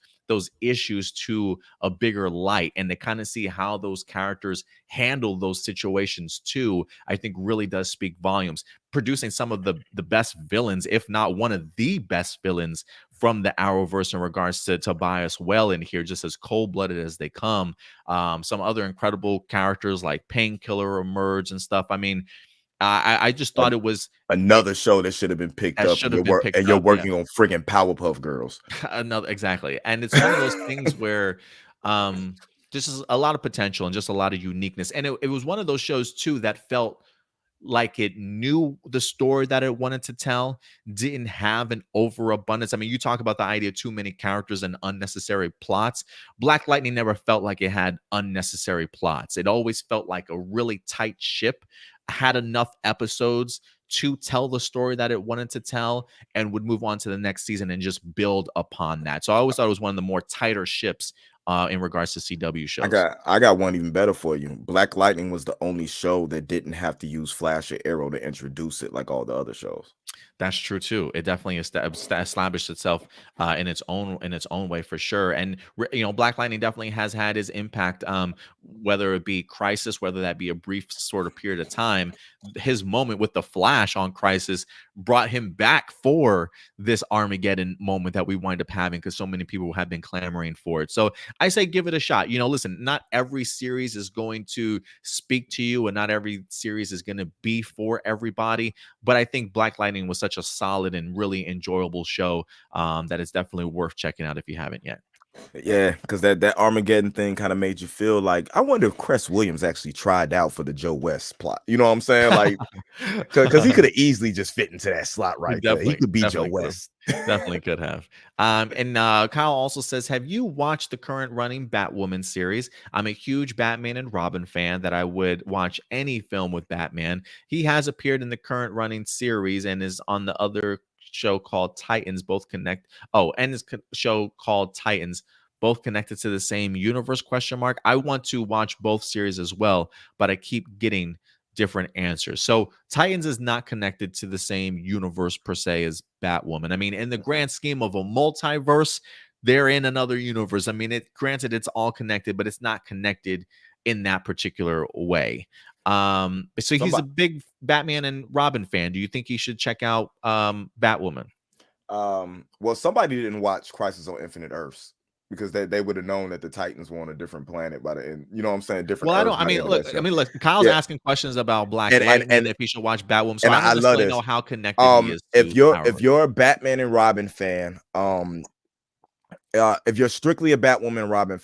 issues to a bigger light, and to kind of see how those characters handle those situations too, I think really does speak volumes, producing some of the best villains, if not one of the best villains from the Arrowverse in regards to Tobias Well in here, just as cold-blooded as they come. Some other incredible characters like Painkiller emerge and stuff. I mean, I just thought Another show that should have been picked that up, should and have been picked you're up. Yeah. working on friggin' Powerpuff Girls. Another, exactly. And it's one of those things where just is a lot of potential and just a lot of uniqueness. And it was one of those shows too that felt like it knew the story that it wanted to tell, didn't have an overabundance. I mean, you talk about the idea of too many characters and unnecessary plots. Black Lightning never felt like it had unnecessary plots. It always felt like a really tight ship, had enough episodes to tell the story that it wanted to tell, and would move on to the next season and just build upon that. So I always thought it was one of the more tighter ships in regards to CW I shows. got one even better for you. Black Lightning was the only show that didn't have to use Flash or Arrow to introduce it like all the other shows. That's true too. It definitely established itself in its own way for sure. And Black Lightning definitely has had his impact. Whether it be Crisis, whether that be a brief sort of period of time, his moment with the Flash on Crisis brought him back for this Armageddon moment that we wind up having because so many people have been clamoring for it. So I say give it a shot. Listen, not every series is going to speak to you, and not every series is going to be for everybody. But I think Black Lightning was such a solid and really enjoyable show that it's definitely worth checking out if you haven't yet. Yeah, because that Armageddon thing kind of made you feel like I wonder if Cress Williams actually tried out for the Joe West plot. You know what I'm saying? Like, because he could have easily just fit into that slot He right there. He definitely, could be Joe definitely could have. West. Definitely could have. And Kyle also says, have you watched the current running Batwoman series? I'm a huge Batman and Robin fan that I would watch any film with Batman. He has appeared in the current running series and is on the other show called Titans, both connect. Oh, and his show called Titans, both connected to the same universe, question mark. I want to watch both series as well, but I keep getting different answers. So Titans is not connected to the same universe per se as Batwoman. I mean, in the grand scheme of a multiverse, they're in another universe. I mean, granted it's all connected, but it's not connected in that particular way. So he's a Somebody, big Batman and Robin fan. Do you think he should check out Batwoman? well, somebody didn't watch Crisis on Infinite Earths because they would have known that the Titans were on a different planet by the end. You know what I'm saying? Different Well, I Earth don't. I by the mean, end of that look. I show. mean, look. Kyle's Yeah, asking questions about Black and and Lightning and if he should watch Batwoman. So and I don't I love necessarily this. know how connected he is If to you're Power. if you're a Batman and Robin fan, if you're strictly a Batman and Robin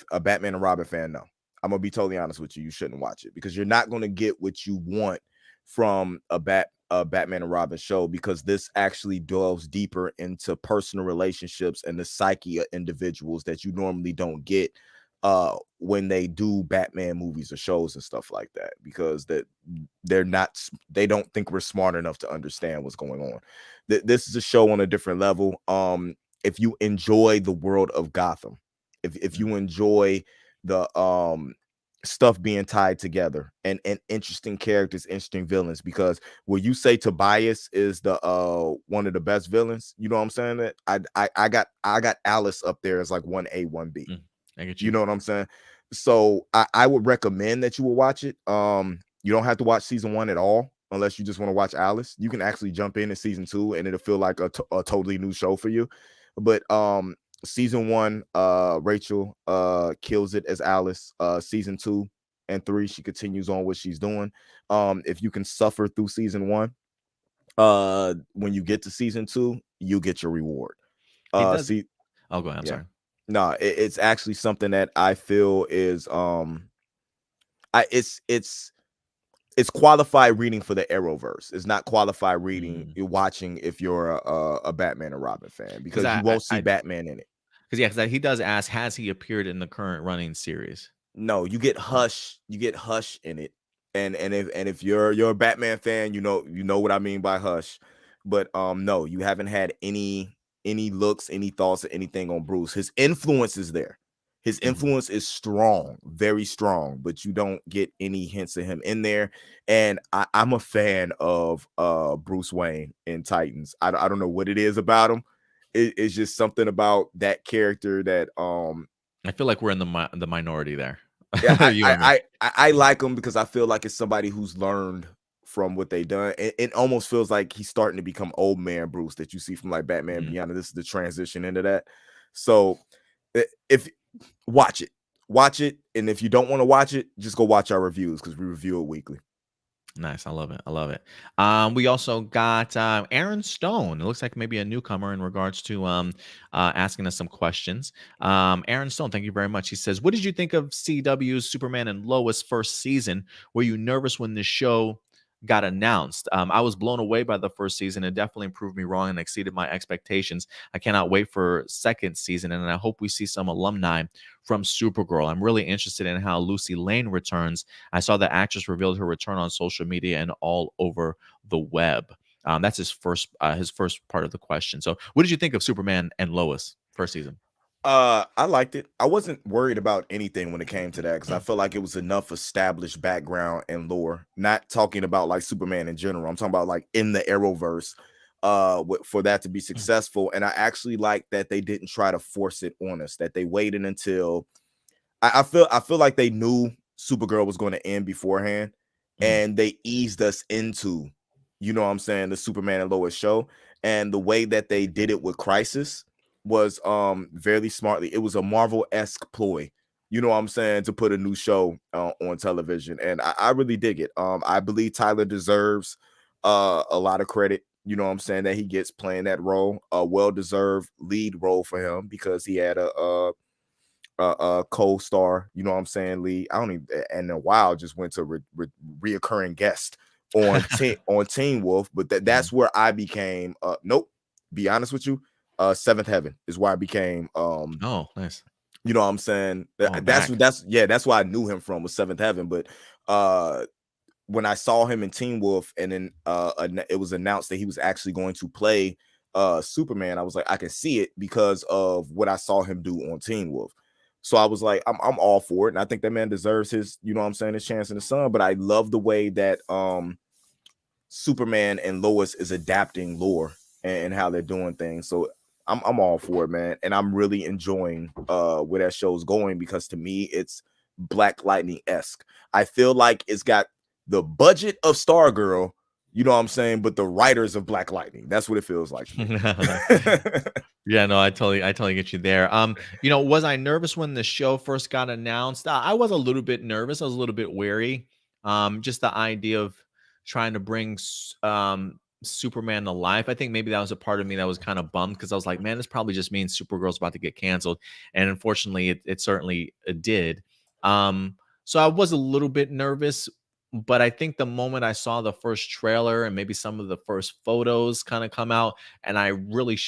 fan, no, I'm gonna be totally honest with you. You shouldn't watch it because you're not gonna get what you want from a Batman and Robin show because this actually delves deeper into personal relationships and the psyche of individuals that you normally don't get when they do Batman movies or shows and stuff like that because they don't think we're smart enough to understand what's going on. This is a show on a different level. If you enjoy the world of Gotham, if you enjoy the stuff being tied together and interesting characters, interesting villains, because where you say Tobias is the one of the best villains, you know what I'm saying? That I got Alice up there as like 1A, 1B. I get You you. know what I'm saying? So I would recommend that you will watch it. You don't have to watch season 1 at all unless you just want to watch Alice. You can actually jump in season 2 and it'll feel like a totally new show for you. But season 1, Rachel kills it as Alice. Season 2 and 3, she continues on what she's doing. If you can suffer through season 1, when you get to season 2, you get your reward. He does. See, Oh, go ahead. I'm yeah. sorry. No, it's actually something that I feel is it's qualified reading for the Arrowverse. It's not qualified reading you're watching if you're a Batman and Robin fan because you won't see Batman in it. Because he does ask, has he appeared in the current running series? No, you get Hush in it. And if you're a Batman fan, you know what I mean by Hush. But no, you haven't had any looks, any thoughts, or anything on Bruce. His influence is there. His influence is strong, very strong, but you don't get any hints of him in there. And I'm a fan of Bruce Wayne in Titans. I don't know what it is about him. It's just something about that character that I feel like we're in the minority there. yeah, You and me. I like him because I feel like it's somebody who's learned from what they done. It almost feels like he's starting to become old man Bruce that you see from like Batman Beyond. This is the transition into that. So if watch it, and if you don't want to watch it, just go watch our reviews because we review it weekly. Nice. I love it. We also got Aaron Stone. It looks like maybe a newcomer in regards to asking us some questions. Aaron Stone, thank you very much. He says, what did you think of CW's Superman and Lois first season? Were you nervous when the show got announced? I was blown away by the first season. It definitely proved me wrong and exceeded my expectations. I cannot wait for second season, and I hope we see some alumni from Supergirl. I'm really interested in how Lucy Lane returns. I saw the actress revealed her return on social media and all over the web. That's his first part of the question. So what did you think of Superman and Lois first season? I liked it. I wasn't worried about anything when it came to that because I felt like it was enough established background and lore. Not talking about like Superman in general. I'm talking about like in the Arrowverse, for that to be successful. And I actually like that they didn't try to force it on us. That they waited until I feel like they knew Supergirl was going to end beforehand, and they eased us into, you know what I'm saying, the Superman and Lois show. And the way that they did it with Crisis was very smartly. It was a Marvel-esque ploy, you know what I'm saying, to put a new show on television. And I really dig it. I believe Tyler deserves a lot of credit, you know what I'm saying, that he gets playing that role, a well-deserved lead role for him because he had a co-star, you know what I'm saying, Lee. I don't even, and a while just went to reoccurring guest on Teen Wolf, but that's where I became nope, be honest with you, Seventh Heaven is where I became Oh, nice. you know what I'm saying. That's why I knew him from, was Seventh Heaven. But when I saw him in Teen Wolf, and then it was announced that he was actually going to play Superman, I was like, I can see it because of what I saw him do on Teen Wolf. So I was like, I'm all for it. And I think that man deserves his, you know what I'm saying, his chance in the sun. But I love the way that Superman and Lois is adapting lore and how they're doing things. So I'm all for it, man. And I'm really enjoying where that show's going, because to me, it's Black Lightning-esque. I feel like it's got the budget of Stargirl, you know what I'm saying, but the writers of Black Lightning. That's what it feels like to me. Yeah, no, I totally get you there. Was I nervous when the show first got announced? I was a little bit nervous. I was a little bit wary. Just the idea of trying to bring Superman to life. I think maybe that was a part of me that was kind of bummed, because I was like, man, this probably just means Supergirl's about to get canceled, and unfortunately, it certainly did. So I was a little bit nervous, but I think the moment I saw the first trailer and maybe some of the first photos kind of come out, and I really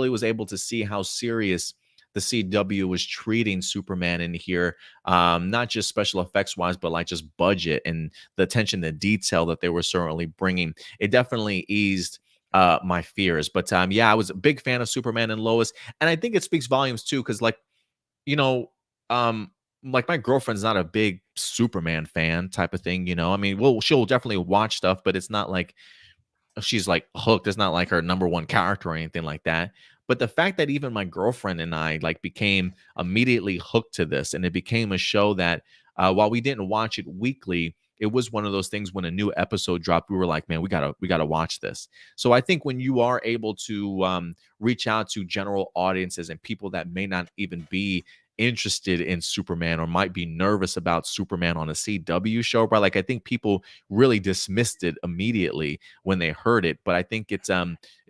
was able to see how serious the CW was treating Superman in here, not just special effects wise, but like just budget and the attention to detail that they were certainly bringing. It definitely eased my fears. But yeah, I was a big fan of Superman and Lois, and I think it speaks volumes too, because you know, like my girlfriend's not a big Superman fan type of thing, I mean, well, she'll definitely watch stuff, but it's not like she's like hooked. It's not like her number one character or anything like that. But the fact that even my girlfriend and I like became immediately hooked to this, and it became a show that while we didn't watch it weekly, it was one of those things when a new episode dropped, we were like, man, we gotta watch this. So I think when you are able to reach out to general audiences and people that may not even be interested in Superman or might be nervous about Superman on a CW show, but like I think people really dismissed it immediately when they heard it. But I think it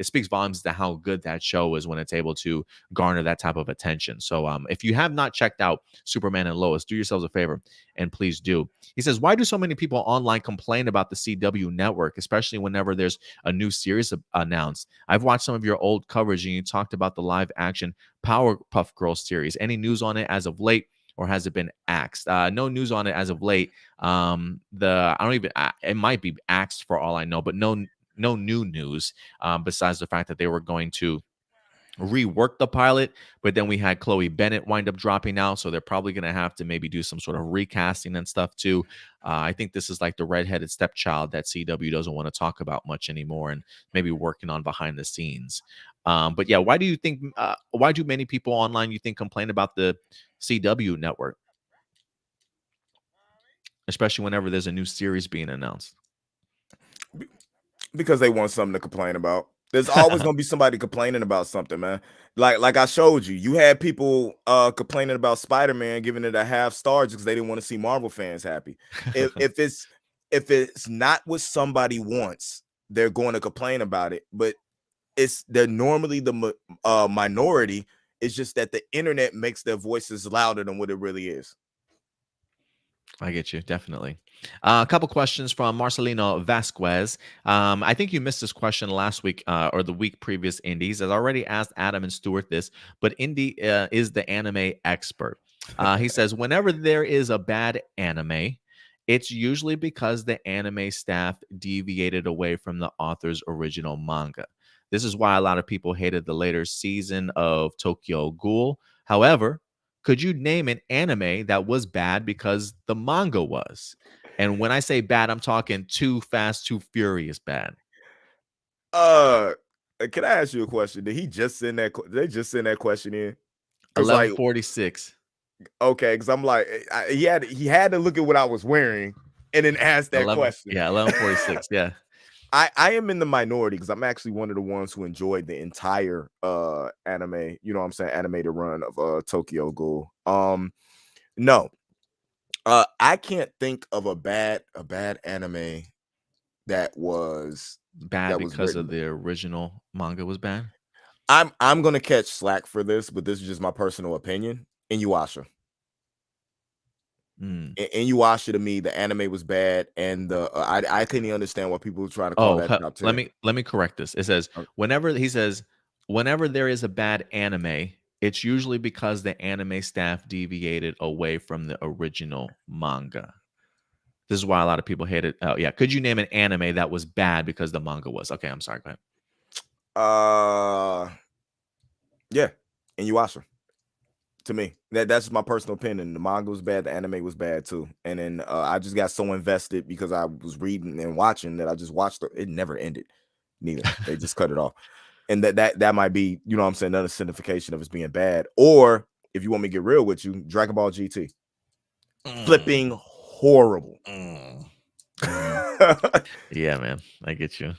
speaks volumes to how good that show is when it's able to garner that type of attention. So if you have not checked out Superman and Lois, do yourselves a favor and please do. He says, why do so many people online complain about the CW network, especially whenever there's a new series announced? I've watched some of your old coverage and you talked about the live action Powerpuff Girls series. Any news on it as of late, or has it been axed? No news on it as of late. It might be axed for all I know, but no new news besides the fact that they were going to rework the pilot, but then we had Chloe Bennett wind up dropping out, so they're probably going to have to maybe do some sort of recasting and stuff too. I think this is like the redheaded stepchild that CW doesn't want to talk about much anymore, and maybe working on behind the scenes. But yeah, why do many people online, you think, complain about the CW network, especially whenever there's a new series being announced? Because they want something to complain about. There's always gonna be somebody complaining about something, man. Like I showed you, you had people complaining about Spider-Man, giving it a half star just because they didn't want to see Marvel fans happy. If it's not what somebody wants, they're going to complain about it. But they're normally the minority. It's just that the internet makes their voices louder than what it really is. I get you, definitely. A couple questions from Marcelino Vasquez. I think you missed this question last week or the week previous, Indy. He says, I already asked Adam and Stuart this, but Indy is the anime expert. He says, whenever there is a bad anime, it's usually because the anime staff deviated away from the author's original manga. This is why a lot of people hated the later season of Tokyo Ghoul. However, could you name an anime that was bad because the manga was? And when I say bad, I'm talking Too Fast, Too Furious bad. Can I ask you a question? Did he just send that? Did they just send that question in? Because like, 1146. okay, because I'm like, he had to look at what I was wearing and then ask that 11, question. yeah, 1146. Yeah. I am in the minority because I'm actually one of the ones who enjoyed the entire anime, you know what I'm saying, animated run of Tokyo Ghoul. No. I can't think of a bad anime that was Bad because of written. the original manga was bad. I'm gonna catch slack for this, but this is just my personal opinion. Inuyasha. Inuyasha, to me, the anime was bad, and the I couldn't even understand why people were trying to call that top 10. Let me correct this. It says whenever there is a bad anime, it's usually because the anime staff deviated away from the original manga. This is why a lot of people hate it. Oh yeah, could you name an anime that was bad because the manga was? Okay, I'm sorry. Go ahead. Yeah, Inuyasha. To me, that's my personal opinion. The manga was bad, the anime was bad too, and then I just got so invested because I was reading and watching that I just watched it. It never ended. Neither they just cut it off, and that might be, you know what I'm saying, another signification of it being bad. Or if you want me to get real with you, Dragon Ball GT, flipping horrible. Yeah, man. I get you.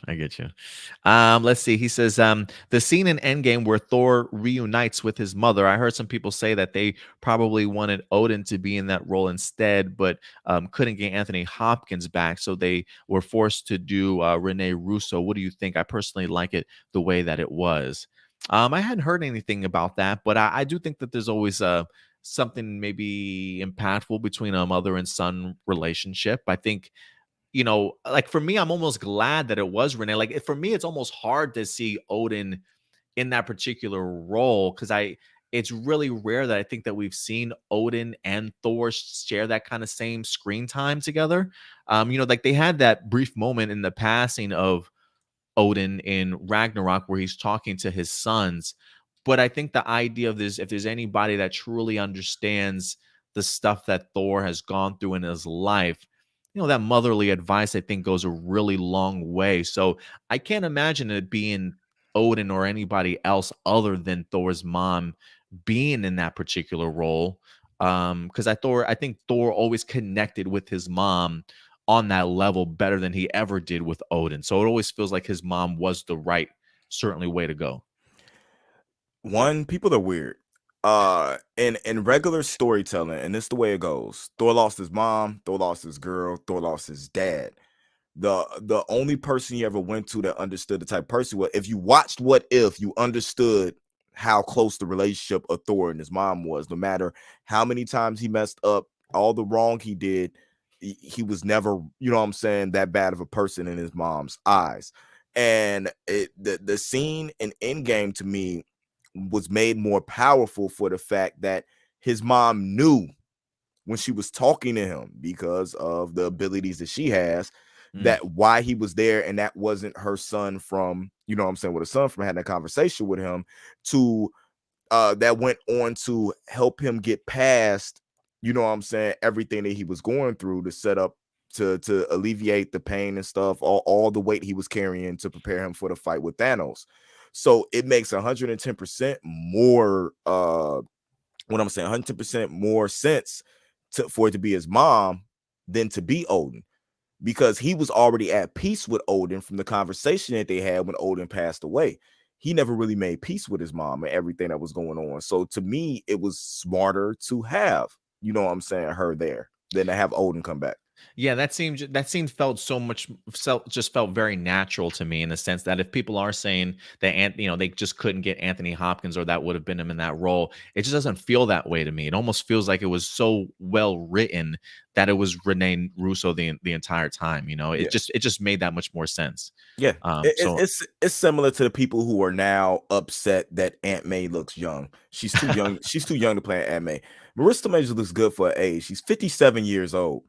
Let's see. He says, the scene in Endgame where Thor reunites with his mother. I heard some people say that they probably wanted Odin to be in that role instead, but couldn't get Anthony Hopkins back, so they were forced to do Rene Russo. What do you think? I personally like it the way that it was. I hadn't heard anything about that, but I do think that there's always something maybe impactful between a mother and son relationship. I think, like for me, I'm almost glad that it was Renee. Like for me, it's almost hard to see Odin in that particular role because it's really rare that I think that we've seen Odin and Thor share that kind of same screen time together. Like they had that brief moment in the passing of Odin in Ragnarok where he's talking to his sons. But I think the idea of this, if there's anybody that truly understands the stuff that Thor has gone through in his life, that motherly advice, I think, goes a really long way. So I can't imagine it being Odin or anybody else other than Thor's mom being in that particular role. Because I think Thor always connected with his mom on that level better than he ever did with Odin. So it always feels like his mom was the right, certainly, way to go. One, people are weird. In regular storytelling, and this is the way it goes. Thor lost his mom, Thor lost his girl, Thor lost his dad. The only person you ever went to that understood the type of person was, if you watched What If, you understood how close the relationship of Thor and his mom was. No matter how many times he messed up, all the wrong he did, he was never, you know what I'm saying, that bad of a person in his mom's eyes. And the scene in Endgame, to me, was made more powerful for the fact that his mom knew when she was talking to him, because of the abilities that she has, that why he was there, and that wasn't her son from, you know what I'm saying, with a son from having a conversation with him, to that went on to help him get past, you know what I'm saying, everything that he was going through to set up to alleviate the pain and stuff, all the weight he was carrying to prepare him for the fight with Thanos. So it makes 110% more what I'm saying, 110% more sense for it to be his mom than to be Odin, because he was already at peace with Odin from the conversation that they had when Odin passed away. He never really made peace with his mom and everything that was going on. So to me, it was smarter to have, you know what I'm saying, her there than to have Odin come back. Yeah, that scene felt just felt very natural to me, in the sense that if people are saying that they just couldn't get Anthony Hopkins, or that would have been him in that role, it just doesn't feel that way to me. It almost feels like it was so well written that it was Rene Russo the entire time. It just made that much more sense. Yeah, So it's similar to the people who are now upset that Aunt May looks young. She's too young. She's too young to play Aunt May. Marissa Major looks good for her age. She's 57 years old.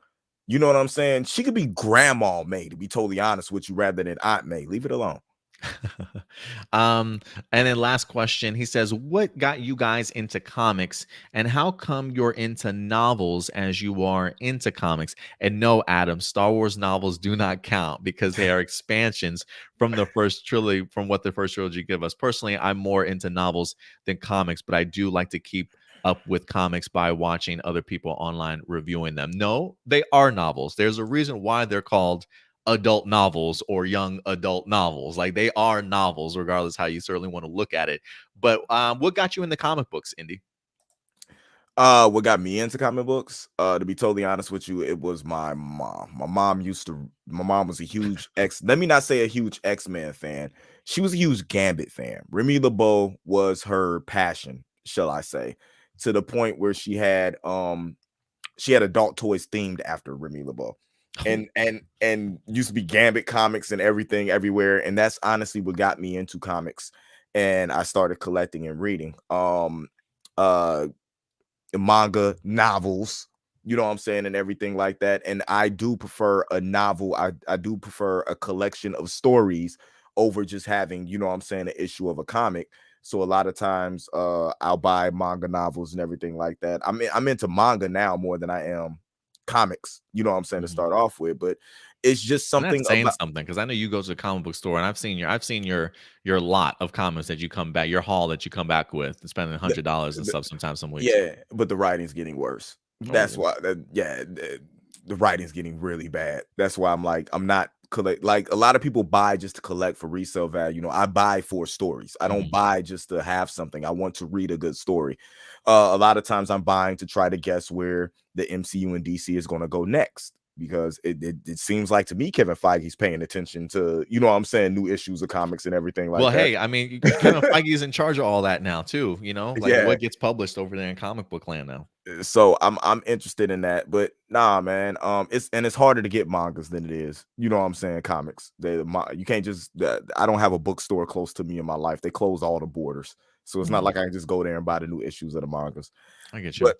You know what I'm saying? She could be Grandma May, to be totally honest with you, rather than Aunt May. Leave it alone. um, and then last question, he says, "What got you guys into comics, and how come you're into novels as you are into comics?" And no, Adam, Star Wars novels do not count because they are expansions from the first trilogy, from what the first trilogy give us. Personally, I'm more into novels than comics, but I do like to keep up with comics by watching other people online reviewing them. No, they are novels. There's a reason why they're called adult novels or young adult novels. Like they are novels, regardless how you certainly want to look at it. But what got you in the comic books, Indy? What got me into comic books? To be totally honest with you, it was my mom. My mom was a huge let me not say a huge X-Men fan. She was a huge Gambit fan. Remy LeBeau was her passion, shall I say, to the point where she had adult toys themed after Remy LeBeau. And used to be Gambit comics and everything everywhere. And that's honestly what got me into comics. And I started collecting and reading. Uh Manga, novels, you know what I'm saying, and everything like that. And I do prefer a novel. I do prefer a collection of stories over just having, you know what I'm saying, an issue of a comic. So a lot of times I'll buy manga novels and everything like that. I'm into manga now more than I am comics, you know what I'm saying, to Mhm. start off with. But it's just And that's something saying about something because I know you go to the comic book store and I've seen your lot of comics that you come back, your haul that you come back with, and spending $100 and the, stuff sometimes some weeks. yeah, but the writing's getting worse. That's Oh, why the writing's getting really bad. That's why I'm like, I'm not collect like a lot of people buy just to collect for resale value. You know, I buy for stories. I don't mhm. buy just to have something. I want to read a good story. A lot of times I'm buying to try to guess where the MCU and DC is going to go next. Because it seems like to me Kevin Feige's paying attention to, you know what I'm saying, new issues of comics and everything Well, like that. hey, I mean, Kevin Feige is in charge of all that now too. Like Yeah. what gets published over there in comic book land now. So I'm interested in that, but nah, man. It's harder to get mangas than it is. You know what I'm saying? Comics. You can't just. I don't have a bookstore close to me in my life. They close all the borders, so it's not Hmm, like I can just go there and buy the new issues of the mangas. I get you.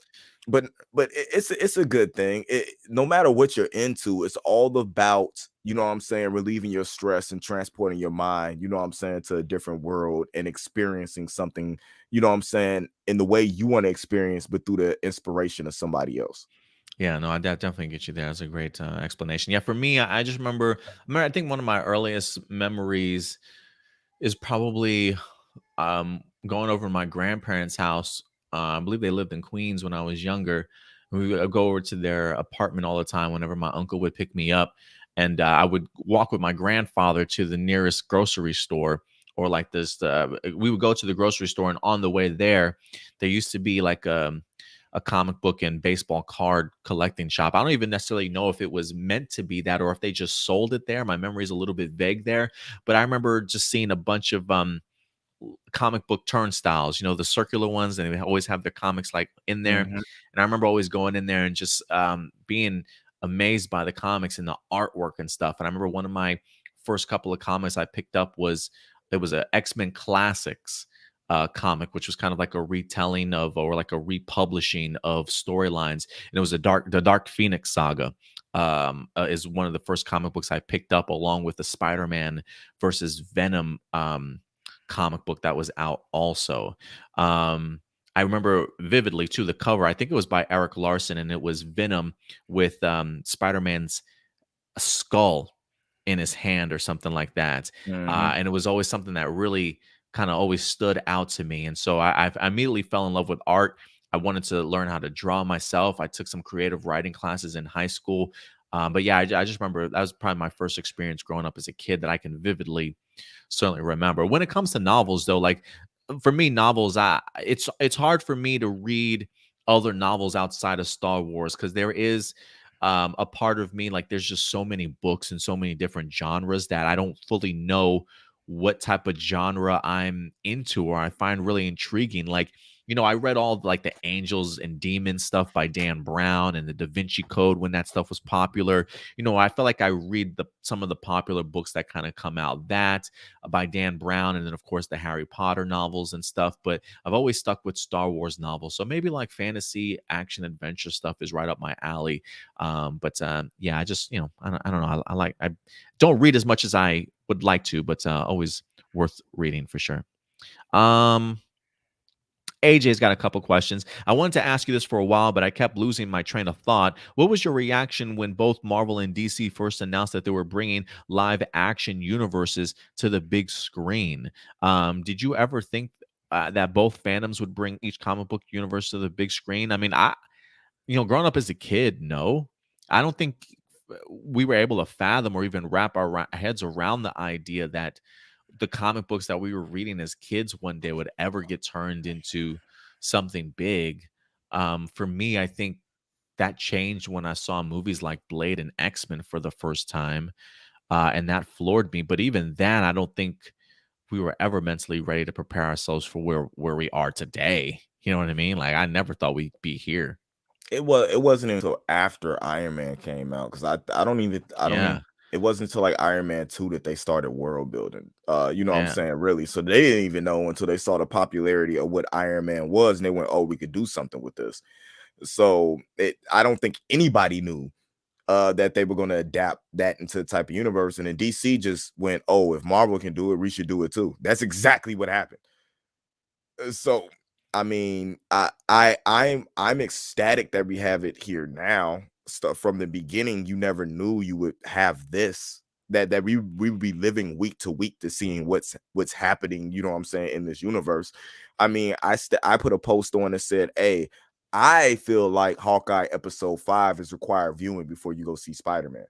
But it's a good thing. No matter what you're into, it's all about, you know what I'm saying, relieving your stress and transporting your mind, you know what I'm saying, to a different world and experiencing something, you know what I'm saying, in the way you want to experience, but through the inspiration of somebody else. Yeah, no, definitely get you there. That's a great explanation. Yeah, for me, I just remember, I think one of my earliest memories is probably going over to my grandparents' house. I believe they lived in Queens when I was younger. We would go over to their apartment all the time whenever my uncle would pick me up, and I would walk with my grandfather to the nearest grocery store, or like this. We would go to the grocery store, and on the way there used to be like a comic book and baseball card collecting shop. I don't even necessarily know if it was meant to be that or if they just sold it there. My memory is a little bit vague there, but I remember just seeing a bunch of comic book turnstiles, the circular ones, and they always have their comics like in there. Mhm. And I remember always going in there and just being amazed by the comics and the artwork and stuff. And I remember one of my first couple of comics I picked up was it was a X-Men Classics comic, which was kind of like a retelling of or like a republishing of storylines. And it was the Dark Phoenix saga. Is one of the first comic books I picked up along with the Spider-Man versus Venom comic book that was out also. I remember vividly too the cover. I think it was by Eric Larson, and it was Venom with Spider-Man's skull in his hand or something like that. Mhm. And it was always something that really kind of always stood out to me. And so I immediately fell in love with art. I wanted to learn how to draw myself. I took some creative writing classes in high school. But yeah, I just remember that was probably my first experience growing up as a kid that I can vividly certainly remember. When it comes to novels, though, like for me, novels, it's hard for me to read other novels outside of Star Wars because there is a part of me like there's just so many books and so many different genres that I don't fully know what type of genre I'm into or I find really intriguing. Like, I read all like the Angels and Demons stuff by Dan Brown and the Da Vinci Code when that stuff was popular. I feel like I read some of the popular books that kind of come out that by Dan Brown, and then of course the Harry Potter novels and stuff. But I've always stuck with Star Wars novels, so maybe like fantasy, action, adventure stuff is right up my alley. But yeah, I just I don't know. I don't read as much as I would like to, but always worth reading for sure. Um, AJ's got a couple questions. I wanted to ask you this for a while, but I kept losing my train of thought. What was your reaction when both Marvel and DC first announced that they were bringing live action universes to the big screen? Did you ever think that both fandoms would bring each comic book universe to the big screen? I mean, growing up as a kid, no, I don't think we were able to fathom or even wrap our heads around the idea that the comic books that we were reading as kids one day would ever get turned into something big. For me, I think that changed when I saw movies like Blade and X-Men for the first time, and that floored me. But even then, I don't think we were ever mentally ready to prepare ourselves for where we are today. You know what I mean? Like, I never thought we'd be here. It wasn't until after Iron Man came out, because I don't Yeah, even it wasn't until like Iron Man 2 that they started world building. You know what I'm yeah, saying? Really. So they didn't even know until they saw the popularity of what Iron Man was, and they went, "Oh, we could do something with this." So I don't think anybody knew that they were going to adapt that into the type of universe. And then DC just went, "Oh, if Marvel can do it, we should do it too." That's exactly what happened. So I mean, I'm ecstatic that we have it here now. Stuff from the beginning, you never knew you would have this. That we would be living week to week to seeing what's happening. You know what I'm saying, in this universe. I mean, I put a post on that said, "Hey, I feel like Hawkeye episode 5 is required viewing before you go see Spider-Man."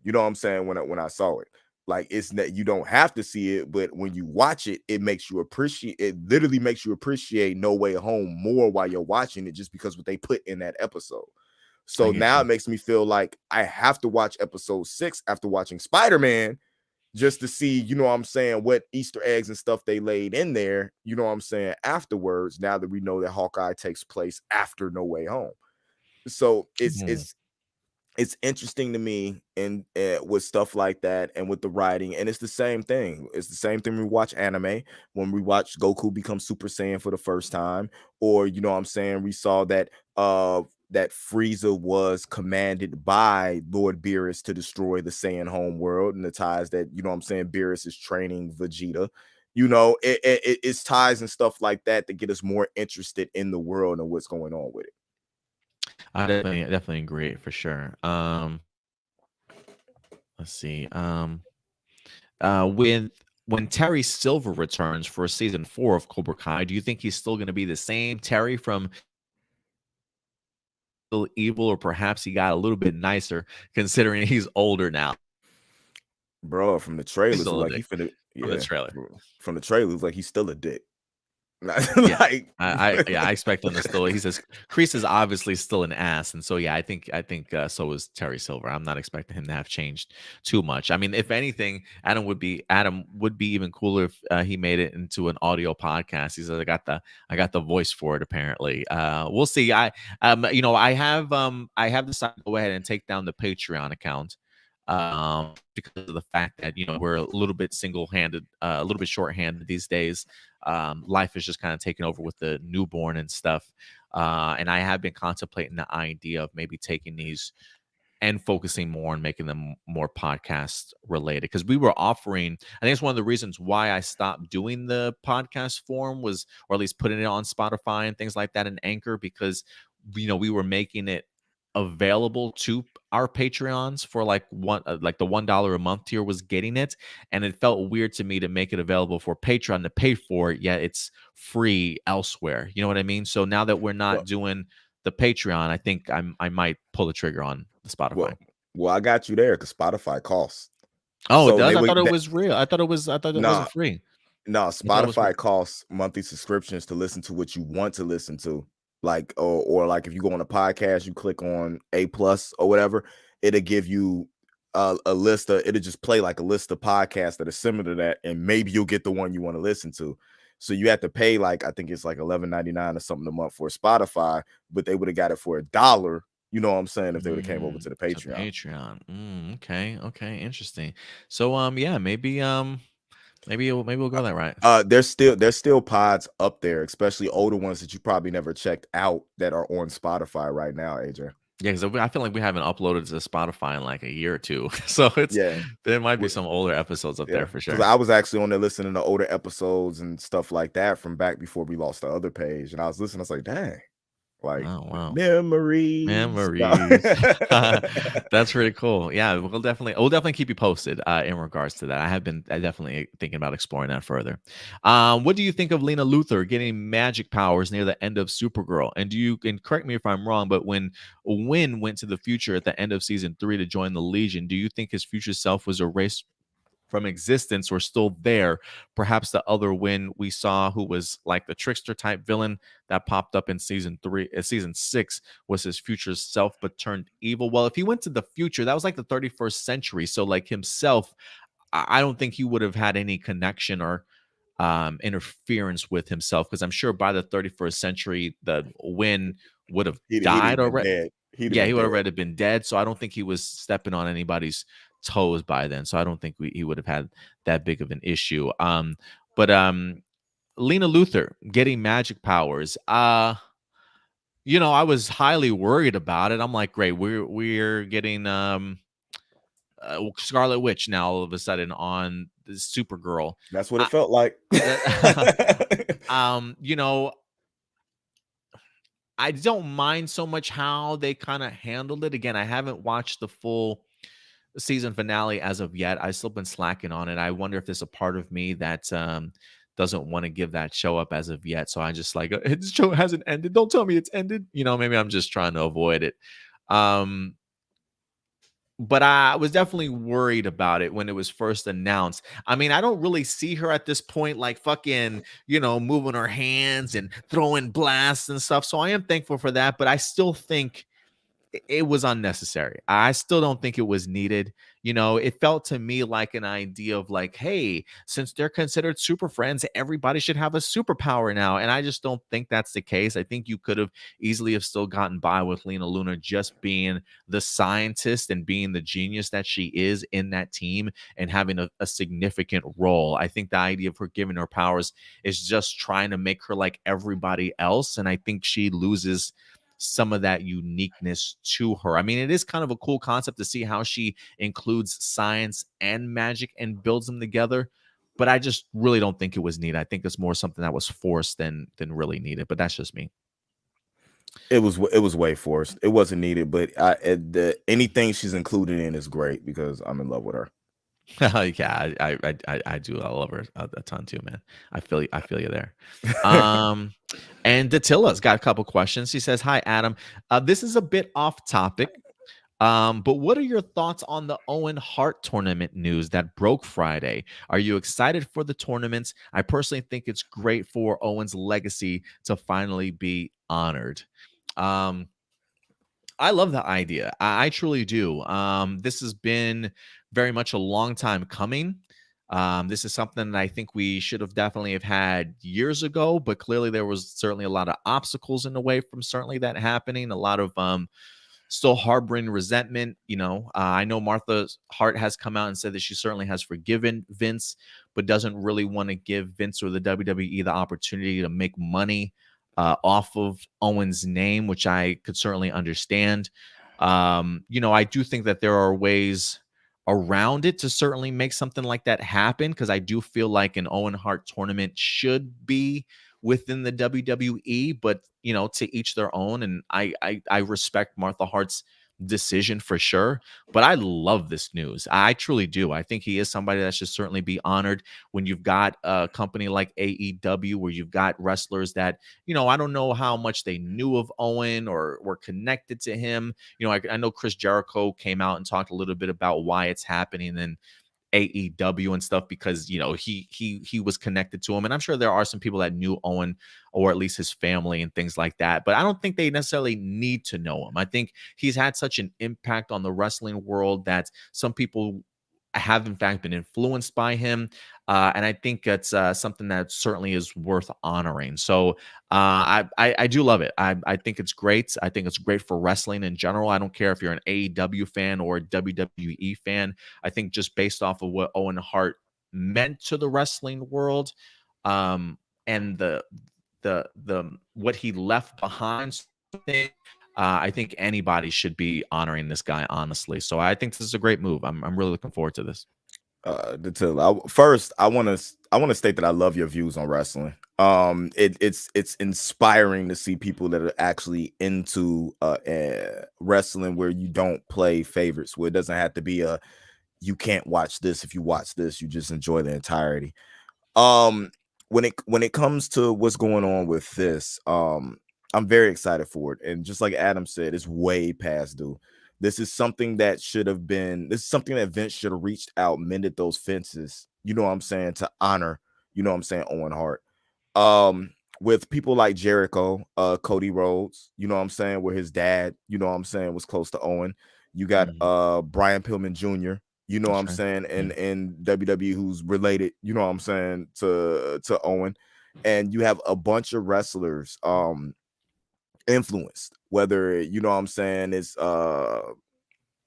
You know what I'm saying? When I saw it, like, it's that you don't have to see it, but when you watch it, it makes you appreciate. It literally makes you appreciate No Way Home more while you're watching it, just because what they put in that episode. I So get now you. it makes me feel like I have to watch episode 6 after watching Spider-Man, just to see, you know what I'm saying, what Easter eggs and stuff they laid in there. You know what I'm saying, afterwards. Now that we know that Hawkeye takes place after No Way Home, so Mhm. it's interesting to me, and with stuff like that, and with the writing. And it's the same thing. It's the same thing when we watch anime, when we watch Goku become Super Saiyan for the first time, or, you know what I'm saying, we saw that that Frieza was commanded by Lord Beerus to destroy the Saiyan home world, and the ties that, you know what I'm saying, Beerus is training Vegeta. You know, it's ties and stuff like that that get us more interested in the world and what's going on with it. I definitely agree for sure. Let's see. With when Terry Silver returns for season 4 of Cobra Kai, do you think he's still going to be the same Terry from Still Evil, or perhaps he got a little bit nicer considering he's older now? Bro, from the He's trailers, still look a like he dick finna, from the yeah. trailer. From the trailers, like he's still a dick. Yeah. Like, I expect him to still. He says Kreese is obviously still an ass, and so yeah, I think so is Terry Silver. I'm not expecting him to have changed too much. I mean, if anything, Adam would be even cooler if he made it into an audio podcast. He says I got the voice for it. Apparently, we'll see. I have decided to go ahead and take down the Patreon account. Because of the fact that we're a little bit single-handed, a little bit short-handed these days. Life is just kind of taking over with the newborn and stuff. And I have been contemplating the idea of maybe taking these and focusing more on making them more podcast related, because we were offering, I think it's one of the reasons why I stopped doing the podcast form was, or at least putting it on Spotify and things like that, and Anchor, because we were making it available to our Patreons for like the $1 a month tier was getting it, and it felt weird to me to make it available for Patreon to pay for it, yet it's free elsewhere. You know what I mean? So now that we're not well, doing the Patreon, I think I might pull the trigger on the Spotify. well, well, I got you there, because Spotify costs. Oh, it So does? they I would thought it was real. I thought it nah, wasn't free. no, I thought it was free. Spotify costs monthly subscriptions to listen to what you want to listen to. Like, or like, if you go on a podcast, you click on APlus or whatever, it'll give you a list of, it'll just play like a list of podcasts that are similar to that, and maybe you'll get the one you want to listen to. So you have to pay, like, I think it's like $11.99 or something a month for Spotify, but they would have got it for $1. You know what I'm saying, if they would have came over to the To Patreon. Patreon. Okay, okay, interesting. So, yeah, maybe we'll go that right. There's still pods up there, especially older ones that you probably never checked out, that are on Spotify right now, AJ. Yeah, because I feel like we haven't uploaded to Spotify in like a year or two, so Yeah. there might be we- some older episodes up there Yeah, for because sure. I was actually on there listening to older episodes and stuff like that from back before we lost the other page, and I was listening. I was like, "Dang, like Oh wow. memories." No. Memories. That's pretty cool. Yeah, we'll definitely keep you posted in regards to that. I definitely thinking about exploring that further. What do you think of Lena Luthor getting magic powers near the end of Supergirl? And correct me if I'm wrong, but when Wynn went to the future at the end of season 3 to join the Legion, do you think his future self was erased from existence or still there? Perhaps the other Win we saw, who was like the trickster type villain that popped up in season 6, was his future self but turned evil. Well, if he went to the future, that was like the 31st century. So like himself, I don't think he would have had any connection or interference with himself, because I'm sure by the 31st century, the Win would have He'd died have been already. dead. He'd have Yeah, been he would dead. already been dead. So I don't think he was stepping on anybody's toes by then. So I don't think he would have had that big of an issue. But Lena Luthor getting magic powers. I was highly worried about it. I'm like, great, we're getting Scarlet Witch now all of a sudden on the Supergirl. That's what I, it felt like. um, you know, I don't mind so much how they kind of handled it. Again, I haven't watched the full season finale as of yet. I've still been slacking on it. I wonder if there's a part of me that doesn't want to give that show up as of yet. So I just like, this show hasn't ended. Don't tell me it's ended. Maybe I'm just trying to avoid it. Um, but I was definitely worried about it when it was first announced. I mean, I don't really see her at this point like fucking, moving her hands and throwing blasts and stuff. So I am thankful for that, but I still think it was unnecessary. I still don't think it was needed. It felt to me like an idea of like, hey, since they're considered super friends, everybody should have a superpower now. And I just don't think that's the case. I think you could have easily have still gotten by with Lena Luna just being the scientist and being the genius that she is in that team and having a significant role. I think the idea of her giving her powers is just trying to make her like everybody else. And I think she loses some of that uniqueness to her. I mean, it is kind of a cool concept to see how she includes science and magic and builds them together. But I just really don't think it was needed. I think it's more something that was forced than really needed. But that's just me. It was way forced. It wasn't needed, but anything she's included in is great because I'm in love with her. Yeah, I do. I love her a ton too, man. I feel you there. And Datilla's got a couple questions. He says, "Hi, Adam. This is a bit off topic, but what are your thoughts on the Owen Hart tournament news that broke Friday? Are you excited for the tournaments? I personally think it's great for Owen's legacy to finally be honored." Um, I love the idea. I truly do. This has been very much a long time coming. This is something that I think we should have definitely have had years ago, but clearly there was certainly a lot of obstacles in the way from certainly that happening. A lot of still harboring resentment. I know Martha Hart has come out and said that she certainly has forgiven Vince, but doesn't really want to give Vince or the WWE the opportunity to make money off of Owen's name, which I could certainly understand. I do think that there are ways around it to certainly make something like that happen, because I do feel like an Owen Hart tournament should be within the WWE, but to each their own. And I respect Martha Hart's decision for sure. But I love this news. I truly do. I think he is somebody that should certainly be honored. When you've got a company like AEW, where you've got wrestlers that, I don't know how much they knew of Owen or were connected to him. I know Chris Jericho came out and talked a little bit about why it's happening and AEW and stuff, because he was connected to him, and I'm sure there are some people that knew Owen, or at least his family and things like that, but I don't think they necessarily need to know him. I think he's had such an impact on the wrestling world that some people have in fact been influenced by him, and I think it's something that certainly is worth honoring. So I do love it. I think it's great. I think it's great for wrestling in general. I don't care if you're an AEW fan or a WWE fan. I think just based off of what Owen Hart meant to the wrestling world, and the what he left behind, I think anybody should be honoring this guy, honestly. So I think this is a great move. I'm really looking forward to this. First, I want to state that I love your views on wrestling. It's inspiring to see people that are actually into wrestling, where you don't play favorites, where it doesn't have to be a you can't watch this. If you watch this, you just enjoy the entirety. Um, when it comes to what's going on with this, I'm very excited for it. And just like Adam said, it's way past due. This is something that should have been. This is something that Vince should have reached out, mended those fences. You know what I'm saying, to honor. You know what I'm saying, Owen Hart. With people like Jericho, Cody Rhodes. You know what I'm saying, where his dad, you know what I'm saying, was close to Owen. You got Mhm. Brian Pillman Jr., you know what That's I'm right. saying, Yeah. and WWE, who's related, you know what I'm saying, to Owen. And you have a bunch of wrestlers influenced, whether, you know what I'm saying, it's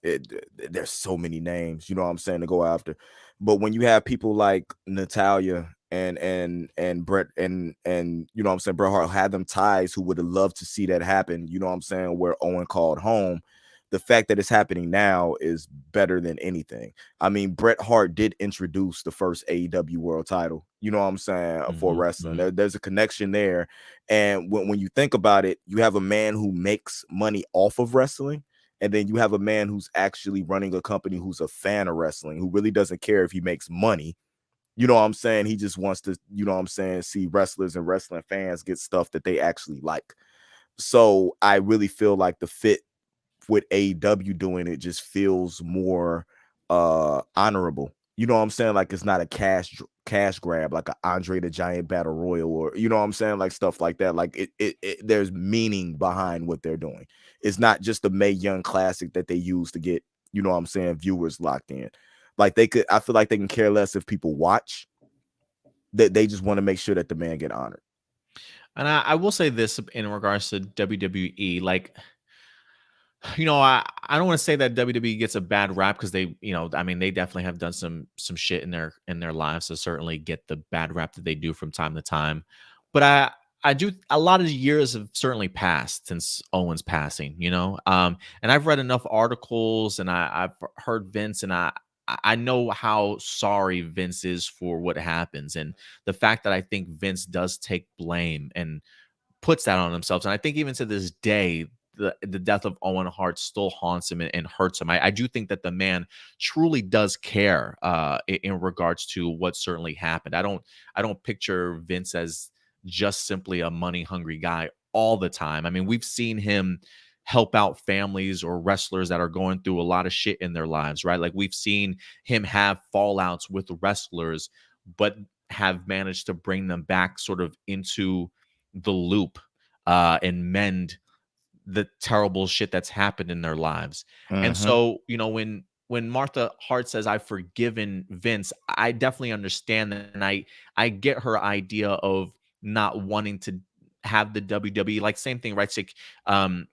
there's so many names, you know what I'm saying, to go after. But when you have people like Natalia and Brett and you know what I'm saying, Bret Hart had them ties, who would have loved to see that happen, you know what I'm saying, where Owen called home. The fact that it's happening now is better than anything. I mean, Bret Hart did introduce the first AEW world title, you know what I'm saying, for Mhm, wrestling. mhm. There's a connection there. And when you think about it, you have a man who makes money off of wrestling, and then you have a man who's actually running a company, who's a fan of wrestling, who really doesn't care if he makes money. You know what I'm saying? He just wants to, you know what I'm saying, see wrestlers and wrestling fans get stuff that they actually like. So I really feel like the fit with AEW doing it just feels more honorable. You know what I'm saying? Like, it's not a cash grab, like a Andre the Giant Battle Royal, or you know what I'm saying, like stuff like that. Like it there's meaning behind what they're doing. It's not just a Mae Young Classic that they use to get, you know what I'm saying, viewers locked in. Like, I feel like they can care less if people watch. That they just want to make sure that the man get honored. And I will say this in regards to WWE, like, I don't want to say that WWE gets a bad rap, because they, I mean, they definitely have done some shit in their lives to certainly get the bad rap that they do from time to time. But I do, a lot of years have certainly passed since Owen's passing, and I've read enough articles, and I've heard Vince, and I know how sorry Vince is for what happens, and the fact that I think Vince does take blame and puts that on themselves. And I think even to this day, the death of Owen Hart still haunts him and hurts him. I do think that the man truly does care in regards to what certainly happened. I don't picture Vince as just simply a money hungry guy all the time. I mean, we've seen him help out families or wrestlers that are going through a lot of shit in their lives, right? Like, we've seen him have fallouts with wrestlers, but have managed to bring them back sort of into the loop, and mend the terrible shit that's happened in their lives. And Mm-hmm. so, when Martha Hart says, "I've forgiven Vince," I definitely understand that, and I get her idea of not wanting to have the WWE, like, same thing, right? It's like,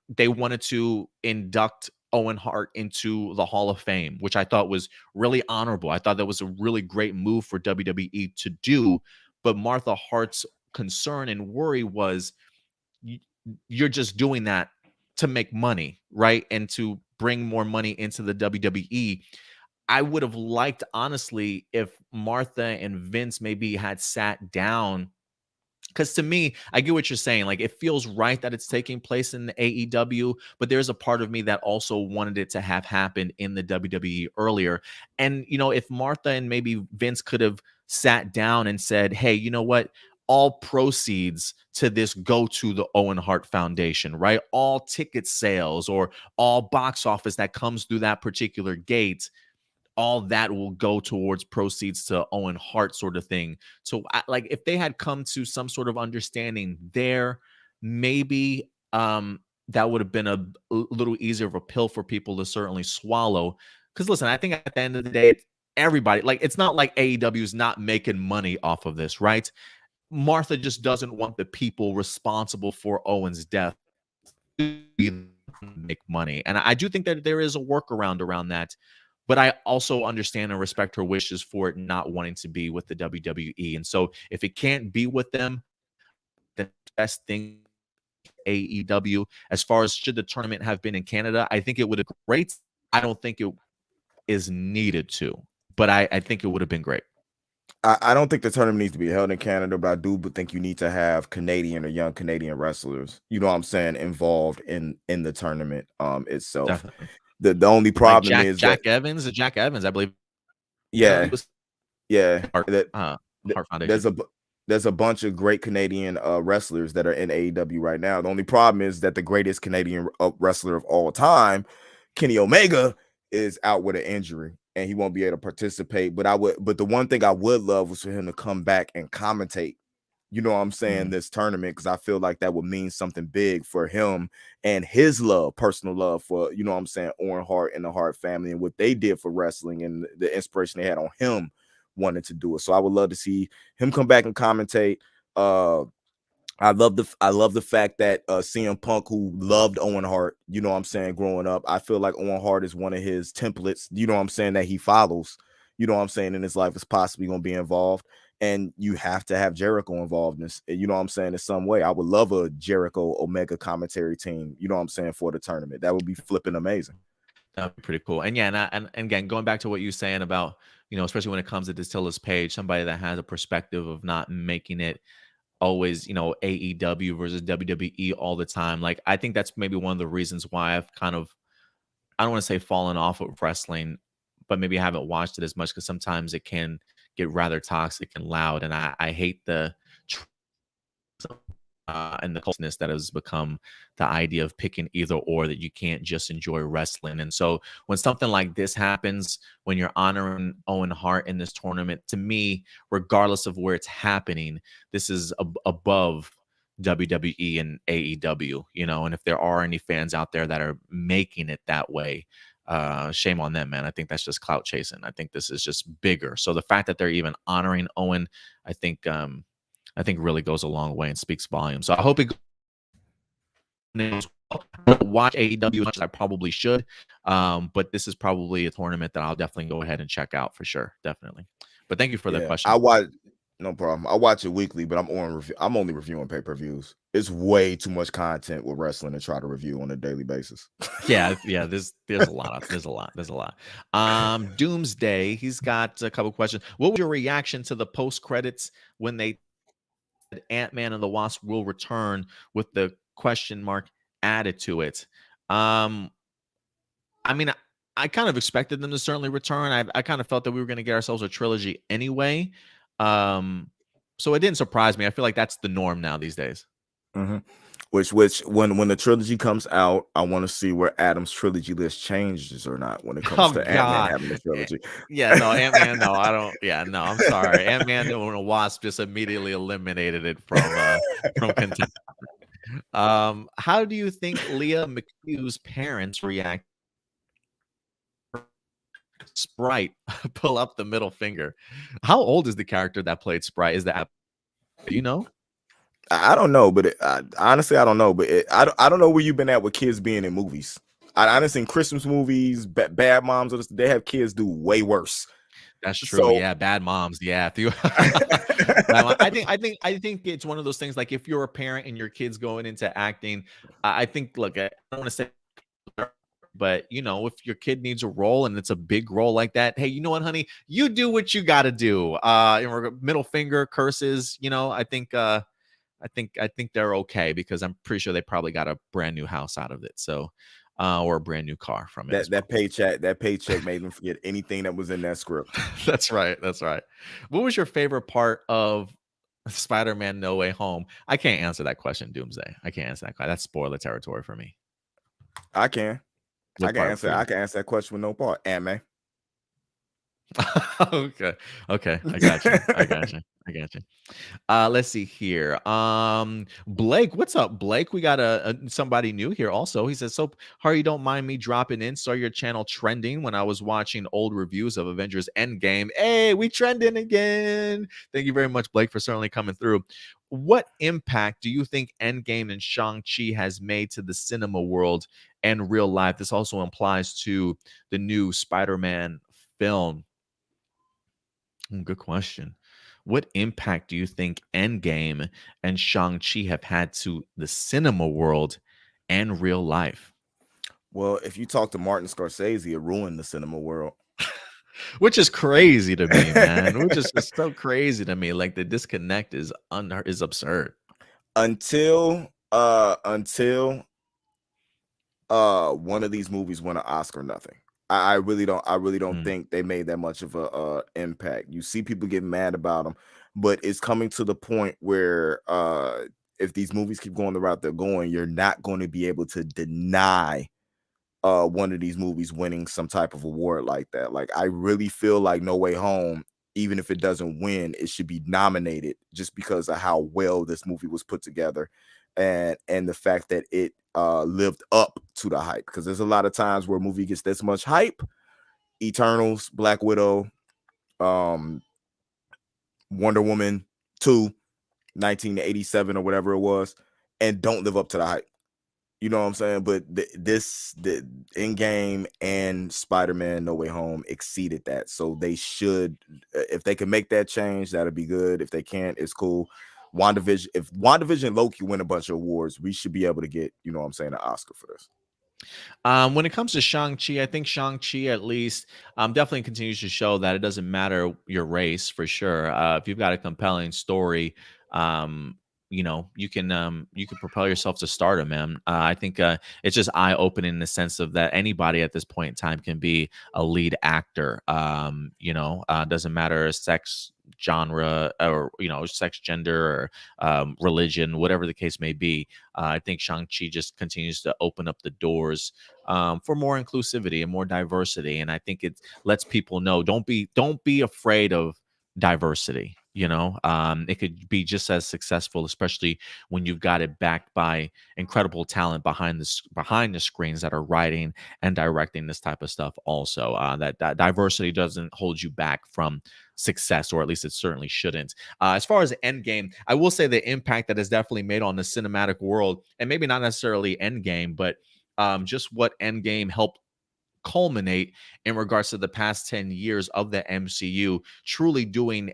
they wanted to induct Owen Hart into the Hall of Fame, which I thought was really honorable. I thought that was a really great move for WWE to do. But Martha Hart's concern and worry was, y- you're just doing that to make money, right? And to bring more money into the WWE. I would have liked, honestly, if Martha and Vince maybe had sat down, because to me, I get what you're saying. Like, it feels right that it's taking place in the AEW, but there's a part of me that also wanted it to have happened in the WWE earlier. And, if Martha and maybe Vince could have sat down and said, "Hey, you know what? All proceeds to this go to the Owen Hart Foundation," right? All ticket sales or all box office that comes through that particular gate, all that will go towards proceeds to Owen Hart, sort of thing. So, like, if they had come to some sort of understanding there, maybe that would have been a little easier of a pill for people to certainly swallow. Because listen, I think at the end of the day, everybody, like, it's not like AEW is not making money off of this, right? Martha just doesn't want the people responsible for Owen's death to make money. And I do think that there is a workaround around that. But I also understand and respect her wishes for it not wanting to be with the WWE. And so if it can't be with them, then the best thing AEW. As far as should the tournament have been in Canada, I think it would have been great. I don't think it is needed to, but I think it would have been great. I don't think the tournament needs to be held in Canada, but I do think you need to have Canadian or young Canadian wrestlers, you know what I'm saying, involved in the tournament itself. Definitely. The only Like problem is that Jack Evans, I believe. He yeah, was yeah, Heart, that Heart Foundation. there's a bunch of great Canadian wrestlers that are in AEW right now. The only problem is that the greatest Canadian wrestler of all time, Kenny Omega, is out with an injury and he won't be able to participate. But the one thing I would love was for him to come back and commentate, you know what I'm saying, this tournament, because I feel like that would mean something big for him and his personal love for, you know what I'm saying, Owen Hart and the Hart family and what they did for wrestling and the inspiration they had on him wanted to do it. So I would love to see him come back and commentate. I love the fact that CM Punk, who loved Owen Hart, you know what I'm saying, growing up, I feel like Owen Hart is one of his templates, you know what I'm saying, that he follows, you know what I'm saying, in his life is possibly going to be involved. And you have to have Jericho involved in this, you know what I'm saying, in some way. I would love a Jericho Omega commentary team, you know what I'm saying, for the tournament. That would be flipping amazing. That'd be pretty cool. And yeah, and again, going back to what you're saying about, you know, especially when it comes to Distilla's Page, somebody that has a perspective of not making it always, you know, AEW versus WWE all the time. Like, I think that's maybe one of the reasons why I've kind of, I don't want to say fallen off of wrestling, but maybe I haven't watched it as much because sometimes it can get rather toxic and loud. And I hate the and the closeness that has become the idea of picking either or, that you can't just enjoy wrestling. And so when something like this happens, when you're honoring Owen Hart in this tournament, to me, regardless of where it's happening, this is above WWE and AEW, you know. And if there are any fans out there that are making it that way, shame on them, man. I think that's just clout chasing. I think this is just bigger. So the fact that they're even honoring Owen, I think really goes a long way and speaks volumes. So I hope it goes well. I don't watch AEW as much as I probably should, but this is probably a tournament that I'll definitely go ahead and check out for sure, definitely. But thank you for the question. No problem. I watch it weekly, but I'm only reviewing pay-per-views. It's way too much content with wrestling to try to review on a daily basis. yeah. There's a lot. There's a lot. Doomsday, he's got a couple questions. What was your reaction to the post credits when they Ant-Man and the Wasp will return with the question mark added to it? I mean, I kind of expected them to certainly return. I kind of felt that we were going to get ourselves a trilogy anyway. So it didn't surprise me. I feel like that's the norm now these days. Which when the trilogy comes out, I want to see where Adam's trilogy list changes or not when it comes to Ant-Man having a trilogy. Yeah, no, Ant-Man, no, I don't. Yeah, no, I'm sorry. Ant-Man and the Wasp just immediately eliminated it from contention. How do you think Leah McHugh's parents react? Sprite pull up the middle finger. How old is the character that played Sprite? Is that, do you know? I don't know, but honestly, I don't know. But I don't know where you've been at with kids being in movies. I've seen Christmas movies, Bad Moms. They have kids do way worse. That's true. So, yeah, Bad Moms. Yeah, I think it's one of those things. Like, if you're a parent and your kid's going into acting, I think. Look, I don't want to say, but you know, if your kid needs a role and it's a big role like that, hey, you know what, honey, you do what you got to do. Middle finger, curses. You know, I think they're okay because I'm pretty sure they probably got a brand new house out of it. So, or a brand new car from it. That paycheck made them forget anything that was in that script. That's right. What was your favorite part of Spider-Man No Way Home? I can't answer that question, Doomsday. I can't answer that question. That's spoiler territory for me. I can answer that question with no part. Ant-Man. Okay. I got you. Let's see here. Blake, what's up, Blake? We got somebody new here also. He says, so Harry, don't mind me dropping in. Saw your channel trending when I was watching old reviews of Avengers Endgame. Hey, we trending again. Thank you very much, Blake, for certainly coming through. What impact do you think Endgame and Shang-Chi has made to the cinema world and real life? This also applies to the new Spider-Man film. Good question. what impact do you think Endgame and Shang-Chi have had to the cinema world and real life? Well, if you talk to Martin Scorsese, it ruined the cinema world. Which is crazy to me, man. Which is just so crazy to me. Like the disconnect is absurd. Until one of these movies won an Oscar, nothing. I really don't Mm. think they made that much of a impact. You see people get mad about them, but it's coming to the point where if these movies keep going the route they're going, you're not going to be able to deny one of these movies winning some type of award like that. Like, I really feel like No Way Home, even if it doesn't win, it should be nominated just because of how well this movie was put together, and the fact that it lived up to the hype. Because there's a lot of times where a movie gets this much hype, Eternals, Black Widow, um Wonder Woman 2, 1987 or whatever it was, and don't live up to the hype. You know what I'm saying? But the Endgame and Spider-Man No Way Home exceeded that. So they should, if they can make that change, that'll be good. If they can't, it's cool. If WandaVision and Loki win a bunch of awards, we should be able to get, you know what I'm saying, an Oscar for this. When it comes to Shang-Chi, I think Shang-Chi at least definitely continues to show that it doesn't matter your race for sure. If you've got a compelling story, um, you can propel yourself to stardom, man. I think it's just eye-opening in the sense of that anybody at this point in time can be a lead actor. Doesn't matter sex, genre, or sex, gender, or religion, whatever the case may be. I think Shang-Chi just continues to open up the doors for more inclusivity and more diversity. And I think it lets people know don't be afraid of diversity. It could be just as successful, especially when you've got it backed by incredible talent behind the screens that are writing and directing this type of stuff. Also, that diversity doesn't hold you back from success, or at least it certainly shouldn't. As far as Endgame, I will say the impact that has definitely made on the cinematic world, and maybe not necessarily Endgame, but just what Endgame helped culminate in regards to the past 10 years of the MCU truly doing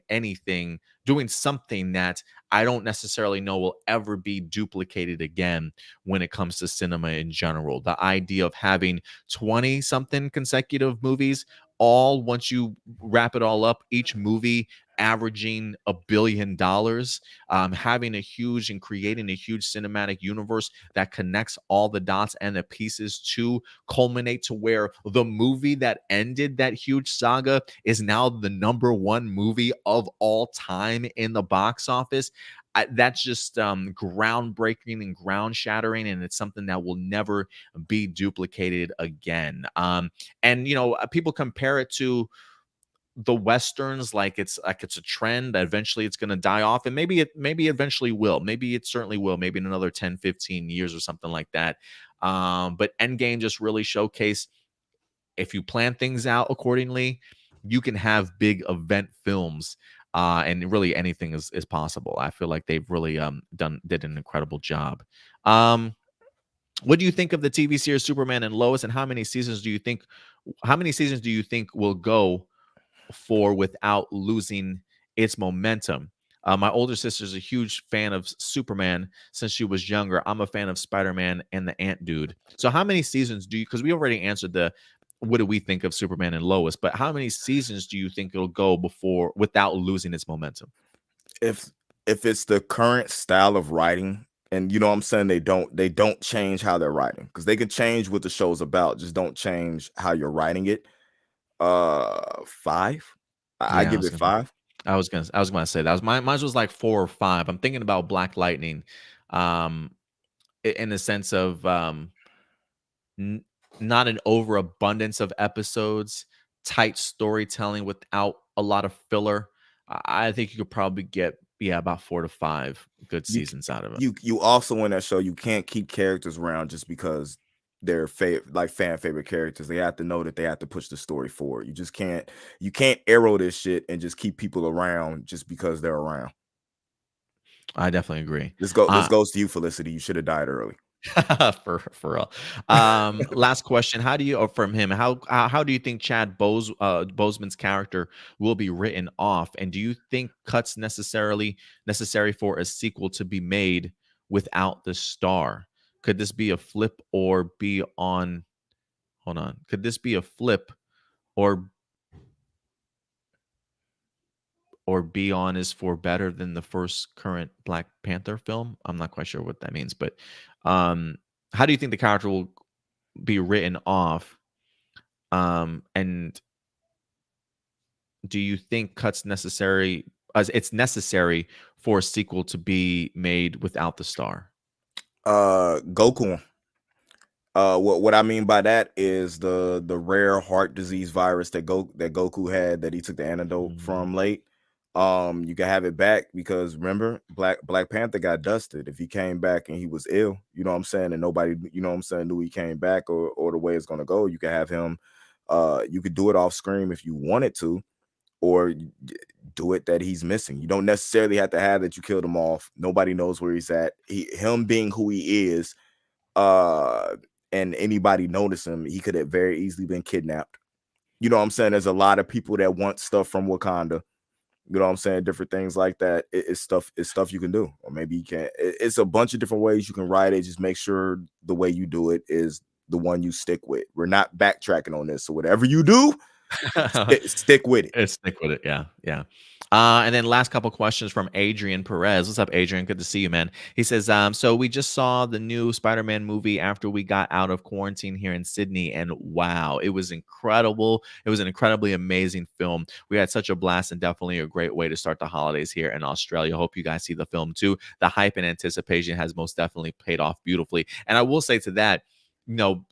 something that I don't necessarily know will ever be duplicated again when it comes to cinema in general. The idea of having 20 something consecutive movies, all once you wrap it all up, each movie averaging $1 billion, having a huge and creating a huge cinematic universe that connects all the dots and the pieces to culminate to where the movie that ended that huge saga is now the number one movie of all time in the box office. That's just groundbreaking and ground shattering, and it's something that will never be duplicated again. And people compare it to the westerns like it's a trend that eventually it's going to die off, and maybe eventually will, maybe it certainly will, maybe in another 10-15 years or something like that. But Endgame just really showcased, if you plan things out accordingly, you can have big event films, and really anything is possible. I feel like they've really did an incredible job. What do you think of the TV series Superman and Lois, and how many seasons do you think will go for without losing its momentum? My older sister's a huge fan of Superman since she was younger. I'm a fan of Spider-Man and the Ant Dude. So how many seasons do you, because we already answered the what do we think of Superman and Lois, but how many seasons do you think it'll go before without losing its momentum? If it's the current style of writing, and you know what I'm saying, they don't change how they're writing, because they can change what the show's about, just don't change how you're writing it. 5. I Yeah, give it 5. I was gonna say that was mine was like 4 or 5. I'm thinking about Black Lightning, um, in the sense of n- not an overabundance of episodes, tight storytelling without a lot of filler. I think you could probably get, yeah, about 4 to 5 good You seasons out of it. you also in that show, you can't keep characters around just because they're like fan favorite characters. They have to know that they have to push the story forward. You can't arrow this shit and just keep people around just because they're around. I definitely agree. This Uh, goes to you, Felicity. You should have died early. For real. Last question. How do you, or from him, how do you think Boseman's character will be written off? And do you think cuts necessary for a sequel to be made without the star? Could this be a flip or be on hold on. Could this be a flip or be honest for better than the first current Black Panther film? I'm not quite sure what that means, but um how do you think the character will be written off? And do you think cuts necessary as it's necessary for a sequel to be made without the star? Goku. What I mean by that is the rare heart disease virus that Goku had that he took the antidote Mm. from late. You can have it back because remember, Black Panther got dusted. If he came back and he was ill, you know what I'm saying, and nobody, you know what I'm saying, knew he came back or the way it's gonna go, you can have him. You could do it off screen if you wanted to, or do it that he's missing. You don't necessarily have to have that you killed him off. Nobody knows where he's at. Him being who he is, uh and anybody notice him, he could have very easily been kidnapped. You know what I'm saying? There's a lot of people that want stuff from Wakanda. You know what I'm saying? Different things like that. It's stuff you can do, or maybe you can't. It's a bunch of different ways you can write it. Just make sure the way you do it is the one you stick with. We're not backtracking on this, so whatever you do, stick with it. Stick with it. Yeah. Yeah. And then last couple questions from Adrian Perez. What's up, Adrian? Good to see you, man. He says, so we just saw the new Spider-Man movie after we got out of quarantine here in Sydney, and wow, it was incredible. It was an incredibly amazing film. We had such a blast and definitely a great way to start the holidays here in Australia. Hope you guys see the film too. The hype and anticipation has most definitely paid off beautifully. And I will say to that,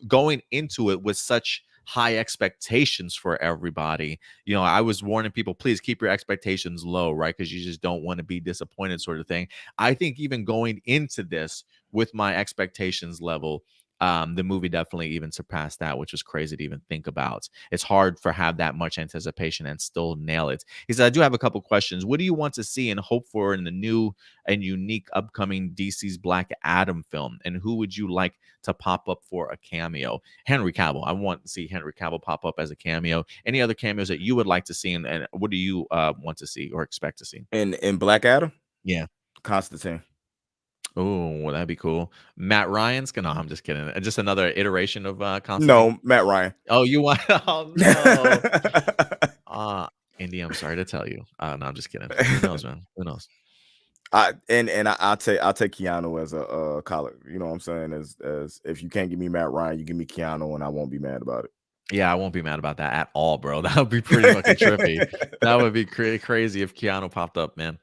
going into it with such high expectations for everybody, I was warning people, please keep your expectations low, right? Because you just don't want to be disappointed, sort of thing. I think even going into this with my expectations level, the movie definitely even surpassed that, which was crazy to even think about. It's hard for have that much anticipation and still nail it. He said, I do have a couple questions. What do you want to see and hope for in the new and unique upcoming DC's Black Adam film? And who would you like to pop up for a cameo? Henry Cavill. I want to see Henry Cavill pop up as a cameo. Any other cameos that you would like to see, and what do you want to see or expect to see? In Black Adam, Yeah. Constantine. Oh, well, that'd be cool. Matt Ryan's gonna. No, I'm just kidding. Just another iteration of Constantine. No, Matt Ryan. Oh, you want? Oh no. Indy, I'm sorry to tell you. No, I'm just kidding. Who knows, man? Who knows? I'll take Keanu as a collar. You know what I'm saying? As if you can't give me Matt Ryan, you give me Keanu, and I won't be mad about it. Yeah, I won't be mad about that at all, bro. That would be pretty fucking trippy. That would be crazy if Keanu popped up, man.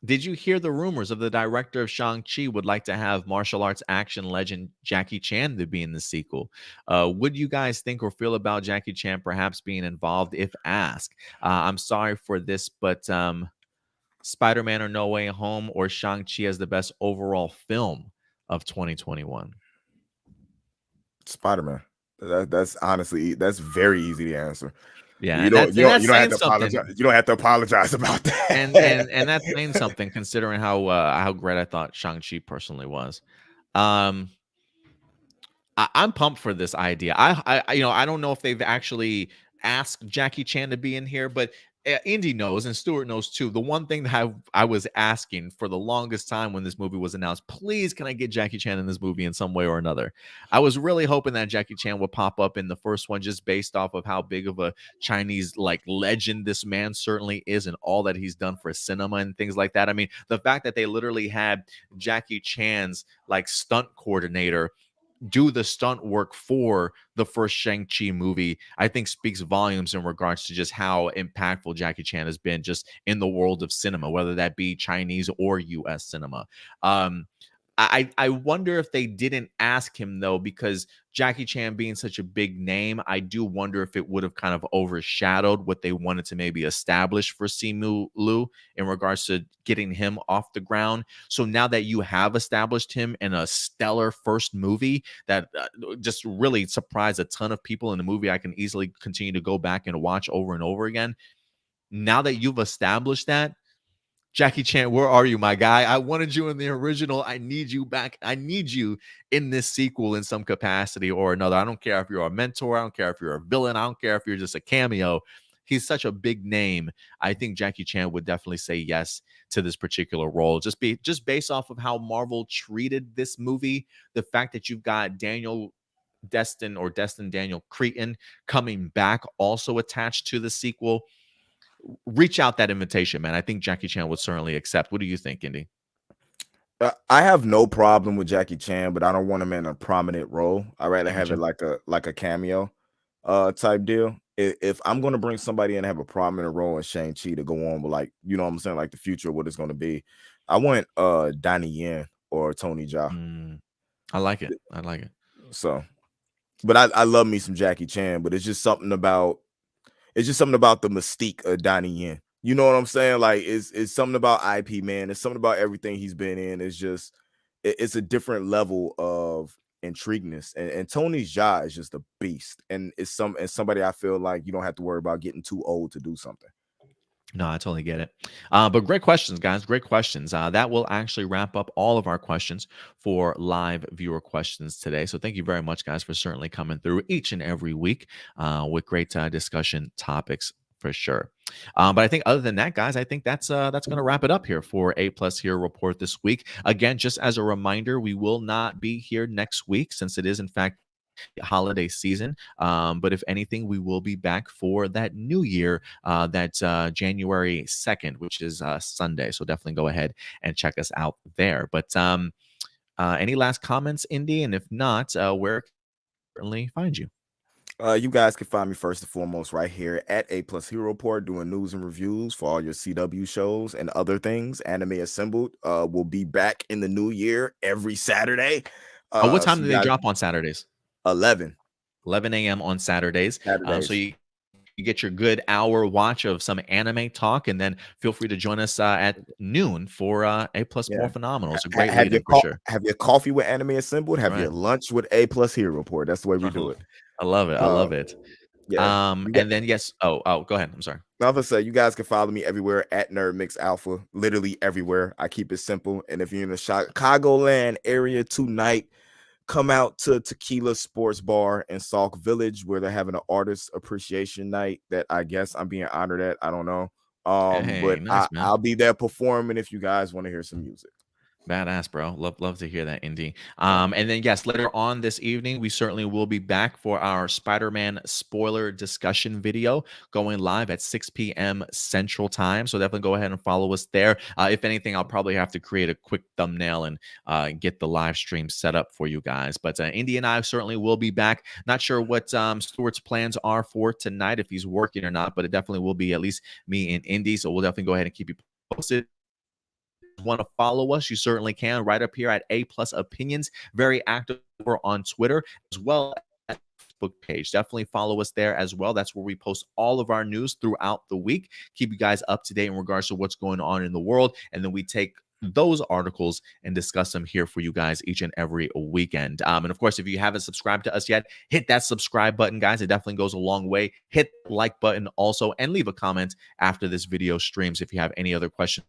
Did you hear the rumors of the director of Shang-Chi would like to have martial arts action legend Jackie Chan to be in the sequel? Would you guys think or feel about Jackie Chan perhaps being involved if asked? I'm sorry for this, but Spider-Man or No Way Home or Shang-Chi as the best overall film of 2021? Spider-Man. That's honestly very easy to answer. Yeah, You and don't that's you don't you don't have saying to something. apologize. You don't have to apologize about And that. that's saying something considering how great I thought Shang-Chi personally was. Um I'm pumped for this idea. I don't know if they've actually asked Jackie Chan to be in here, but Indy knows and Stuart knows too. The one thing that I was asking for the longest time when this movie was announced, please can I get Jackie Chan in this movie in some way or another? I was really hoping that Jackie Chan would pop up in the first one just based off of how big of a Chinese like legend this man certainly is and all that he's done for cinema and things like that. I mean, the fact that they literally had Jackie Chan's like stunt coordinator do the stunt work for the first Shang-Chi movie, I think speaks volumes in regards to just how impactful Jackie Chan has been just in the world of cinema, whether that be Chinese or US cinema. Um, I wonder if they didn't ask him though, because Jackie Chan being such a big name, I do wonder if it would have kind of overshadowed what they wanted to maybe establish for Simu Liu in regards to getting him off the ground. So now that you have established him in a stellar first movie that just really surprised a ton of people in a movie I can easily continue to go back and watch over and over again. Now that you've established that, Jackie Chan, where are you, my guy? I wanted you in the original. I need you back. I need you in this sequel in some capacity or another. I don't care if you're a mentor. I don't care if you're a villain. I don't care if you're just a cameo. He's such a big name. I think Jackie Chan would definitely say yes to this particular role. Just based off of how Marvel treated this movie, the fact that you've got Destin Daniel Cretton coming back also attached to the sequel. Reach out that invitation, man. I think Jackie Chan would certainly accept. What do you think, Indy? I have no problem with Jackie Chan, but I don't want him in a prominent role. I'd rather I got have it you. like a cameo type deal. If I'm gonna bring somebody in and have a prominent role in Shang-Chi to go on with, like, you know what I'm saying, like the future of what it's gonna be, I want Donnie Yen or Tony Jaa. I like it. I like it. So, but I love me some Jackie Chan, but it's just something about the mystique of Donnie Yen. You know what I'm saying? Like, it's something about IP, man. It's something about everything he's been in. It's just it's a different level of intrigueness. And Tony Jaa is just a beast. And it's somebody I feel like you don't have to worry about getting too old to do something. No, I totally get it. But great questions, guys. Great questions. That will actually wrap up all of our questions for live viewer questions today. So thank you very much, guys, for certainly coming through each and every week with great discussion topics for sure. But I think other than that, guys, I think that's going to wrap it up here for APlus Hero Report this week. Again, just as a reminder, we will not be here next week since it is in fact holiday season. But if anything, we will be back for that new year, that January 2nd, which is Sunday. So definitely go ahead and check us out there. But any last comments, Indy? And if not, where can we certainly find you? You guys can find me first and foremost right here at APlus Hero Report, doing news and reviews for all your CW shows and other things. Anime Assembled will be back in the new year every Saturday. What time So do you they guys, drop on Saturdays? 11 a.m. on Saturdays. So Saturdays. you get your good hour watch of some anime talk, and then feel free to join us at noon for APlus More Yeah. Phenomenal. It's a great Have your lead-in for sure. have your coffee with Anime Assembled. Have Right. your lunch with APlus Hero Report. That's the way we do it. I love it. I Uh, love it. yeah. And then yes. Oh, go ahead. I'm sorry. I was gonna say, you guys can follow me everywhere at Nerd Mix Alpha, literally everywhere. I keep it simple. And if you're in the Chicagoland area tonight, come out to Tequila Sports Bar in Sauk Village, where they're having an artist appreciation night that I guess I'm being honored at. I don't know. Hey, But nice, man. I'll be there performing if you guys want to hear some music. Badass, bro. Love to hear that, Indy. And then yes, later on this evening, we certainly will be back for our Spider-Man spoiler discussion video going live at 6 p.m. Central Time. So definitely go ahead and follow us there. If anything, I'll probably have to create a quick thumbnail and get the live stream set up for you guys. But Indy and I certainly will be back. Not sure what Stuart's plans are for tonight, if he's working or not, but it definitely will be at least me and Indy. So we'll definitely go ahead and keep you posted. Want to follow us, you certainly can right up here at APlus Opinions. Very active on Twitter as well as Facebook page. Definitely follow us there as well. That's where we post all of our news throughout the week. Keep you guys up to date in regards to what's going on in the world, and then we take those articles and discuss them here for you guys each and every weekend. And of course, if you haven't subscribed to us yet, hit that subscribe button, guys. It definitely goes a long way. Hit the like button also, and leave a comment after this video streams if you have any other questions,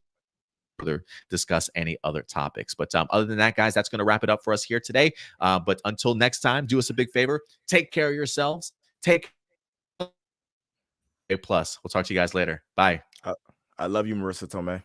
discuss any other topics. But other than that, guys, that's going to wrap it up for us here today. But until next time, do us a big favor. Take care of yourselves. Take APlus. We'll talk to you guys later. Bye. I love you, Marissa Tomei.